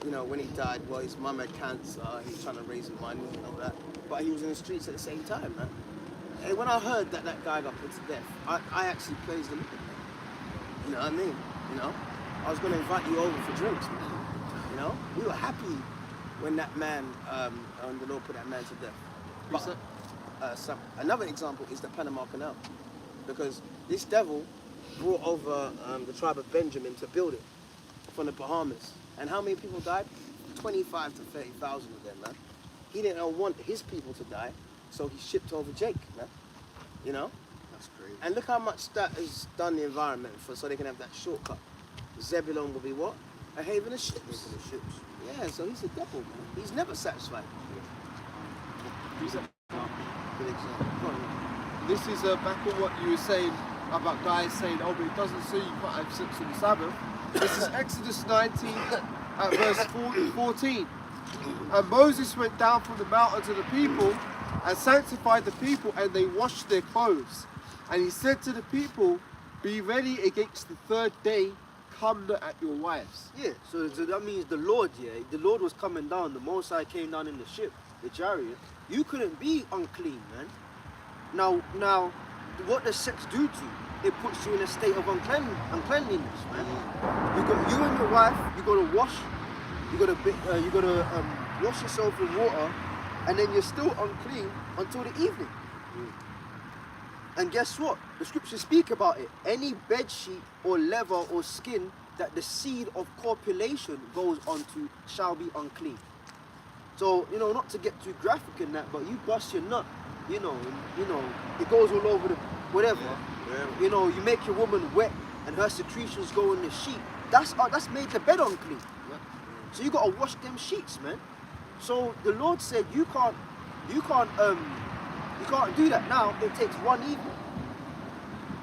you know, when he died, well, his mum had cancer, he was trying to raise money and all that, but he was in the streets at the same time, man. And when I heard that that guy got put to death, I actually praised him. You know what I mean? You know, I was going to invite you over for drinks, man. You know, we were happy when that man, the Lord put that man to death. But another example is the Panama Canal, because this devil brought over the tribe of Benjamin to build it from the Bahamas. And how many people died? 25 to 30,000 of them, man. He didn't want his people to die, so he shipped over Jake, man. You know?
That's crazy.
And look how much that has done the environment for, so they can have that shortcut. Zebulon will be what? A haven of ships. Yeah, so he's a devil, man. He's never satisfied.
He's a
Good example. Go on.
This is back on what you were saying about guys saying, oh, but it doesn't say you can't have sex on the Sabbath. This is Exodus 19 at verse 14. And Moses went down from the mountain to the people and sanctified the people, and they washed their clothes. And he said to the people, be ready against the third day, come not at your wives.
Yeah, so that means the Lord, the Lord was coming down. The Most High came down in the ship, the chariot. You couldn't be unclean, man. Now, what does sex do to you? It puts you in a state of uncleanliness, man. You and your wife, you gotta wash. You gotta wash yourself in water, and then you're still unclean until the evening. And guess what? The scriptures speak about it. Any bed sheet or leather or skin that the seed of copulation goes onto shall be unclean. So, not to get too graphic in that, but you bust your nut, it goes all over the whatever.
Yeah.
You make your woman wet and her secretions go in the sheet. That's made the bed unclean.
Yeah.
So you gotta wash them sheets, man. So the Lord said you can't do that. Now it takes one evening.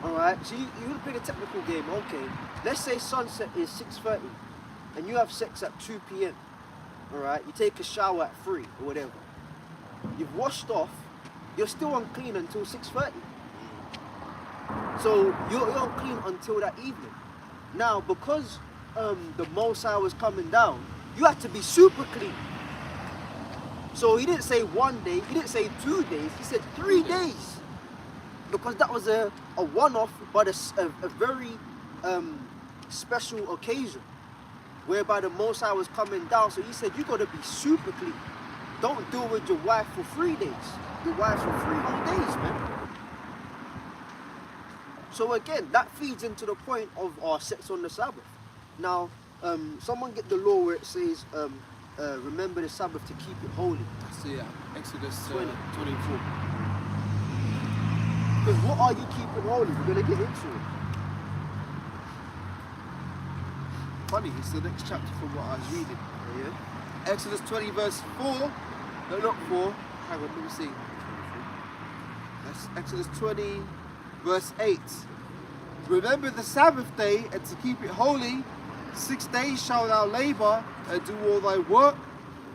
Alright, so you would play the technical game, okay. Let's say sunset is 6:30 and you have sex at 2 p.m. Alright, you take a shower at 3 or whatever. You've washed off, you're still unclean until 6:30. So you're unclean until that evening. Now, because the Most High was coming down, you had to be super clean. So he didn't say 1 day, he didn't say 2 days, he said 3 days. Because that was a one-off, but a very special occasion, whereby the Most High was coming down. So he said, you got to be super clean. Don't deal with your wife for 3 days. Your wife for 3 whole days, man. So again, that feeds into the point of our sex on the Sabbath. Now, someone get the law where it says, remember the Sabbath to keep it holy.
So yeah, Exodus
20.
24.
Because what are you keeping holy? We're going to get into it.
Funny, it's the next chapter from what I was reading.
Yeah.
Exodus 20 verse 4. No, not 4. Hang on, let me see. That's Exodus 20 verse 8. Remember the Sabbath day and to keep it holy. 6 days shalt thou labor and do all thy work.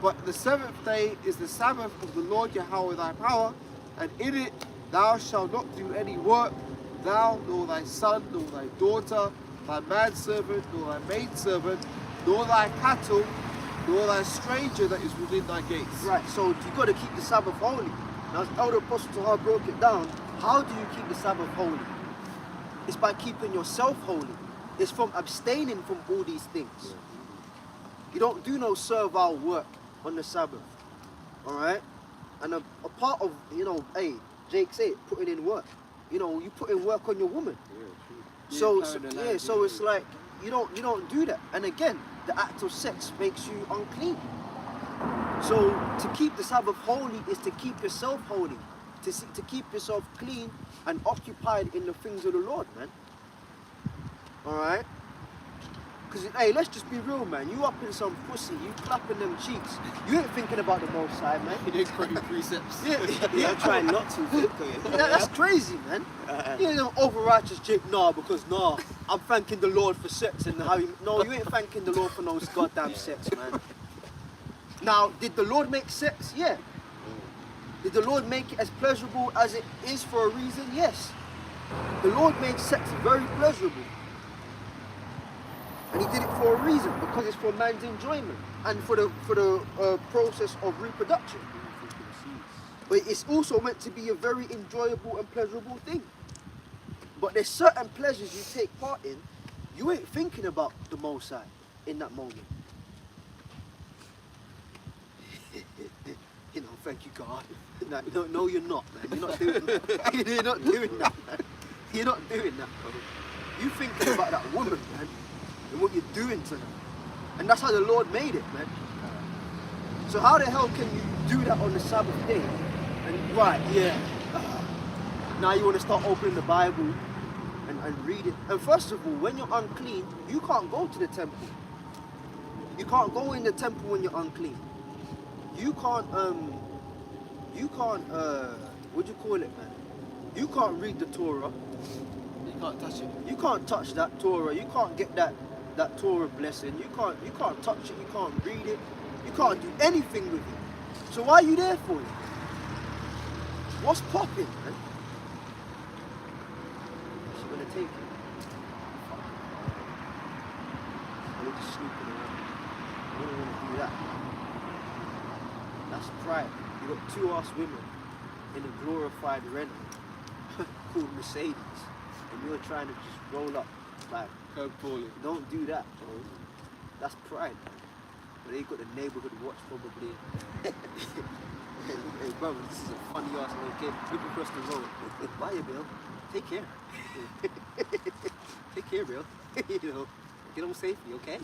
But the 7th day is the Sabbath of the Lord Yahweh thy power. And in it thou shalt not do any work, thou, nor thy son, nor thy daughter, thy manservant, nor thy maidservant, nor thy cattle, nor thy stranger that is within thy gates.
Right, so you got to keep the Sabbath holy. Now, as Elder Apostle Tahar broke it down, how do you keep the Sabbath holy? It's by keeping yourself holy. It's from abstaining from all these things. Yeah. You don't do no servile work on the Sabbath. All right? And a part of, hey, Jake said, putting in work. You put in work on your woman.
Yeah,
so it's like you don't do that. And again, the act of sex makes you unclean. So to keep the Sabbath holy is to keep yourself holy, to keep yourself clean and occupied in the things of the Lord, man. All right. Because, hey, let's just be real, man. You up in some pussy, you clapping them cheeks. You ain't thinking about the Most High, man.
You didn't quote your precepts.
I'm trying not to think.
That's crazy, man. Over-righteous Jake, because I'm thanking the Lord for sex and how you ain't thanking the Lord for no goddamn sex, man. Now, did the Lord make sex? Yeah. Did the Lord make it as pleasurable as it is for a reason? Yes. The Lord made sex very pleasurable. And he did it for a reason, because it's for man's enjoyment and for the process of reproduction. But it's also meant to be a very enjoyable and pleasurable thing. But there's certain pleasures you take part in, you ain't thinking about the Most High in that moment. Thank you, God. No, you're not, man. You're not doing that. You're not doing that, man. You're not doing that, bro. You're thinking about that woman, man, and what you're doing to her. And that's how the Lord made it, man. So how the hell can you do that on the Sabbath day? And now you want to start opening the Bible and read it. And first of all, when you're unclean, you can't go to the temple. You can't go in the temple when you're unclean. You can't what do you call it, man? You can't read the Torah.
You can't touch it.
You can't touch that Torah. You can't get that Torah blessing. You can't touch it. You can't read it. You can't do anything with it. So why are you there for it? What's popping, man? She's gonna take it. I need to sneak it around. I don't want to do that. That's pride. You got two ass women in a glorified Renault called Mercedes, and you're trying to just roll up like
Herb Paulie.
don't do that, bro. That's pride. But they got the neighborhood watch probably. Hey brother, this is a funny ass little kid. Look across the road. Bye Bill. Take care. Take care, Bill. You know, get home safely, okay?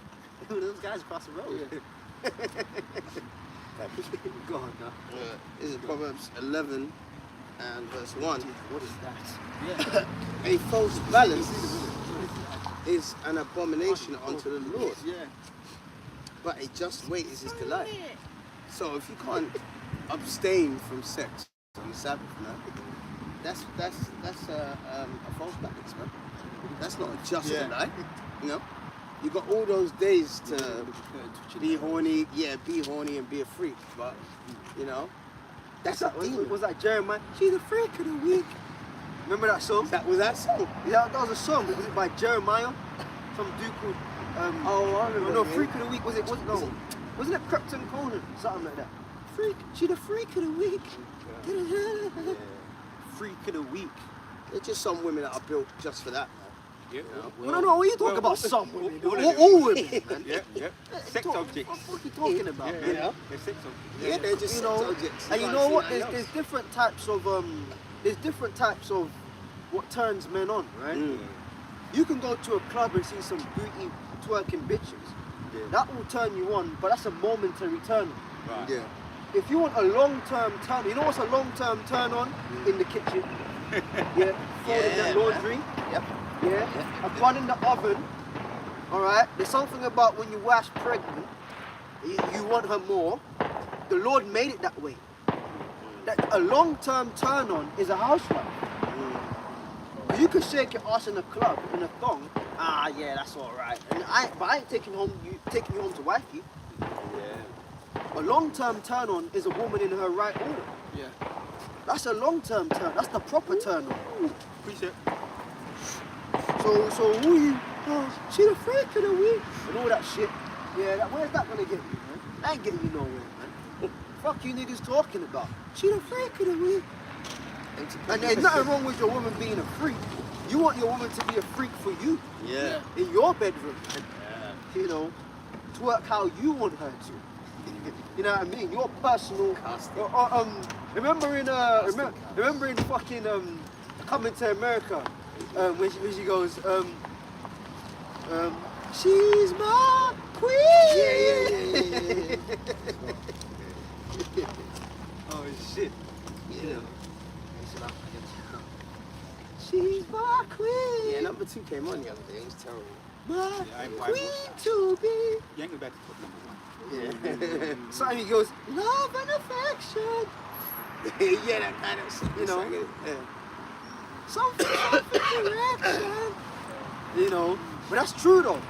Those guys across the road. Yeah. Go on now.
This is Proverbs 11 and verse 1.
What is that?
Yeah. A false balance is an abomination unto the Lord,
Yeah.
but a just weight is his delight. So if you can't abstain from sex on the Sabbath, man, that's a false balance, man. That's not a just delight, you know. You got all those days to be horny, be horny and be a freak, but you know, that's a demon.
Was that Jeremiah? She's a freak of the week. Remember that song?
That was that song.
Yeah, that was a song. Was it by Jeremiah? Some dude called
I remember.
no, Freak of the Week. Wasn't it Krypton Conan? Something like that. Freak. She the freak of the week. Freak of the week.
There's just some women that are built just for that, man.
Yeah.
Well, no, what are you talking about? Some women.
all
All women, man.
Yeah. Sex objects.
What are you talking about?
You know?
They're sex objects.
Yeah, they're just
You know,
sex objects.
and you
can't
know
see
what?
nothing
There's
else.
different types of what turns men on, right?
Mm.
You can go to a club and see some booty twerking bitches.
Yeah.
That will turn you on, but that's a momentary turn on.
Right.
Yeah.
If you want a long-term turn, you know what's a long-term turn on? In the kitchen. Yeah. Folding that laundry.
Yep.
Yeah. A bun in the oven. All right. There's something about when your wife's pregnant, you want her more. The Lord made it that way. That a long-term turn on is a housewife. You can shake your ass in a club in a thong. Ah, yeah, that's all right. And but I ain't taking you home to wife you.
Yeah.
A long-term turn on is a woman in her right order.
Yeah.
That's a long-term turn. That's the proper turn on.
Appreciate.
So who you? Oh, she the freak of the week and all that shit. Yeah, where's that gonna get you, man? That ain't getting you nowhere, man. Fuck you niggas talking about. She the freak of the week. And there's nothing wrong with your woman being a freak. You want your woman to be a freak for you.
Yeah.
In your bedroom. And, you know, twerk how you want her to. You know what I mean? Your personal. Remember in fucking Coming to America, when she goes, she's my queen.
Yeah.
Oh shit. Yeah. She's my queen.
Yeah, number 2 came on the other day. It was terrible.
My
I ain't
queen
watched
to be.
You ain't about to talk number 1.
Yeah.
So he goes, love and affection.
Yeah, that kind of shit.
You know?
Yeah.
Something direction. You know, but that's true though.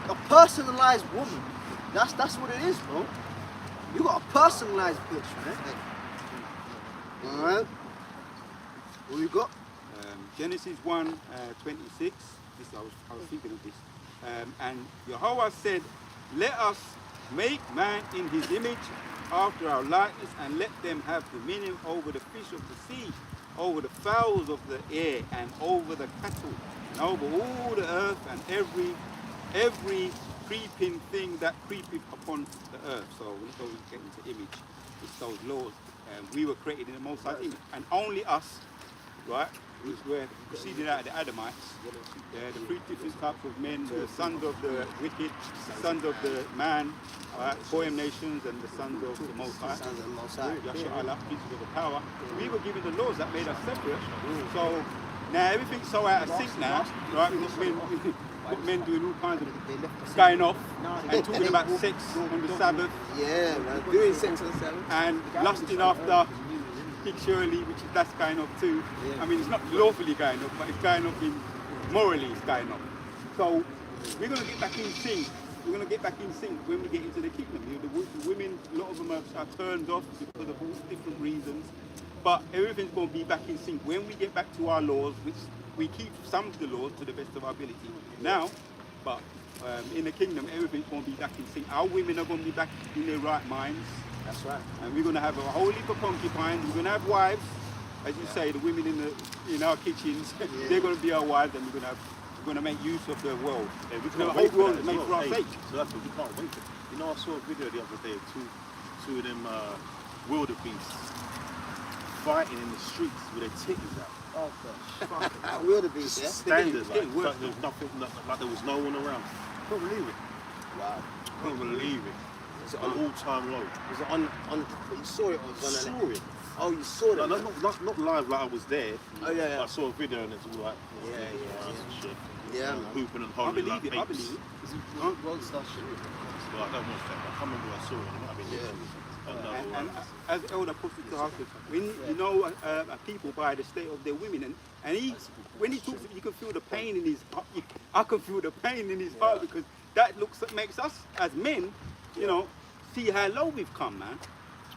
A personalized woman. That's what it is, bro. You got a personalized bitch, man. Alright. What you got?
Genesis 1, 26. I was thinking of this. And Yahweh said, let us make man in his image, after our likeness, and let them have dominion over the fish of the sea, over the fowls of the air, and over the cattle, and over all the earth, and every creeping thing that creepeth upon the earth. So when we get into image, it's those laws. We were created in the Most High image, and only us right? Which were proceeded out of the Adamites. The three different types of men, the sons of the wicked, the sons of the man, Goyim nations, and the sons of the Most High.
Sons of the Most High.
Yahshua Allah, princes of the power. We were given the laws that made us separate. So now everything's so out of sync now, right? Men doing all kinds of going off and talking about sex on the Sabbath.
Yeah, man. Doing sex on the Sabbath.
And lusting after picturally, which that's going off too. I mean, it's not lawfully going off, but it's going off in morally, it's going off. So we're going to get back in sync. We're going to get back in sync when we get into the kingdom. You know, the women, a lot of them are turned off because of all different reasons. But everything's going to be back in sync when we get back to our laws, which we keep some of the laws to the best of our ability now. But in the kingdom, everything's going to be back in sync. Our women are going to be back in their right minds.
That's right.
And we're going to have a whole heap of concubines. We're going to have wives, as you say, the women in our kitchens. They're going to be our wives, and we're going to make use of the world.
Yeah, we
The
can't
whole
wait for
world
that
is
as
made
well.
for our
Hey,
sake.
so that's what we can't wait for. You know, I saw a video the other day of two of them wildebeests fighting in the streets with their titties out.
Oh gosh. Wildebeest, yeah?
Standard, like there was nothing, like there was no one around. Couldn't believe it.
Wow.
Couldn't believe it. It's an all-time low.
Was it on, but you saw it or was it on
Saw it.
Oh, you saw it?
Not live like I was there.
Oh, yeah, yeah.
I saw a video and it's all like,
Yeah.
and shit.
Yeah,
And
man.
hooping and
I
hollering
believe
like
it, I
apes.
believe it.
World star shit.
Well, I don't watch that. I can't remember what I saw it. It might have been
Yeah.
And as Elder Prophet Tahassus, when you know people by the state of their women, and he, when he talks, you can feel the pain in his heart. I can feel the pain in his heart because that makes us as men, you know, see how low we've come, man.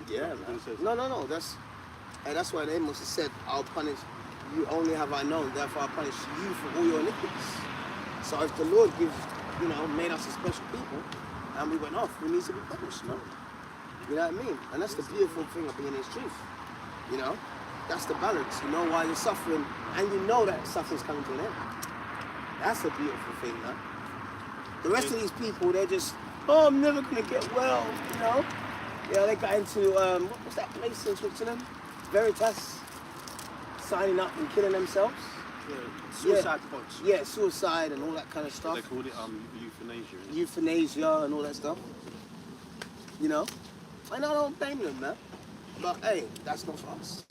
Yeah, man. No. That's why they must have said, I'll punish you only have I known, therefore I'll punish you for all your iniquities. So if the Lord made us a special people, and we went off, we need to be punished, no? You know what I mean? And that's the beautiful thing of being in His truth. You know? That's the balance. You know why you're suffering, and you know that suffering's coming to an end. That's a beautiful thing, man. The rest of these people, they're just, oh, I'm never gonna get well, you know? Yeah, they got into, what was that place in Switzerland? Veritas, signing up and killing themselves.
Suicide points.
Yeah, suicide and all that kind of stuff.
They called it euthanasia.
Euthanasia and all that stuff. You know? And I don't blame them, man. But hey, that's not for us.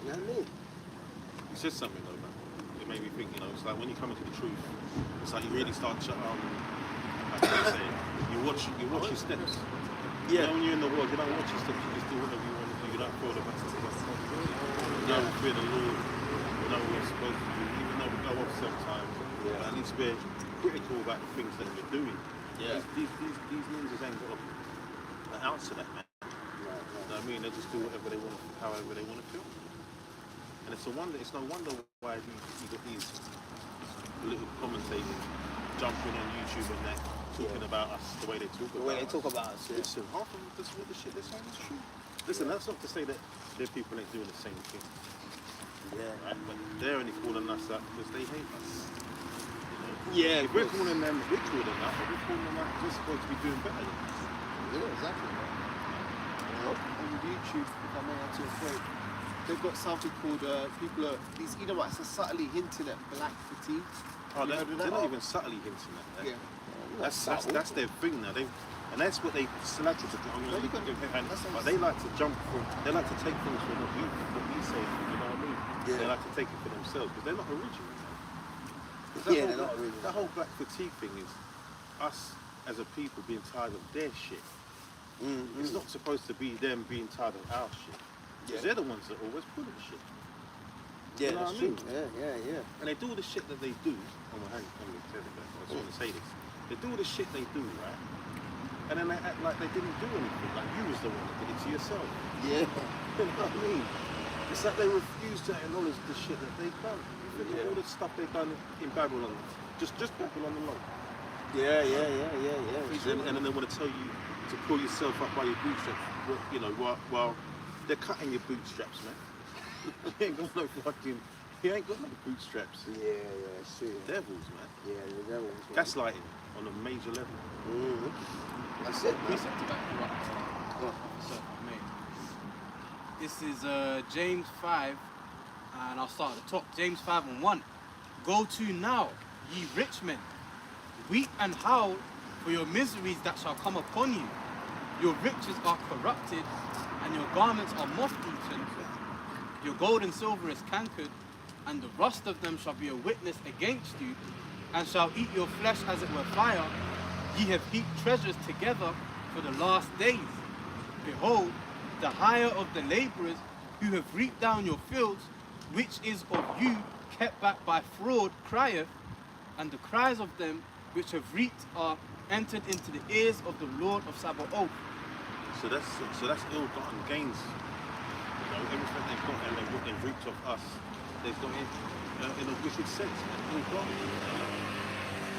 You know what I mean?
You said something though, man. It made me think, you know, it's like when you come into the truth, it's like you really start to, how can I say it? You watch your steps.
Yeah.
You know, when you're in the world, you don't watch your steps, you just do whatever you want to do. You don't follow the message. You don't fear the Lord. You know what you're supposed to do, even though we go off sometimes. But at least we're critical about the things that we're doing.
Yeah.
These ninjas ain't got an ounce of that, man. You know what I mean? They just do whatever they want, however they want to feel. And it's no wonder why you got these little commentators jumping on YouTube and that, talking about us the way they talk about us.
The way they talk about us, yeah.
Listen, half of the shit they're saying is true. Listen, that's not to say that their people ain't doing the same thing.
Yeah.
Right? But they're only calling us that because they hate us.
Yeah,
If we're calling them that, we're calling them that just supposed to be doing better than us.
Yeah, exactly.
On YouTube, if I may add to a point, they've got something called these Edomites are subtly hinting at black fatigue.
Oh, they're not even subtly hinting at that.
Yeah.
That's their thing now. And that's what they selected to do. But they like to jump from. They like to take things from what we say. You know what I mean?
Yeah.
They like to take it for themselves because they're not original.
Yeah, they're not original.
That whole black fatigue thing is us as a people being tired of their shit. It's not supposed to be them being tired of our shit. Because they're the ones that always pull the shit.
Yeah,
You know
that's
what I mean?
true. Yeah.
And they do the shit that they do. Oh my hand, I just want to say this. They do the shit they do, right? And then they act like they didn't do anything. Like you was the one that did it to yourself.
Yeah.
You know what I mean? It's like they refuse to acknowledge the shit that they've done. You think of all the stuff they've done in Babylon. Just Babylon alone.
Yeah.
And then they want to tell you to pull yourself up by your bootstraps. You know, while they're cutting your bootstraps, man. You ain't got no bootstraps.
Yeah, sure.
Devils, man.
Yeah, the devils.
Gaslighting on a major level.
That's it, man.
This is James 5, And I'll start at the top. James 5:1. Go to now, ye rich men, weep and howl for your miseries that shall come upon you. Your riches are corrupted, and your garments are moth-eaten. Your gold and silver is cankered, and the rust of them shall be a witness against you, and shall eat your flesh as it were fire. Ye have heaped treasures together for the last days. Behold, the hire of the laborers who have reaped down your fields, which is of you kept back by fraud, crieth, and the cries of them which have reaped are entered into the ears of the Lord of Sabaoth.
So that's ill-gotten gains. You know, everything they've got and what they've reaped of us, they've got it in a wicked sense, ill-gotten.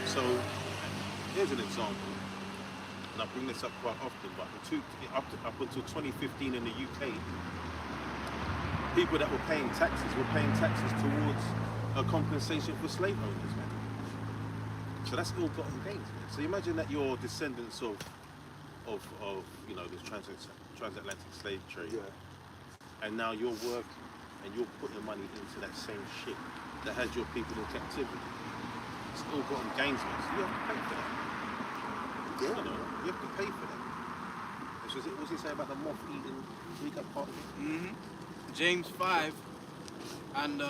So here's an example, and I bring this up quite often. But up until 2015 in the UK, people that were paying taxes towards a compensation for slave owners, man. So that's ill-gotten gains, man. So imagine that you're descendants of you know, this transatlantic slave trade, and now you're working and you're putting money into that same shit that has your people in captivity. It's ill-gotten gains, man. So you have to pay for that. Yeah. You know, you have to pay for that. What's he saying about the moth-eating? Read that part of it.
James 5 and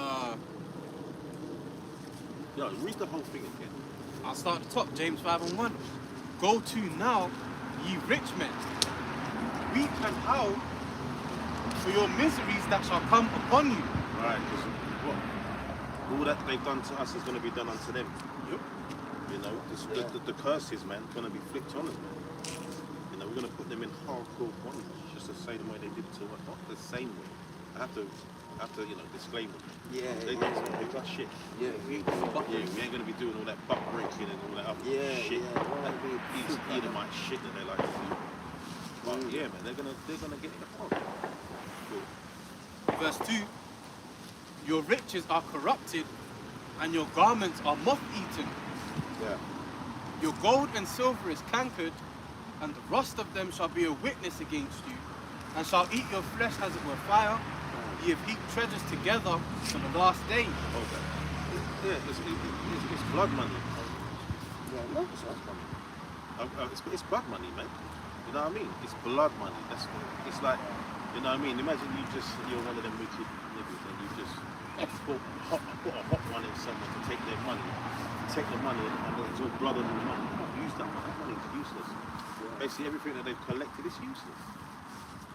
Yeah, read the whole thing again.
I'll start at the top. James 5:1. Go to now, ye rich men, weep and howl for your miseries that shall come upon you.
Right, because all that they've done to us is going to be done unto them.
Yep.
You know, the curses, man, going to be flipped on us, man. You know, we're going to put them in hardcore bondage, just the same way they did to us. Not the same way. I have to, you know, disclaim them. They got shit.
We
ain't going to be doing all that butt breaking and all that other shit. That Edomite shit that they like to do. But yeah, man, they're gonna get the hog.
Verse 2. Your riches are corrupted, and your garments are moth-eaten.
Yeah.
Your gold and silver is cankered, and the rust of them shall be a witness against you, and shall eat your flesh as it were fire. Ye have heaped treasures together for the last day.
Okay. Yeah, it's blood money. Yeah, no, it's blood money. It's blood money, man. You know what I mean? It's blood money. It's like, you know what I mean? Imagine you're one of them wicked niggas and you just put a hot one in someone to take their money. Take the money and it's all blood on the money. You can't use that money. That money is useless. Basically everything that they've collected is useless.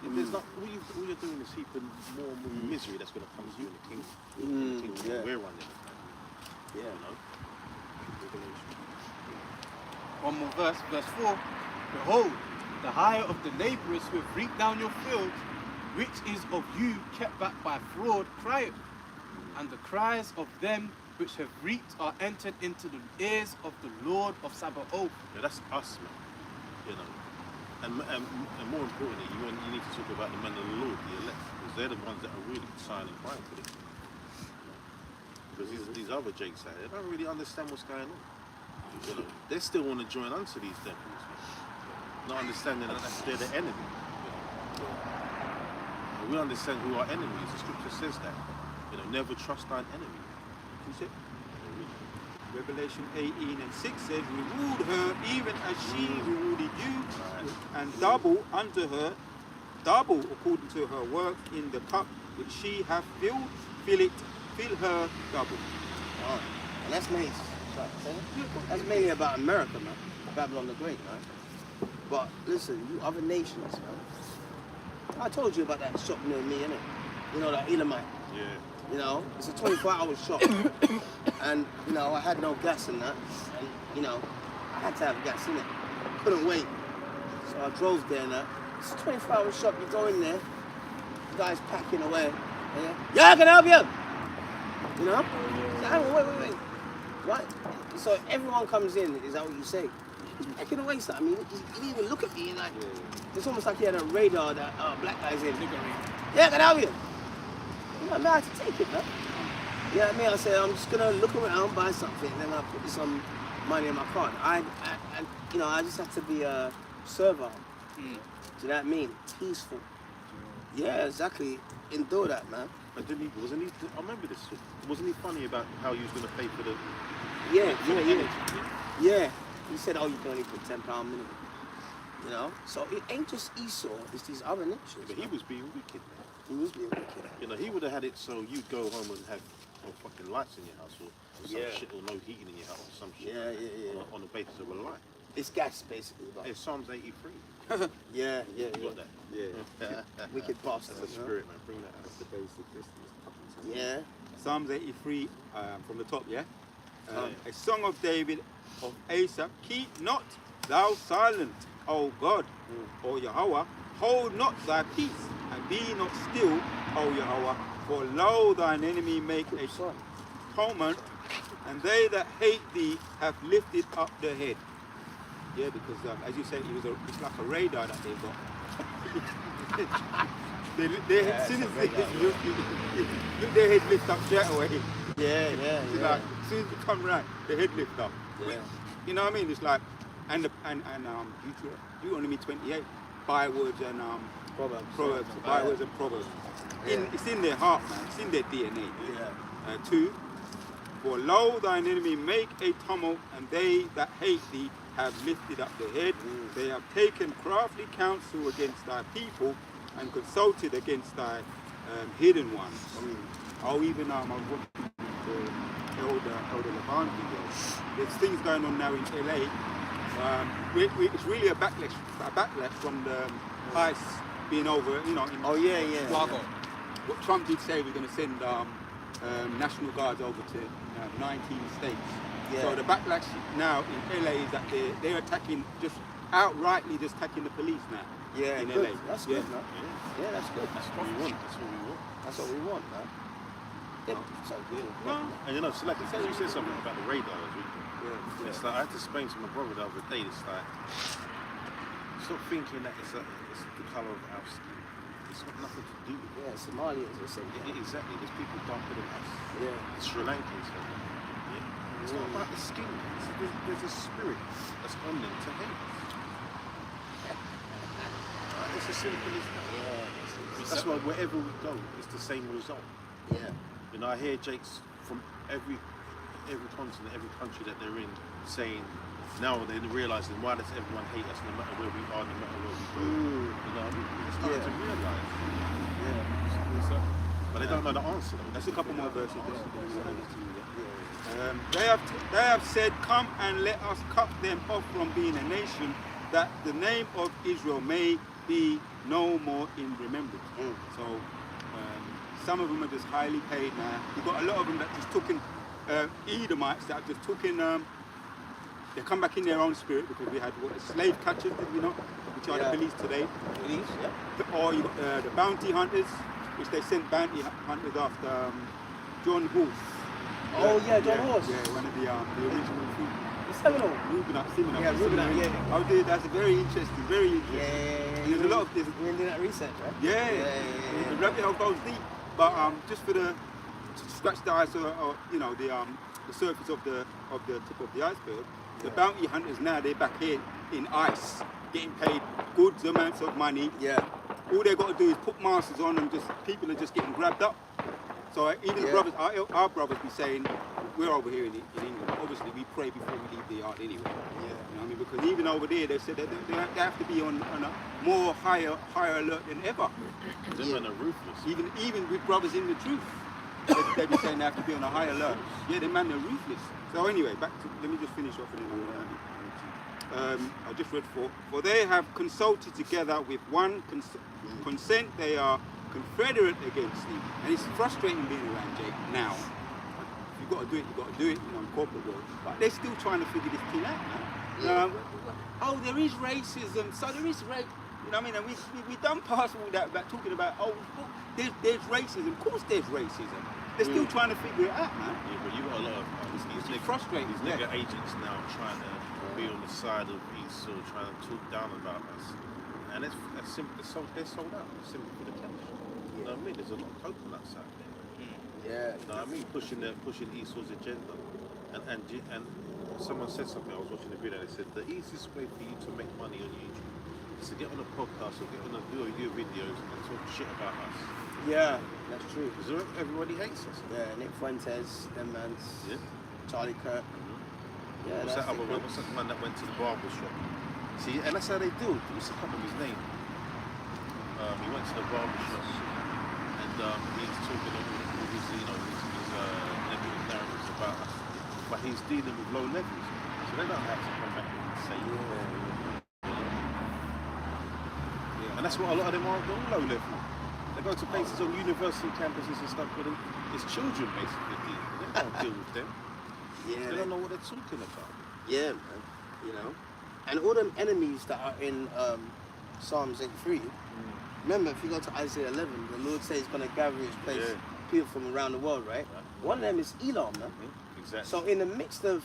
If there's not, all you're doing is heaping more and more misery that's going to come to you in the kingdom. We're running it. You know?
One more verse, verse 4. Behold, the hire of the laborers who have reaped down your fields, which is of you kept back by fraud, crieth, and the cries of them which have reaped are entered into the ears of the Lord of Sabaoth.
Yeah, that's us, man. You know. And more importantly, you need to talk about the men of the Lord, the elect, because they're the ones that are really sighing and crying for them. Because these other jakes out there, they don't really understand what's going on. You know, they still want to join unto these devils, not understanding that they're the enemy. You know? We understand who our enemy is. The scripture says that. You know, never trust thine enemy. You see?
Revelation 18:6 says, reward her even as she rewarded you, and double unto her, double according to her work in the cup which she hath filled, fill her double.
Oh, and that's mainly about America, man. Babylon the Great, man. But listen, you other nations, man. I told you about that shop near me, innit? You know, that Elamite.
Yeah.
You know, it's a 24-hour shop. And, you know, I had no gas in that. And, you know, I had to have gas in it. Couldn't wait. So I drove there and that. It's a 24-hour shop. You go in there, the guy's packing away. Yeah, I can help you! You know? So, wait. What? So everyone comes in, is that what you say? He's packing away something. I mean, he didn't even look at me. Like, it's almost like he had a radar that black guy's in. Yeah, I can help you! You know, I had to take it, man. You know what I mean? I said, I'm just going to look around, buy something, and then I'll put some money in my card. You know, I just have to be a server. Do you know what I mean? Peaceful. Yeah, exactly. Endure that, man.
And didn't he? Wasn't he? I remember this. Wasn't he funny about how he was going to pay for the?
Yeah,
for the
yeah,
energy?
yeah. He said, "Oh, you can only put £10 minimum." You know, so it ain't just Esau; it's these other nations.
But he was being wicked, man.
He was being wicked.
You know, he would have had it so you'd go home and have no fucking lights in your house or some
Yeah.
shit, or no heating in your house or some shit.
Yeah, yeah, yeah.
On the basis of a lie.
It's gas, basically. But
It's Psalms 83.
yeah, yeah,
You got that?
Yeah.
wicked bastard.
That's the spirit, man. Bring that out.
The basic Christian.
Yeah.
Psalms 83 from the top, yeah?
Yeah.
A song of David of Asaph. Keep not thou silent, O God, O Yahweh. Hold not thy peace, and be not still, O Yahweh. For lo, thine enemy make a atonement, and they that hate thee have lifted up their head. Yeah, because as you said, it's like a radar that they've got. As soon as their head lift up straight away.
Yeah, yeah,
It's
yeah.
like, as soon as you come right, the head lift up.
Yeah.
You know what I mean? It's like, and Deuteronomy 28, bywords and proverbs, bywords and proverbs. It's in their heart, man. It's in their DNA.
Yeah.
2, for lo, thine enemy make a tumult, and they that hate thee have lifted up their head. They have taken crafty counsel against thy people, and consulted against thy hidden ones. Oh, even I was watching the elder Levant video. There's things going on now in LA. It's really a backlash from the ICE being over, you know.
Oh yeah, yeah.
Chicago. What Trump did say, we're going to send National Guards over to 19 states.
Yeah.
So the backlash now in LA is that they're attacking, just outrightly just attacking the police now.
Yeah,
in
good.
LA.
That's
Yeah.
good, man. Yeah, that's good.
That's what we want. That's what we want.
That's what we want, man. Yeah, so good.
And you know, so like you said something about the radar as well. It's like I had to explain to my brother the other day. It's like stop thinking that it's the colour of our skin. It's got nothing to do with it.
Yeah, Somalians are saying.
Yeah, exactly. There's people darker than us.
Yeah.
The Sri Lankans. Yeah. It's not about the skin. There's a spirit that's on them to hate us. It's as simple as that.
Yeah.
That's why wherever we go, it's the same result.
Yeah.
You know, I hear Jakes from every continent, every country that they're in, saying now they're realising why does everyone hate us no matter where we are, no matter where we go. You know what I mean? They're starting to realise.
Yeah.
But they don't know the answer.
That's a couple more verses there. They have said, come and let us cut them off from being a nation, that the name of Israel may be no more in remembrance. So some of them are just highly paid now. You've got a lot of them that just took in Edomites that just took in, they come back in their own spirit, because we had slave catchers, did we not? Which are the police today.
Police, yeah.
Or you got the bounty hunters, which they sent bounty hunters after John Horse.
Oh yeah, John Horse.
Yeah, one of the original food.
The Seminole.
Seminole.
Yeah, Rubenite, yeah.
Oh, dude, that's very interesting, very interesting.
Yeah.
And there's a lot of this.
We didn't do that research, right?
Yeah. The rabbit hole goes deep, but just for to scratch the ice, or you know, the surface of the tip of the iceberg. The bounty hunters now, they're back here in ice, getting paid good amounts of money.
Yeah.
All they got to do is put masters on, and just people are just getting grabbed up. So even brothers, our brothers be saying, we're over here in England. Obviously, we pray before we leave the yard anyway.
Yeah.
You know what I mean? Because even over there, they said that they have to be on a more higher alert than ever.
Them men are ruthless.
Even with brothers in the truth, they be saying they have to be on a high alert. Yeah, the man, they're ruthless. So anyway, let me just finish off and then I just read for they have consulted together with one consent. They are confederate against thee. And it's frustrating being around Jake now. You've got to do it, you know, in corporate world. But they're still trying to figure this thing out now. Oh, there is racism, so there is race. You know what I mean? And we done past all that about talking about, there's racism. Of course there's racism. They're still trying to figure it out, man.
Yeah, but you got a lot of these
frustrating.
These nigger agents now trying to be on the side of Esau, trying to talk down about us. And it's simple. They're sold out. It's simple for the cash. You know what I mean? There's a lot of coconuts out there.
Yeah.
You know what I mean? Pushing Esau's agenda. And someone said something. I was watching a video. They said the easiest way for you to make money on YouTube is to get on a podcast or get on a video videos and talk shit about us.
Yeah, that's true.
Because everybody hates us.
Yeah, Nick Fuentes, them mans.
Yeah.
Charlie Kirk. Yeah,
What's that other one? What's that man that went to the barber shop? See, and that's how they do it. What's the couple of his name? He went to the barber shop and he's talking all his, you know, his negative narratives about us. But he's dealing with low levels. So they don't have to come back and say, yeah. And that's what a lot of them are doing, low level. They go to places on university campuses and stuff with them. It's children basically. They don't deal with them.
Yeah,
They don't know what they're talking about.
Yeah, man. You know, and all them enemies that are in Psalms 8:3. Remember, if you go to Isaiah 11, the Lord says He's going to gather His place people from around the world, right? One of them is Elam, man.
Exactly.
So in the midst of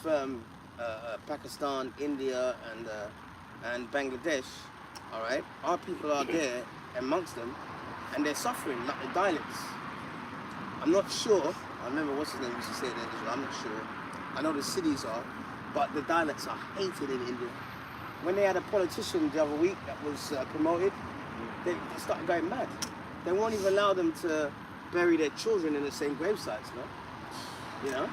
Pakistan, India, and Bangladesh, all right, our people are there amongst them, and they're suffering like the dialects. I'm not sure. I remember what's his name used to say that Israel. I'm not sure. I know the cities are, but the dialects are hated in India. When they had a politician the other week that was promoted, they started going mad. They won't even allow them to bury their children in the same grave sites, man. You know?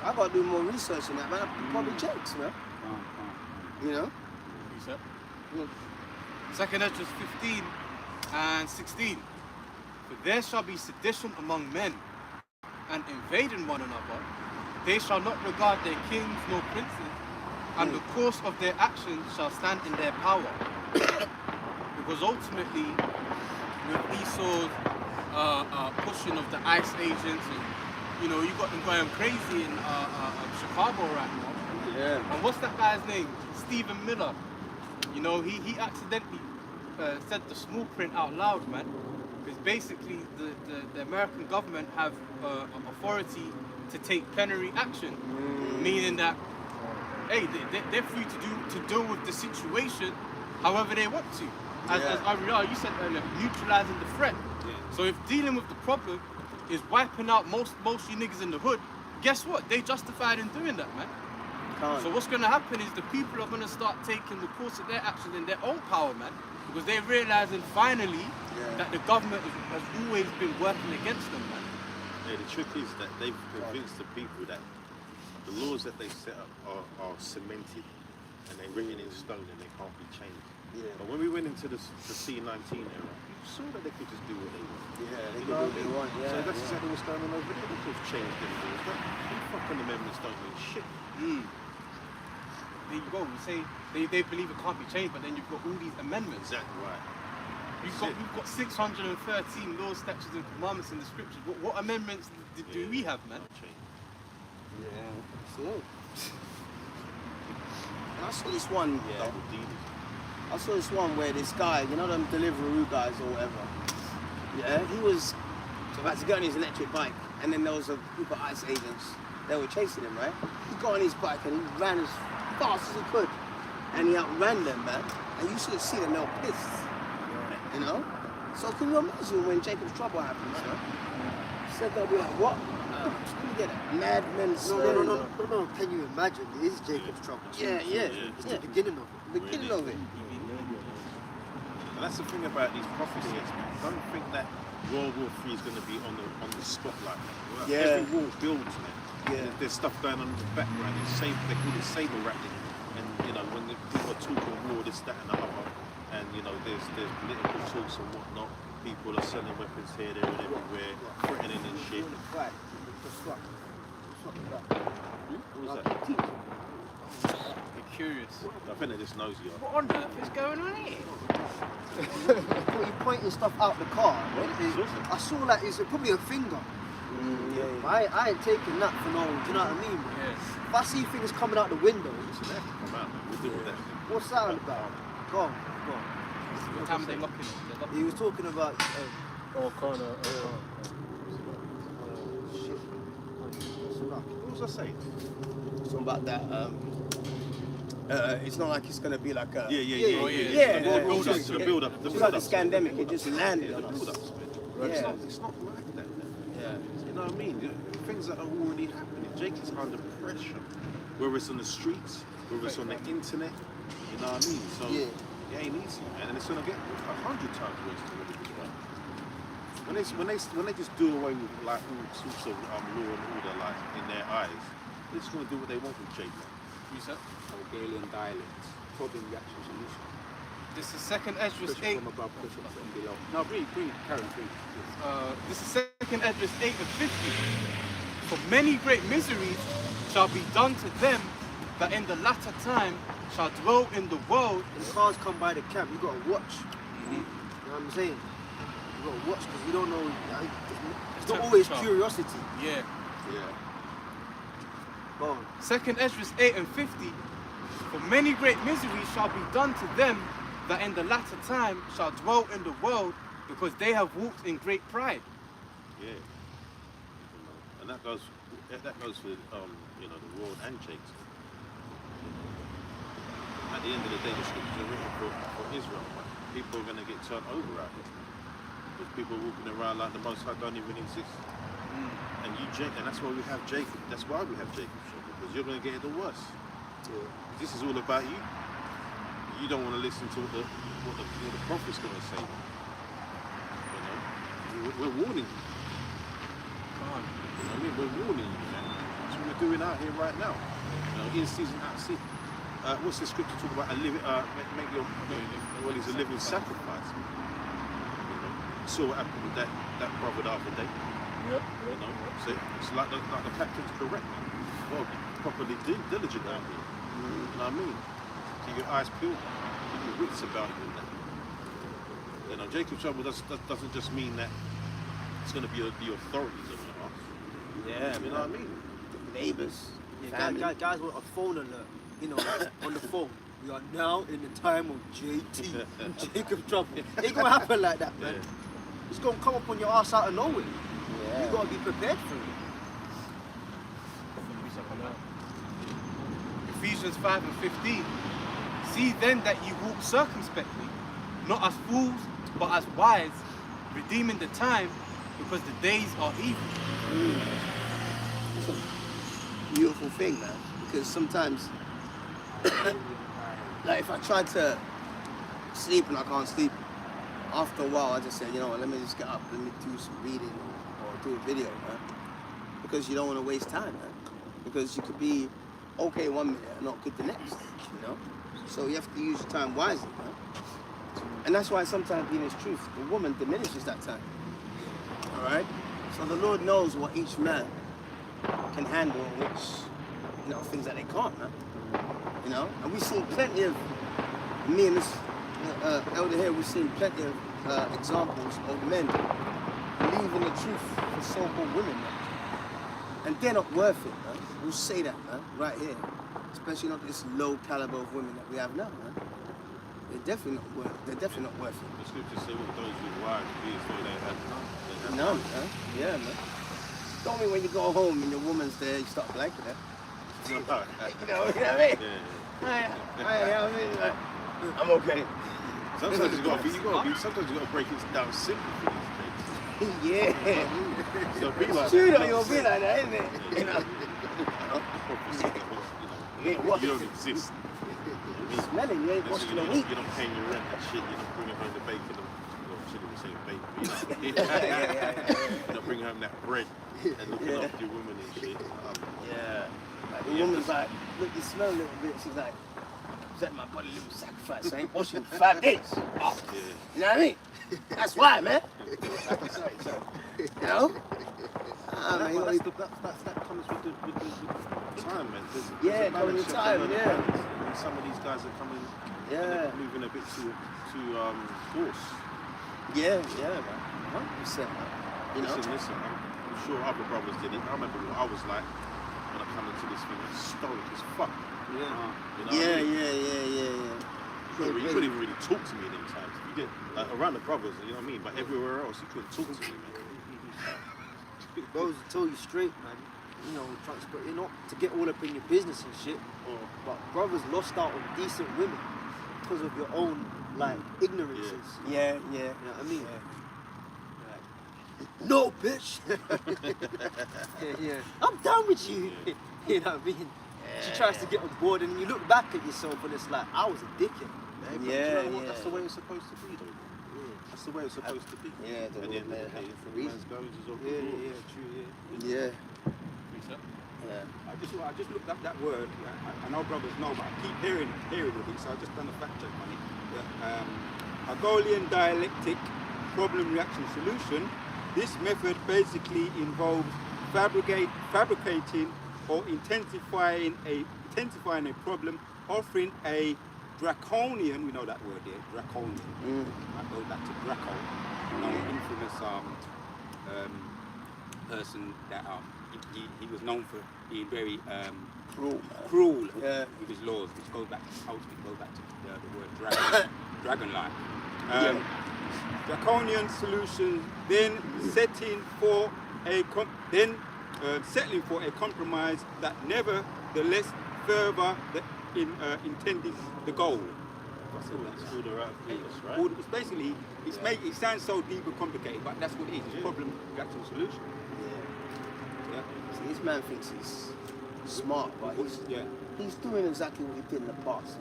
So I gotta do more research on that, man. Probably jokes, man. You know?
Research. 2nd Esdras 15 and 16. For there shall be sedition among men, and invading one another. They shall not regard their kings nor princes, and the course of their actions shall stand in their power. Because ultimately, with Esau's pushing of the ICE agents, and you know, you got them going crazy in Chicago right now.
Yeah.
And what's that guy's name? Stephen Miller. You know, he accidentally said the small print out loud, man. Because basically, the American government have authority to take plenary action, meaning that, hey, they're free to deal with the situation however they want to. As Ariel, you said earlier, neutralizing the threat. Yeah. So if dealing with the problem is wiping out most you niggas in the hood, guess what? They justified in doing that, man. So what's going to happen is the people are going to start taking the course of their actions in their own power, man, because they're realizing finally that the government has always been working against them, man.
Yeah, the trick is that they've convinced the people that the laws that they set up are cemented and they're written in stone and they can't be changed. Yeah. But when we went into the C-19 era, you saw that they could just do what they want.
Yeah, they could do what they want. Yeah.
So that's exactly what's going on over there. They could have changed them laws. But them fucking amendments don't mean shit.
There you go. You say they believe it can't be changed, but then you've got all these amendments.
Exactly right.
You've got 613 laws, statutes, and commandments in the scriptures. What amendments do we have, man?
Yeah, slow. And I saw this one. I saw this one where this guy, you know them Deliveroo guys or whatever. Yeah, he was about to get on his electric bike, and then there was a group of ICE agents. They were chasing him, right? He got on his bike and he ran as fast as he could, and he outran them, man. And you should have seen them; they were pissed. You know? So can you imagine when Jacob's trouble happens, huh? Said they'll be like, what? Let me get it. Madmen spinning.
No. Can you imagine? It is Jacob's trouble.
Yeah.
It's the beginning of it.
Beginning of it.
And that's the thing about these prophecies. Don't think that World War III is going to be on the spotlight.
Yeah.
Every war builds, man. Yeah. There's stuff going on in the background. They call it saber rattling. And you know, when the people are talking war, this, that, and the other, and you know, there's political talks and whatnot. People are selling weapons here, there, and everywhere, threatening and shit. What was that?
You're curious.
I think they just nosy.
What on earth is going on here?
You're pointing stuff out the car. I saw like it's probably a finger. I ain't taking that for no. Do you know what I mean?
Yes.
If I see things coming out the windows,
We'll deal with that.
what's that all about? Go on.
What time are they locking it?
He was talking about.
Shit. What was I saying?
Something about that. It's not like it's gonna be like a.
The build up to the build up.
It's like this scandemic. It just landed on us.
It's not like that. Yeah. You know what I mean? Things that are already happening. Jake is under pressure. Whether it's on the streets, whether it's on the internet. You know what I mean? So it ain't easy, man. And it's gonna get 100 times worse than what it is right. when they just do away with like all sorts of law and order, like in their eyes, they're just gonna do what they want with Jacob.
You said?
Hungarian dialects. Problem, reaction, solution.
This is 2nd Esdras
Push
8.
from above, push from below.
No, breathe. Karen, breathe. This is 2nd Esdras 8 and 50. For many great miseries shall be done to them that in the latter time shall dwell in the world.
When cars come by the camp, you gotta watch. You know what I'm saying? You gotta watch because you don't know. It's not always curiosity.
Yeah.
Yeah.
Go on.
2nd Esdras 8 and 50. For many great miseries shall be done to them that in the latter time shall dwell in the world, because they have walked in great pride.
Yeah. And that goes for the world and Jacob. At the end of the day, the scriptures are written for Israel. People are going to get turned over out here. Because people are walking around like the Most High don't even exist. And that's why we have Jacob. That's why we have Jacob, because you're going to get it the worst.
Yeah.
This is all about you. You don't want to listen to what the prophet's going to say. You know, we're warning you. You know what I mean? We're warning you, man. That's what we're doing out here right now. You know, in season, out of season. What's the scripture talk about? He's a living sacrifice. You know, saw what happened with that brother the other day.
Yep.
You know, so it's like the captain's correct. Well, properly diligent out here. You know what I mean? Keep your eyes peeled. Keep your wits about you and that. You know, Jacob's trouble doesn't just mean that it's going to be the authorities over us.
Yeah,
You know what I mean?
Neighbours.
Yeah, guys want a phone alert. You know, on the phone. We are now in the time of JT, Jacob trouble. It ain't gonna happen like that, man.
Yeah.
It's gonna come up on your ass out of nowhere.
Yeah.
You gotta be prepared for it.
Ephesians 5 and 15. See then that you walk circumspectly, not as fools, but as wise, redeeming the time, because the days are evil.
It's a beautiful thing, man. Because sometimes, like if I try to sleep and I can't sleep, after a while I just say, you know what, let me just get up, let me do some reading or do a video, man. Because you don't want to waste time, man. Because you could be okay one minute and not good the next, you know? So you have to use your time wisely, man. And that's why sometimes being his truth, the woman diminishes that time. All right? So the Lord knows what each man can handle and which, you know, things that they can't, man. You know? And we've seen plenty of, me and this elder here, we've seen plenty of examples of men leaving the truth for so-called women, man. And they're not worth it, man. We'll say that, man, right here. Especially not this low caliber of women that we have now, man. They're definitely not worth it.
The scriptures say what those with wives be as though they had none. They had
None, man. Yeah, man. Don't mean when you go home and your woman's there, you start blanking her. You know what I mean?
Yeah.
I mean, like, I'm okay.
Sometimes sometimes you gotta break it down simply for these things.
Yeah.
So be like
True
that.
though, you'll be like that, isn't it? You know?
You don't exist.
Smelling, you ain't washing a week.
You're not paying your rent and shit. You're not bringing home the bacon. Well, I shouldn't even say bacon. You're not bringing home that bread and looking after your woman and shit.
Yeah. Like the woman's like, look, you smell a little bit. She's like, set my body a little sacrifice. I ain't washing for 5 days. Oh.
Yeah.
You know what I mean? That's why, man. Sorry. You know?
That comes with the time, man.
Yeah, coming with time, yeah.
And some of these guys are coming,
Yeah.
moving a bit too coarse.
Yeah, man. 100%, man. You know?
Listen, I'm sure other brothers did it. I remember what I was like when I come into this thing, stoic as fuck.
Yeah.
You know what I
Yeah.
mean? You couldn't even really talk to me at them times. You did around the brothers, you know what I mean? But everywhere else, you couldn't talk to me, man.
Bros will tell you straight, man. You know, you know, to get all up in your business and shit. But brothers lost out on decent women because of your own, like, ignorances.
Yeah.
You know what I mean? No, bitch. yeah. I'm done with you. You know what I mean? She tries to get on board, and you look back at yourself, and it's like, I was a dickhead.
But you know what? That's the way it's supposed to be, though. That's the way it's supposed to be.
Yeah,
At the end of the day, if a man's goes, is all
Yeah,
good.
yeah, true, yeah.
Yeah.
I just looked up that word. I know brothers know, but I keep hearing of it, so I just done a fact check on it. Hegelian dialectic problem reaction solution. This method basically involves fabricating or intensifying a problem, offering a draconian, we know that word here, draconian. I go back to Draco, infamous person that he was known for being very cruel with his laws, which goes back to the word dragon-like. Draconian solution, then settling for a compromise that nevertheless further intended the goal.
That's all the right things, right?
It's basically, it sounds so deep and complicated, but that's what it is. It's problem reaction solution. Yeah.
See, this man thinks he's smart, but he's doing exactly what he did in the past.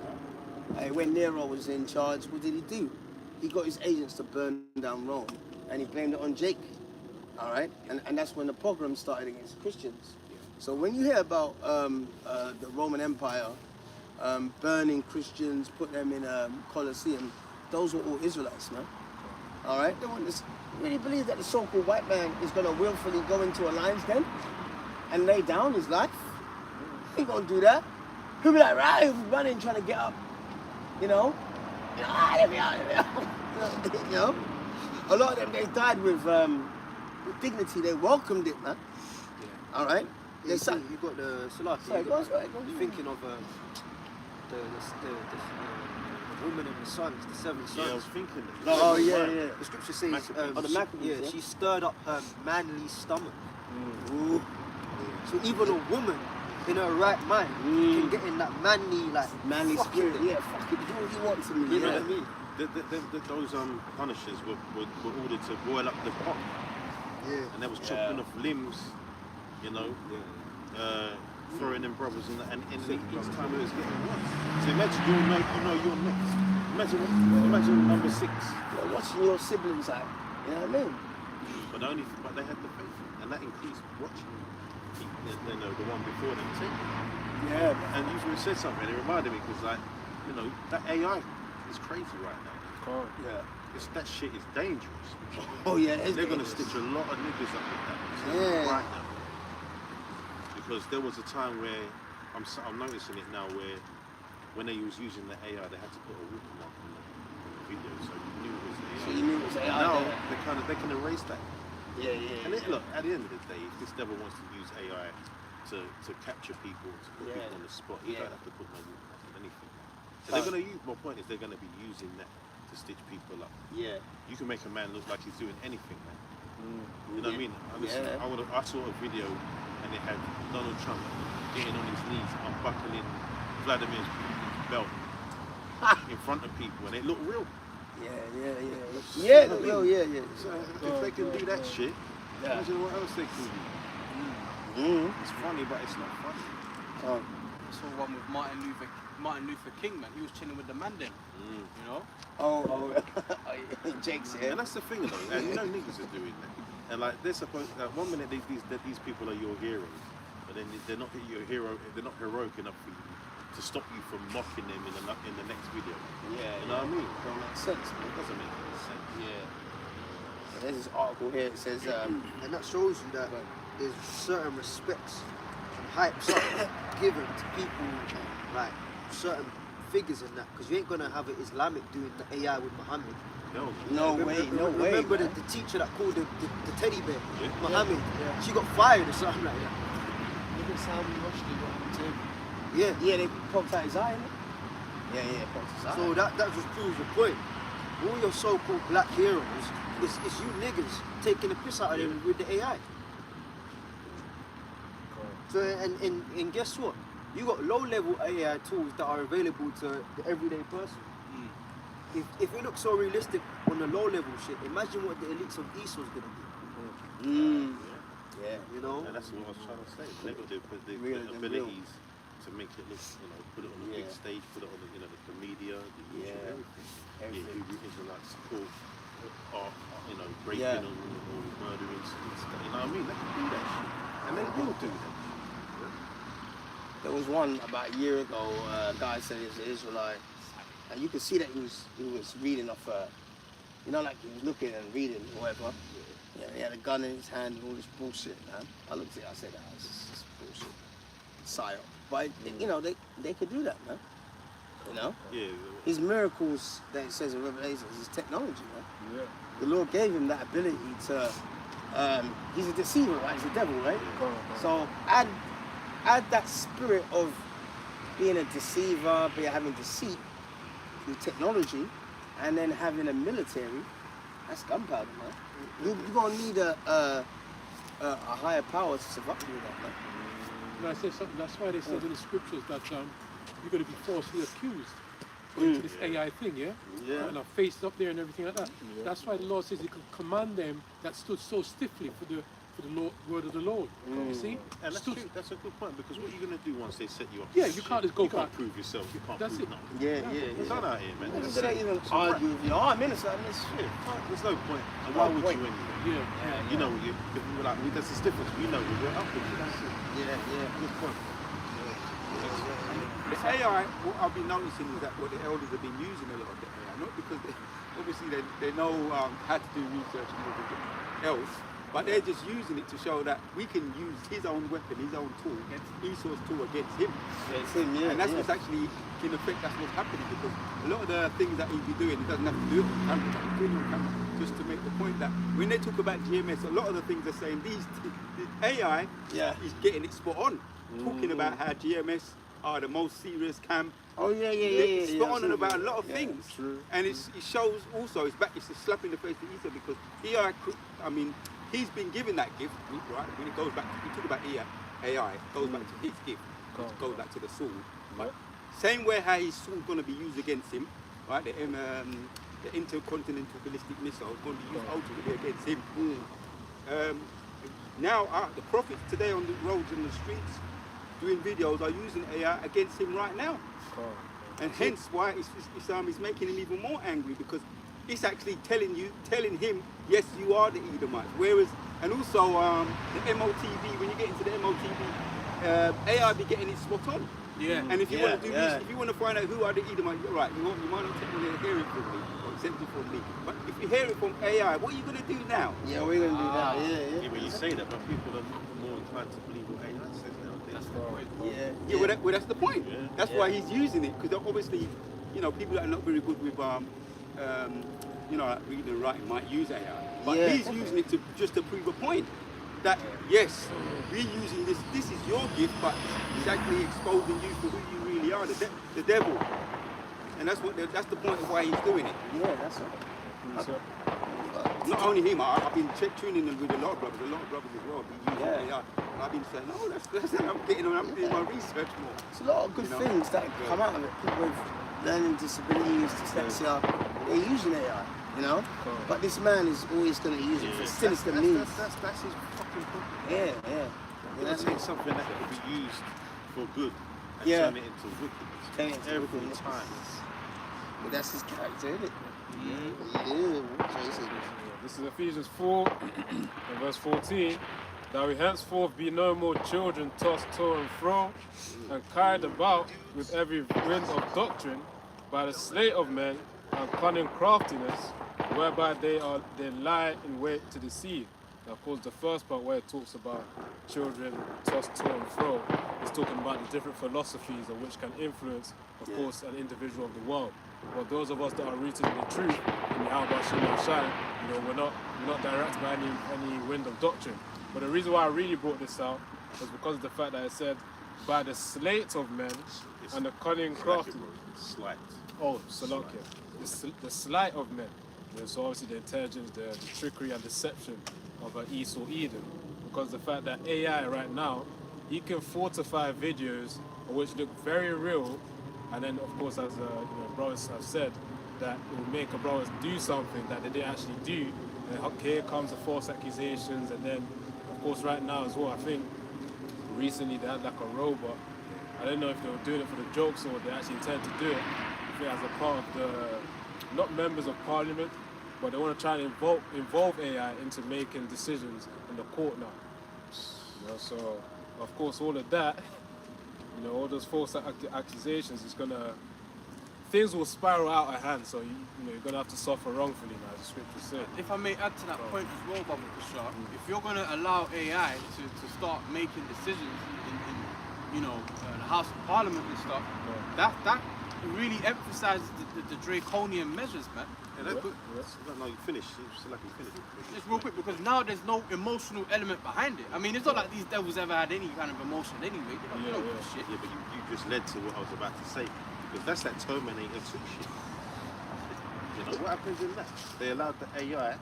Hey, when Nero was in charge, what did he do? He got his agents to burn down Rome, and he blamed it on Jake. All right, and that's when the pogrom started against Christians. So when you hear about the Roman Empire burning Christians, put them in a Colosseum, those were all Israelites, man. All right, they want this. Really believe that the so-called white man is going to willfully go into a lion's den and lay down his life? He ain't going to do that. He'll be like, right, he'll be running, trying to get up, you know? Let me out, you know? A lot of them, they died with dignity. They welcomed it, man. Yeah. All right?
Yeah, you got the Salaki.
Sorry, go on.
Thinking of the woman and the sons, the 7 sons.
Yeah, I was thinking.
Yeah. The scripture says,
the Maccabees,
she stirred up her manly stomach. Ooh. So even a woman in her right mind can get in that manly
spirit. Yeah, fuck it, do what you want to me.
You know what I mean?
Those punishers were ordered to boil up the pot.
Yeah.
And they was chopping off limbs, you know, throwing them brothers and each time it was getting worse. So imagine you're next. Imagine number 6.
You're watching your siblings out. You know what I mean?
But they had the faith, and that includes watching the one before them too.
Yeah.
And you said something, and it reminded me because that AI is crazy right now.
Yeah.
That shit is dangerous.
Oh yeah,
they're gonna stitch a lot of niggas up with that right now. Because there was a time where I'm noticing it now where when they was using the AI, they had to put a watermark on the video, so you knew it was AI.
So you knew it was AI.
Now they can erase that.
Yeah.
And look, at the end of the day, if this devil wants to use AI to capture people, to put people on the spot, you don't have to put no watermark on anything. So they're gonna use. My point is they're gonna be using that to stitch people up.
Yeah.
You can make a man look like he's doing anything, man. You know what I mean? I saw a video and it had Donald Trump getting on his knees, unbuckling Vladimir's belt in front of people, and it looked real. Yeah,
So
if they can do that shit, imagine what else they can do. It's funny, but it's not funny.
I saw one with Martin Luther King, man. He was chilling with the man then, you know?
Jake's
here. And that's the thing, though. And you know niggas are doing that. And like they're supposed, one minute these people are your heroes, but then they're not your hero. They're not heroic enough for you to stop you from mocking them in the next video.
Yeah,
you know what I mean?
Don't make sense, man.
It doesn't make any sense.
Yeah. There's this article here. It says,
and that shows you that there's certain respects and hypes up given to people like certain figures in that, because you ain't gonna have an Islamic doing the AI with Muhammad.
No way.
Remember the teacher that called the teddy bear Muhammad? Yeah. She got fired or something like that.
Look at Salman Rushdie, what happened to him.
Yeah,
they poked out his eye, innit? Yeah, poked his eye.
So that just proves the point. All your so-called black heroes is you niggas taking the piss out of them with the AI. So and guess what? You got low-level AI tools that are available to the everyday person. If it looks so realistic on the low-level shit, imagine what the elites of Esau's gonna do.
Yeah,
you know.
And that's what I was trying to say. They got the abilities to make it look, put it on the big stage, put it on the media, the YouTube, everything. Yeah, Hebrew Israelite support. you know, breaking or murdering, you know what I mean? They can do that shit. And they will do that.
There was one about a year ago, a guy said he was an Israelite, and you could see that he was reading off, you know, like he was looking and reading or whatever. Yeah, he had a gun in his hand and all this bullshit, man. I looked at it, I said, this is bullshit. Psyop. But, you know, they could do that, man. You know?
Yeah.
His miracles that it says in Revelations is technology, man.
Yeah.
The Lord gave him that ability to, he's a deceiver, right? He's a devil, right? So add that spirit of being a deceiver, having deceit through technology, and then having a military, that's gunpowder, man. You're gonna need a higher power to survive with that, man.
And I said something, that's why they said in the scriptures that you're going to be falsely accused going to this AI thing, yeah? And our face up there and everything like that. That's why the Lord says he could command them that stood so stiffly for the Lord, word of the Lord. You see?
And that's a good point, because what are you going to do once they set you up?
Yeah, you can't just go
you
back.
Can't prove yourself. You can't
That's
prove
it.
nothing.
Yeah.
Done out here, man.
They don't even argue with you. Oh, I'm innocent, I'm innocent.
There's no point. And why would you anyway?
Yeah.
You know, there's this difference. We know we're up with you. That's it.
Yeah.
Good point.
The AI, what I've been noticing is that what the elders have been using a lot of the AI, not because obviously they know how to do research and everything else, but they're just using it to show that we can use his own weapon, his own tool, Esau's tool against him. And that's what's actually, in effect, that's what's happening, because a lot of the things that he'd be doing, he doesn't have to do it on camera, but he's doing it on camera just to make the point that when they talk about GMS, a lot of the things they're saying, the AI is getting it spot on, talking about how GMS are the most serious camp.
Oh yeah.
It's spot on and about a lot of things.
True.
And it shows also, it's a slap in the face to Esau, because he's been given that gift, right? When it goes back, we talk about AI, it goes back to his gift, it goes back to the sword. But same way how his sword's going to be used against him, right? The intercontinental ballistic missile is going to be used ultimately against him. Now, the prophets today on the roads and the streets doing videos are using AI against him right now. And hence why Islam is making him even more angry, because it's actually telling him, yes, you are the Edomites. Whereas, and also the MOTV, when you get into the MOTV, AI be getting it spot on.
Yeah.
And if you want to do this, if you want to find out who are the Edomites, you're right, you might not technically hear it from me, or accept it from me. But if you hear it from AI, what are you going to do now?
Yeah, we're going to do that. Yeah.
But you say that, but people are more inclined to believe what AI says nowadays. That's the point.
Well, that's the point. That's why he's using it, because obviously, you know, people that are not very good with, you know, like reading and writing might use AI, but he's using it just to prove a point that yes, we're using this. This is your gift, but he's actually exposing you for who you really are, the devil, and that's the point of why he's doing it.
Yeah, that's it.
Not only him, I've been tuning in with a lot of brothers as well. Be using AI. I've been saying, oh, that's I'm doing my research more.
It's a lot of good things that come out of it. People with learning disabilities, dyslexia, they're using AI, you know? But this man is always going to use it for sinister means.
That's his fucking point.
Yeah.
That's something that could be used for good and turn it into wickedness. Every time.
But that's his character, isn't it?
This is Ephesians 4 and verse 14. That we henceforth be no more children tossed to and fro and carried about with every wind of doctrine by the sleight of men and cunning craftiness, whereby they lie in wait to deceive. Now, of course, the first part where it talks about children tossed to and fro is talking about the different philosophies of which can influence, of course, an individual of the world. But those of us that are rooted in the truth, in the How Shine, you know, we're not directed by any wind of doctrine. But the reason why I really brought this out was because of the fact that it said, by the sleight of men and the cunning craft.
Sleight.
Oh, Salakia. The sleight of men. You know, so obviously the intelligence, the trickery and deception of Esau Edom. Because the fact that AI right now, he can fortify videos which look very real, and then of course, as brothers have said, that it will make a brothers do something that they didn't actually do. And here comes the false accusations, and then of course right now as well, I think recently they had like a robot. I don't know if they were doing it for the jokes or they actually intend to do it. I think as a part of the, not members of parliament, but they want to try and involve AI into making decisions in the court now. You know, so of course all of that, you know, all those false accusations is gonna, things will spiral out of hand. So you know, you're gonna have to suffer wrongfully now, as the scripture said.
If I may add to that point as well, Baba Bashar, if you're going to allow AI to start making decisions in you know, the House of Parliament and stuff, that really emphasizes the draconian measures, man.
No, you finish. Still like you finish.
Just real quick, because now there's no emotional element behind it. I mean, it's not like these devils ever had any kind of emotion anyway. They don't give a shit.
Yeah, but you just led to what I was about to say, because that's that Terminator 2 shit. You know, what happens in that? They allowed the AI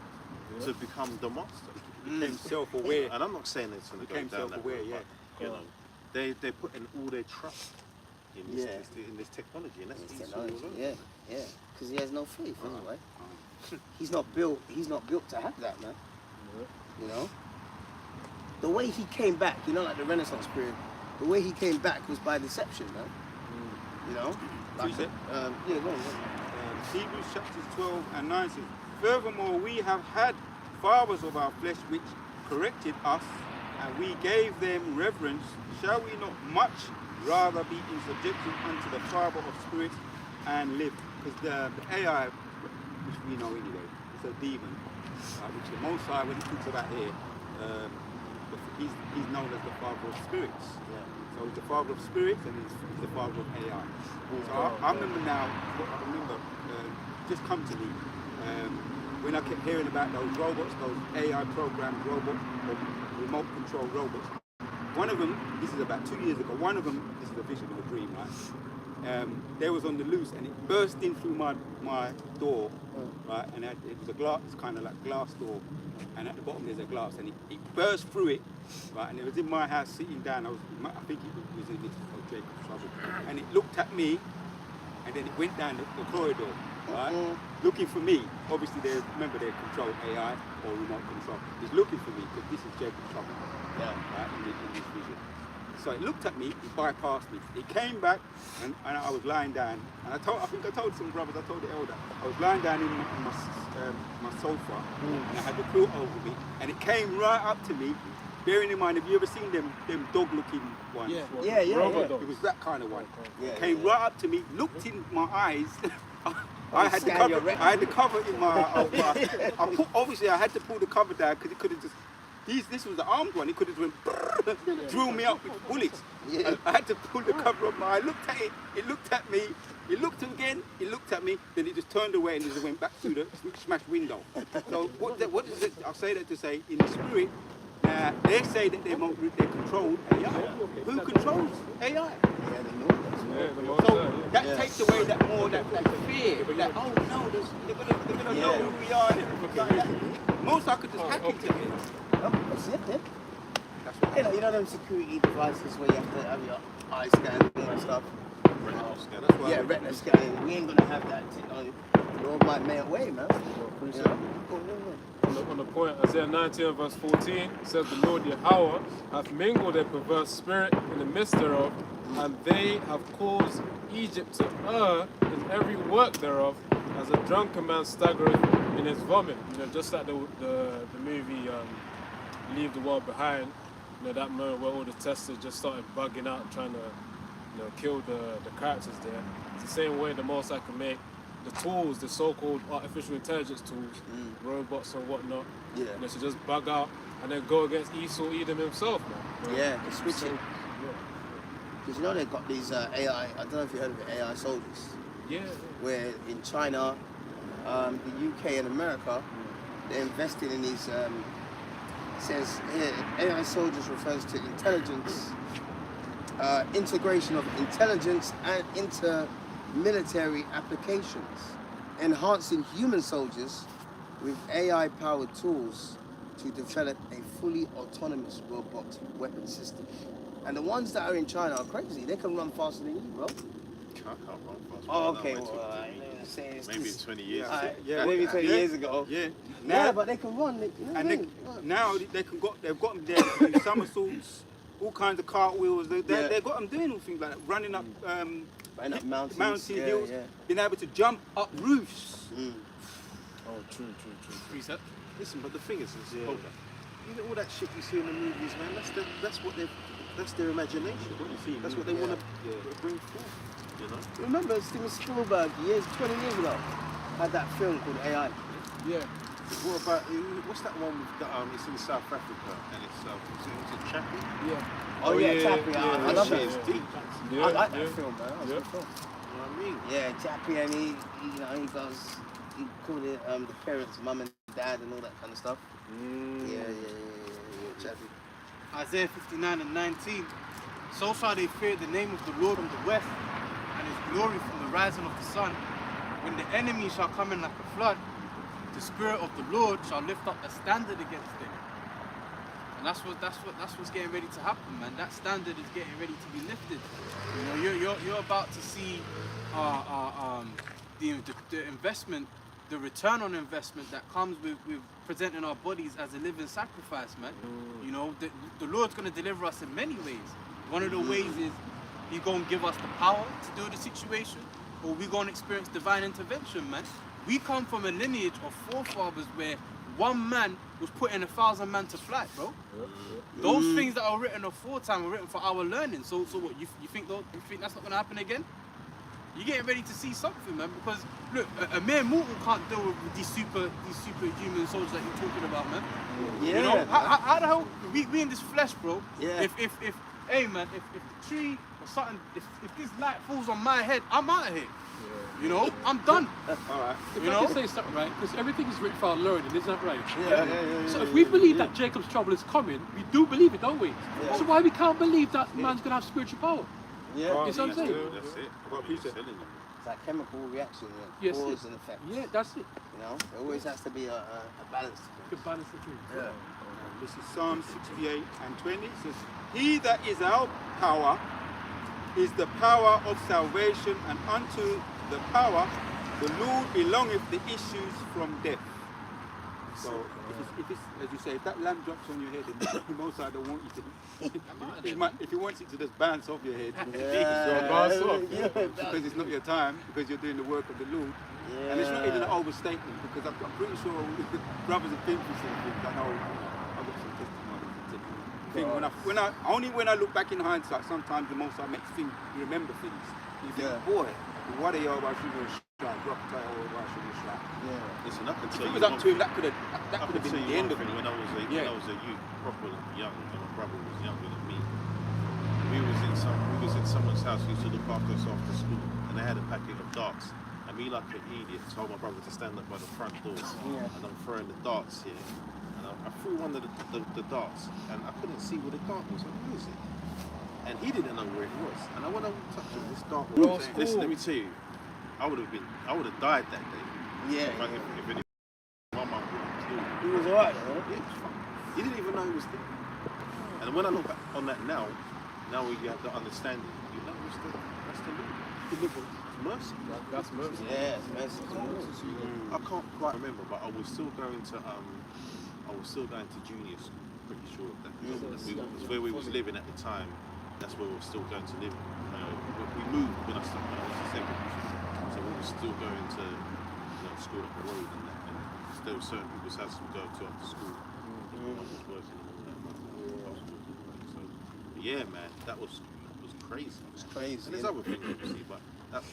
to become the monster.
Became self-aware.
And I'm not saying it's going to go
Became
down that
self-aware,
road,
yeah.
but, you know, they're putting all their trust in this technology, and that's what he's all over.
Yeah, because he has no faith anyway. He's not built to have that, man. You know? The way he came back, you know, like the Renaissance period, the way he came back was by deception, man. You know? Like,
So you said?
go on.
Hebrews chapters 12 and 9 says, furthermore, we have had fathers of our flesh which corrected us, and we gave them reverence. Shall we not much rather be in subjection unto the Father of spirits and live? Because the AI, which we know anyway, is a demon, which the Most High, when he talks about here, he's known as the Father of spirits. So he's the Father of spirits and he's the Father of AI. So I remember now, just come to me, when I kept hearing about those robots, those AI programmed robots, or remote control robots. One of them, this is about 2 years ago, one of them, this is a vision of a dream, right? They was on the loose and it burst in through my door, right? And it was a glass, it's kind of like glass door, and at the bottom there's a glass, and it burst through it, right? And it was in my house sitting down. I think it was in this Jacob's trouble, and it looked at me, and then it went down the corridor, right? Looking for me. Obviously, remember they're control AI or remote control. It's looking for me because this is Jacob's trouble, right? In this vision. So it looked at me, it bypassed me. It came back, and I was lying down. And I think I told some brothers, I told the elder, I was lying down in my sofa, and I had the quilt over me, and it came right up to me. Bearing in mind, have you ever seen them dog-looking ones?
Yeah.
It was that kind of one. It came right up to me, looked in my eyes. I had the cover in my. Obviously, I had to pull the cover down because it could have just. This was the armed one. It could have went drill me up with bullets. I had to pull the cover up. I looked at it. It looked at me. It looked again. It looked at me. Then it just turned away and it just went back through the smashed window. So what is it? I'll say that to say in the spirit. They say that they're controlled AI. Who controls AI? So that takes away that fear. That oh no, they're gonna know who we are and everything like that. Most I could just hack into it.
That's it. You know them security devices where you have to have your eye scanned and stuff.
Retina scan.
Retina scanning. We ain't gonna have that technology. The Lord might make a way, man. You know?
On the point, Isaiah 19 verse 14 says, the Lord Yahweh hath mingled a perverse spirit in the midst thereof, and they have caused Egypt to err in every work thereof, as a drunken man staggereth in his vomit. You know, just like the movie Leave the World Behind. You know, that moment where all the testers just started bugging out, trying to, you know, kill the characters there. It's the same way the Most High can make the tools, the so-called artificial intelligence tools, robots and whatnot, you know, to just bug out and then go against Esau, Edom himself, man. You know?
They're switching. Because you know they've got these AI, I don't know if you heard of it, AI soldiers. Where in China, the UK and America, they're investing in these, it says here, AI soldiers refers to intelligence, integration of intelligence and military applications, enhancing human soldiers with AI-powered tools to develop a fully autonomous robot weapon system. And the ones that are in China are crazy. They can run faster than you, bro.
I can't run fast.
Oh, okay.
Maybe 20 years.
Maybe 20 years ago.
Now,
but they can run.
Now they've got them there to do somersaults, all kinds of cartwheels. They've got them doing all things like that, running up
mountains,
hills, being able to jump up roofs.
Oh, true.
Precept.
Listen, but the thing is, hold on. Even all that shit you see in the movies, man, that's their imagination.
What you see,
That's what they want to bring forth. You know?
Remember Steven Spielberg 20 years ago had that film called AI.
Yeah.
What about what's that one with it's in South Africa and it's was it Chappie?
Yeah.
Oh yeah, Chappie. I love
That
it.
shit is deep.
Yeah,
I like that film, man. That was a good film.
You know what I mean?
Yeah, Chappie, and he called it the parents, mum and dad, and all that kind of stuff. Yeah, Chappie.
Isaiah 59 and 19. So shall they fear the name of the Lord from the west, and his glory from the rising of the sun. When the enemy shall come in like a flood, the Spirit of the Lord shall lift up a standard against them. And that's what's getting ready to happen, man. That standard is getting ready to be lifted. You know, you're about to see the investment, the return on investment that comes with presenting our bodies as a living sacrifice, man. You know, the Lord's going to deliver us in many ways. One of the ways is He's going to give us the power to deal with the situation, or we're going to experience divine intervention, man. We come from a lineage of forefathers where one man was putting 1,000 men to flight, bro. Those things that are written aforetime were written for our learning. So what, you think that's not going to happen again? You're getting ready to see something, man, because look, a mere mortal can't deal with these superhuman souls that you're talking about, man.
Yeah.
You know, how the hell we in this flesh, bro?
Yeah.
If hey man, if the tree or something, if this light falls on my head, I'm out of here. You know, I'm done.
All right.
If I can say something, right? Because everything is written for our learning, isn't that right?
Yeah.
So if we believe that Jacob's trouble is coming, we do believe it, don't we? So why we can't believe that man's gonna have spiritual power?
Yeah.
You know what I'm saying?
That's it.
Well,
I'm telling you.
It's like chemical reaction,
Yes,
cause and effect.
Yeah, that's it.
You know, there always has to be a balance.
You can balance the two.
Yeah.
This is Psalm 68 and 20. It says, He that is our power is the power of salvation, and unto the power the Lord belongeth the issues from death. So if it's as you say, if that lamp drops on your head, then most I don't want you to. If he wants it to just bounce off your head,
bounce off.
because it's not your time, because you're doing the work of the Lord. And it's not even an overstatement, because I'm pretty sure brothers have been through some things. I know I've got some testimonies. When I look back in hindsight, sometimes the most I makes things, you remember things. You think, boy, what are y'all about shooting a shot, drop a title or about shooting a shot?
Listen, I can
If
tell
it
you.
was up to him, that could have been the end of it.
When I was a youth, proper young, and my brother was younger than me. We was in someone's house. We used to look after us after school, and they had a packet of darts. And me, like an idiot, told my brother to stand up by the front door, and I'm throwing the darts here. And I threw one of the darts, and I couldn't see where the dart was. Like, where is it? And he didn't know where it was. And I went over and touched him. This dart was. Listen, let me tell you, I would have died that day.
Yeah.
If any, my mum would have killed me.
He was alright, though.
Yeah, he was fine. He didn't even know he was there. And when I look back on that now you have the understanding. You know, that's the Lord. Mercy.
That's mercy.
Yeah, mercy.
I can't quite remember, but I was still going to junior school. Pretty sure of that. Because where we was living at the time, that's where we were still going to live. We moved when I was in secondary school, so we were still going to school up the road and that. And there were certain people's houses we go to after school. I was working and all that. So, but yeah, man, that was crazy.
It's crazy.
And there's other things obviously, but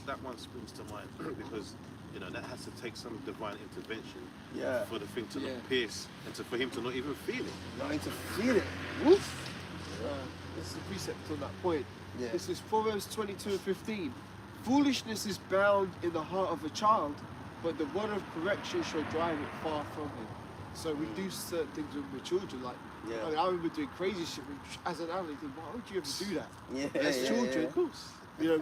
that one springs to mind because that has to take some divine intervention for the thing to not pierce and for him to not even feel it.
Not even to feel it. Woof. This is a precept on that point.
Yeah.
This is Proverbs 22:15. Foolishness is bound in the heart of a child, but the word of correction shall drive it far from him. So we do certain things with the children, like I mean, I remember doing crazy shit as an adult. Think, why would you ever do that? As children, of course. You know,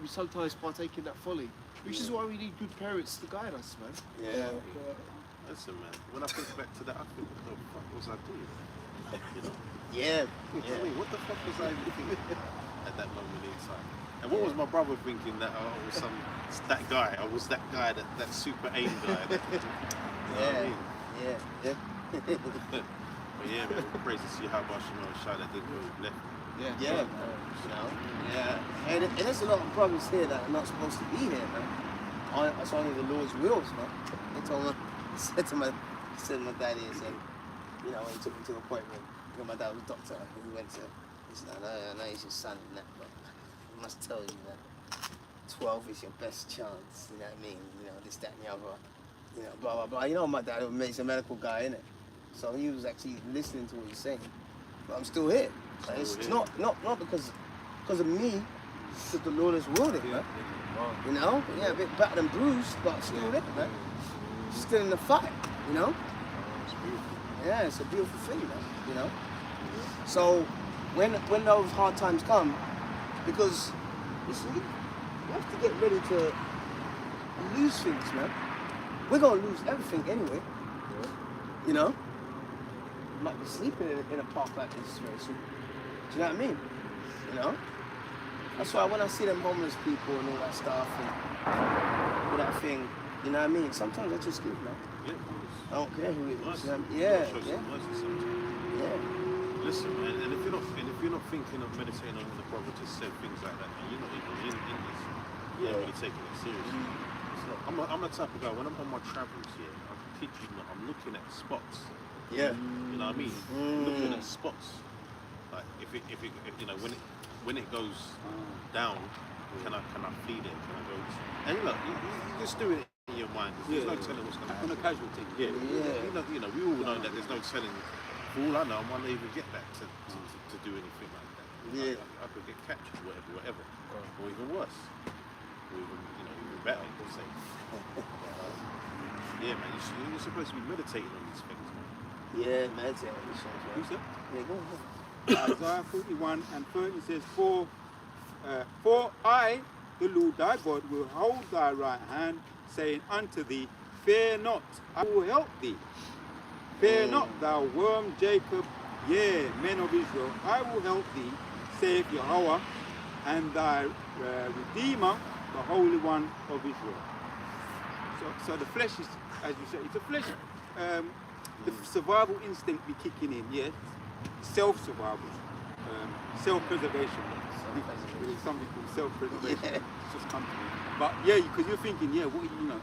we sometimes partake in that folly, which is why we need good parents to guide us, man.
Listen, man, when I think back to that, I think, what the fuck was I doing? You know?
Yeah.
I mean, what the fuck was I even thinking at that moment in time? And what was my brother thinking that I was that guy? I was that guy, that super aim guy. That, you know what I mean? But yeah, man, we're crazy to see how much shy that did go left.
Yeah. And there's a lot of brothers here that are not supposed to be here, man. It's only the Lord's wills, man. They told them, said to my daddy, and said, you know, when he took me to an appointment, you know, my dad was a doctor, and he went to, he said, I know he's your son and that, but I must tell you that 12 is your best chance, you know what I mean? You know, this, that, and the other, you know, blah, blah, blah. You know, my dad, he's a medical guy, innit? So he was actually listening to what he's saying, but I'm still here. Like, it's not because of me, because the Lord has willed it, man. You know? Yeah, a bit battered and bruised, but still there, man. Still in the fight, you know? Yeah, it's a beautiful thing, man, you know? So, when those hard times come, because, you see, you have to get ready to lose things, man. We're gonna lose everything anyway, you know? You might be sleeping in a park like this very soon. Do you know what I mean? You know? That's why when I see them homeless people and all that stuff and all that thing, you know what I mean? Sometimes I just give, man. I don't care who it is. Yeah.
Listen, man, and if you're not thinking of meditating on what the prophet just said, things like that, and you're not even in this, you're not really taking it seriously. I'm the type of guy, when I'm on my travels here, I kid you not, I'm looking at spots.
Yeah.
You know what I mean? Looking at spots. Like if you know, when it goes down, can I feed it? Can I go? And look, you just do it in your mind. There's no telling what's going to happen.
On a casual thing.
Yeah. You know, we all know that there's no telling. For all I know, I might not even get that to do anything like that.
Yeah.
I could get captured, whatever, or even worse, or even better. Say. Yeah, man, you're supposed to be meditating on these things, man.
Yeah, meditating on these things, man.
Who's that?
Yeah, go on.
Isaiah 41 and 30 says, For I, the Lord thy God, will hold thy right hand, saying unto thee, Fear not, I will help thee. Fear not, thou worm Jacob, yea, men of Israel, I will help thee, saith Yahweh, and thy Redeemer, the Holy One of Israel. So the flesh is, as you say, it's a flesh. The survival instinct be kicking in, yeah? Self-survival, self-preservation. There's something called self-preservation.
Yeah.
It's just come to me. But yeah, because you're thinking, yeah, what you know,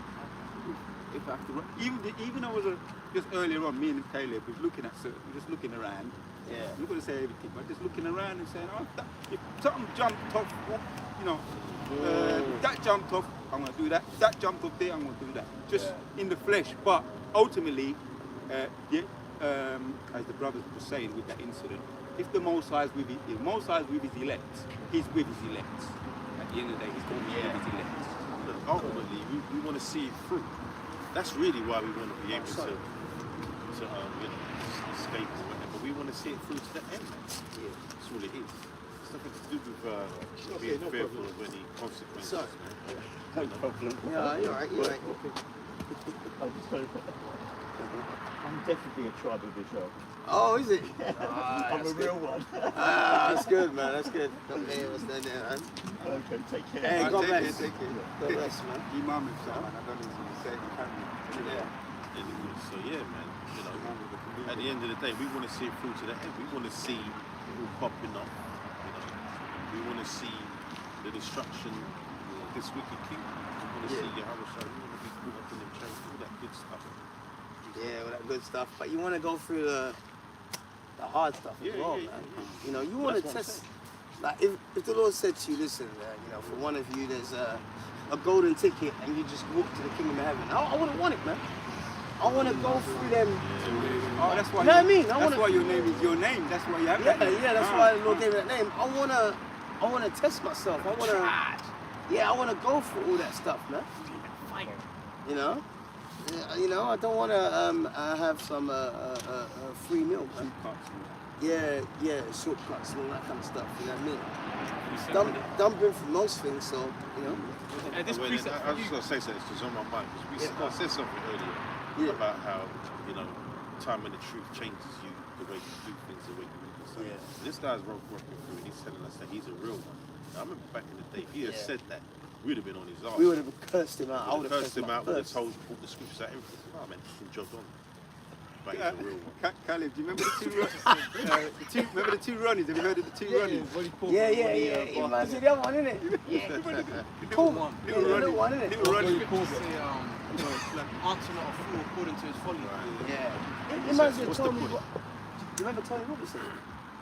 if I have to run, even I was just earlier on, me and Caleb was looking at certain, just looking around.
Yeah.
I'm not going to say everything, but just looking around and saying, oh, if something jumped off, you know, that jumped off, I'm going to do that. That jumped off there, I'm going to do that. Just in the flesh. But ultimately, as the brothers were saying with that incident, if the Most High is with his elect, he's with his elect. At the end of the day, he's going to be with his elect.
Look, ultimately, we want to see it through. That's really why we want to be able to escape or whatever. We want to see it through to the end. Yeah. That's all it is. It's nothing to do with being fearful of any consequences. Man.
No problem. Yeah, you're right.
I'm definitely a tribe of Israel.
Oh, is it?
I'm a real one.
That's good, man. That's good. Don't let us stand there, man.
Okay, take care.
Hey, God bless.
Take care.
God bless, man.
Imam himself, man. I don't know if you say he can.
So yeah, man. You know, at the end of the day, we want to see it through to the end. We want to see it all popping up. You know, we want to see the destruction of this wicked king. We want to see Yahweh Shai. We want to be caught up in the chains, all that good stuff.
Yeah, all that good stuff. But you want to go through the hard stuff as well, man. You know, you want to test. Like, if the Lord said to you, listen, you know, for one of you, there's a golden ticket, and you just walk to the kingdom of heaven. I wouldn't want it, man. I want to go through them.
Oh, that's why.
You know what I mean?
That's why your name is your name. That's why you have that name.
Yeah, that's why the Lord gave me that name. I wanna test myself. I wanna go through all that stuff, man. You know? Yeah, you know, I don't wanna have some free meal, man. Yeah, shortcuts and all that kind of stuff. You know what I mean? Dumping for most things, so you know.
And this precept, I was just gonna say something that's on my mind. I said something earlier about how, you know, time and the truth changes you, the way you do things, the way you do stuff. Yeah. This guy's working through, and he's telling us that he's a real one. Now, I remember back in the day, if he had said that, we'd have been on his arse.
We would have cursed him out. I would have
cursed him out. Would have told the scriptures out, everything. Oh man, he jogged on. But he's a real one.
Caleb, do you remember remember the two Ronnies? Have you heard of the two Ronnies?
Yeah. You reminds me of the other one, innit? Yeah.
Little one, innit?
Little Ronnie.
answer not a fool according to his folly.
Yeah. It reminds me of
What's the
Tony.
point?
You remember Tony Robinson?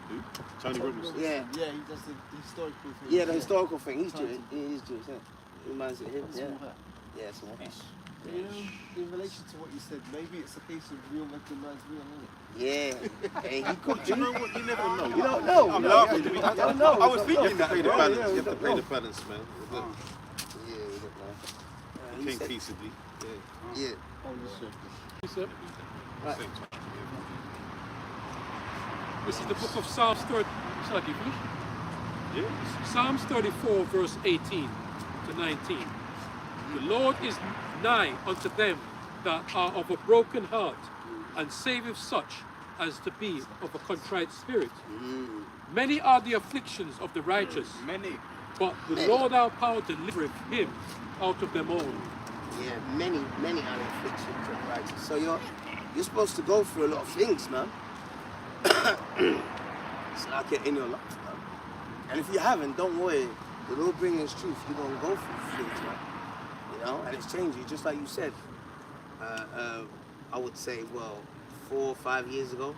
Who? Tony Robinson.
Yeah.
Yeah, he does the historical thing.
Yeah, the historical thing. He's Jewish. He is Jewish, isn't it? It reminds me of him. Yeah.
All that.
Yeah, it's all that.
You know, in relation to what you said, maybe it's a case of real recognize real, isn't it?
Yeah. Hey, he could.
Do you know what? You never know.
You don't know.
I'm
You
laughing.
don't know.
I was
You have
thinking
to
that.
play the
bro.
balance.
yeah,
You have to
we
play
don't
the balance, man. Look,
Yeah, we don't know.
he came peaceably.
Yeah.
Sir,
Right.
Same time.
this is the book of Psalms 30. Shall I keep it?
Yeah.
Psalms 34, verse 18 to 19. The Lord is nigh unto them that are of a broken heart, and saveth such as to be of a contrite spirit. Many are the afflictions of the righteous,
Many.
but the Lord our power delivereth him out of them all.
Yeah, many are the afflictions of the righteous. So you're supposed to go through a lot of things, man. It's like it in your life, man. And if you haven't, don't worry. The Lord bring His truth. You're gonna go through things, man. You know, and it's changed you, just like you said. I would say, well, 4 or 5 years ago,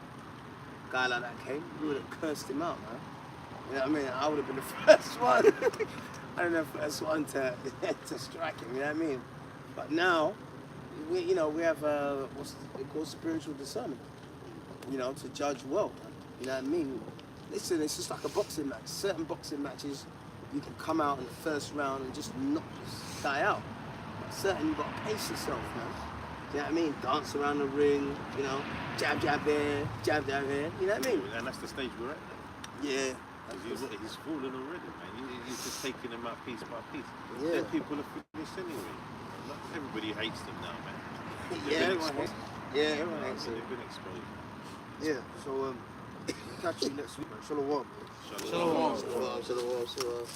a guy like that came, we would have cursed him out, man. You know what I mean? I would have been the first one. I don't know, first one to strike him. You know what I mean? But now, we have what's it called, spiritual discernment. You know, to judge well. You know what I mean? Listen, it's just like a boxing match. Certain boxing matches, you can come out in the first round and just knock this guy out. But certain, you got to pace yourself, man. You know what I mean? Dance around the ring, you know, jab there, jab there. You know what I mean?
And that's the stage we're at now.
Yeah.
He's fallen already, man. He's just taking them out piece by piece.
Yeah.
Then people are finished anyway. Not everybody hates them now, man.
Yeah, everyone hates
They've
it.
been exposed.
Yeah, so catch you next week, man. Shalom.
Shalom.
Shalom.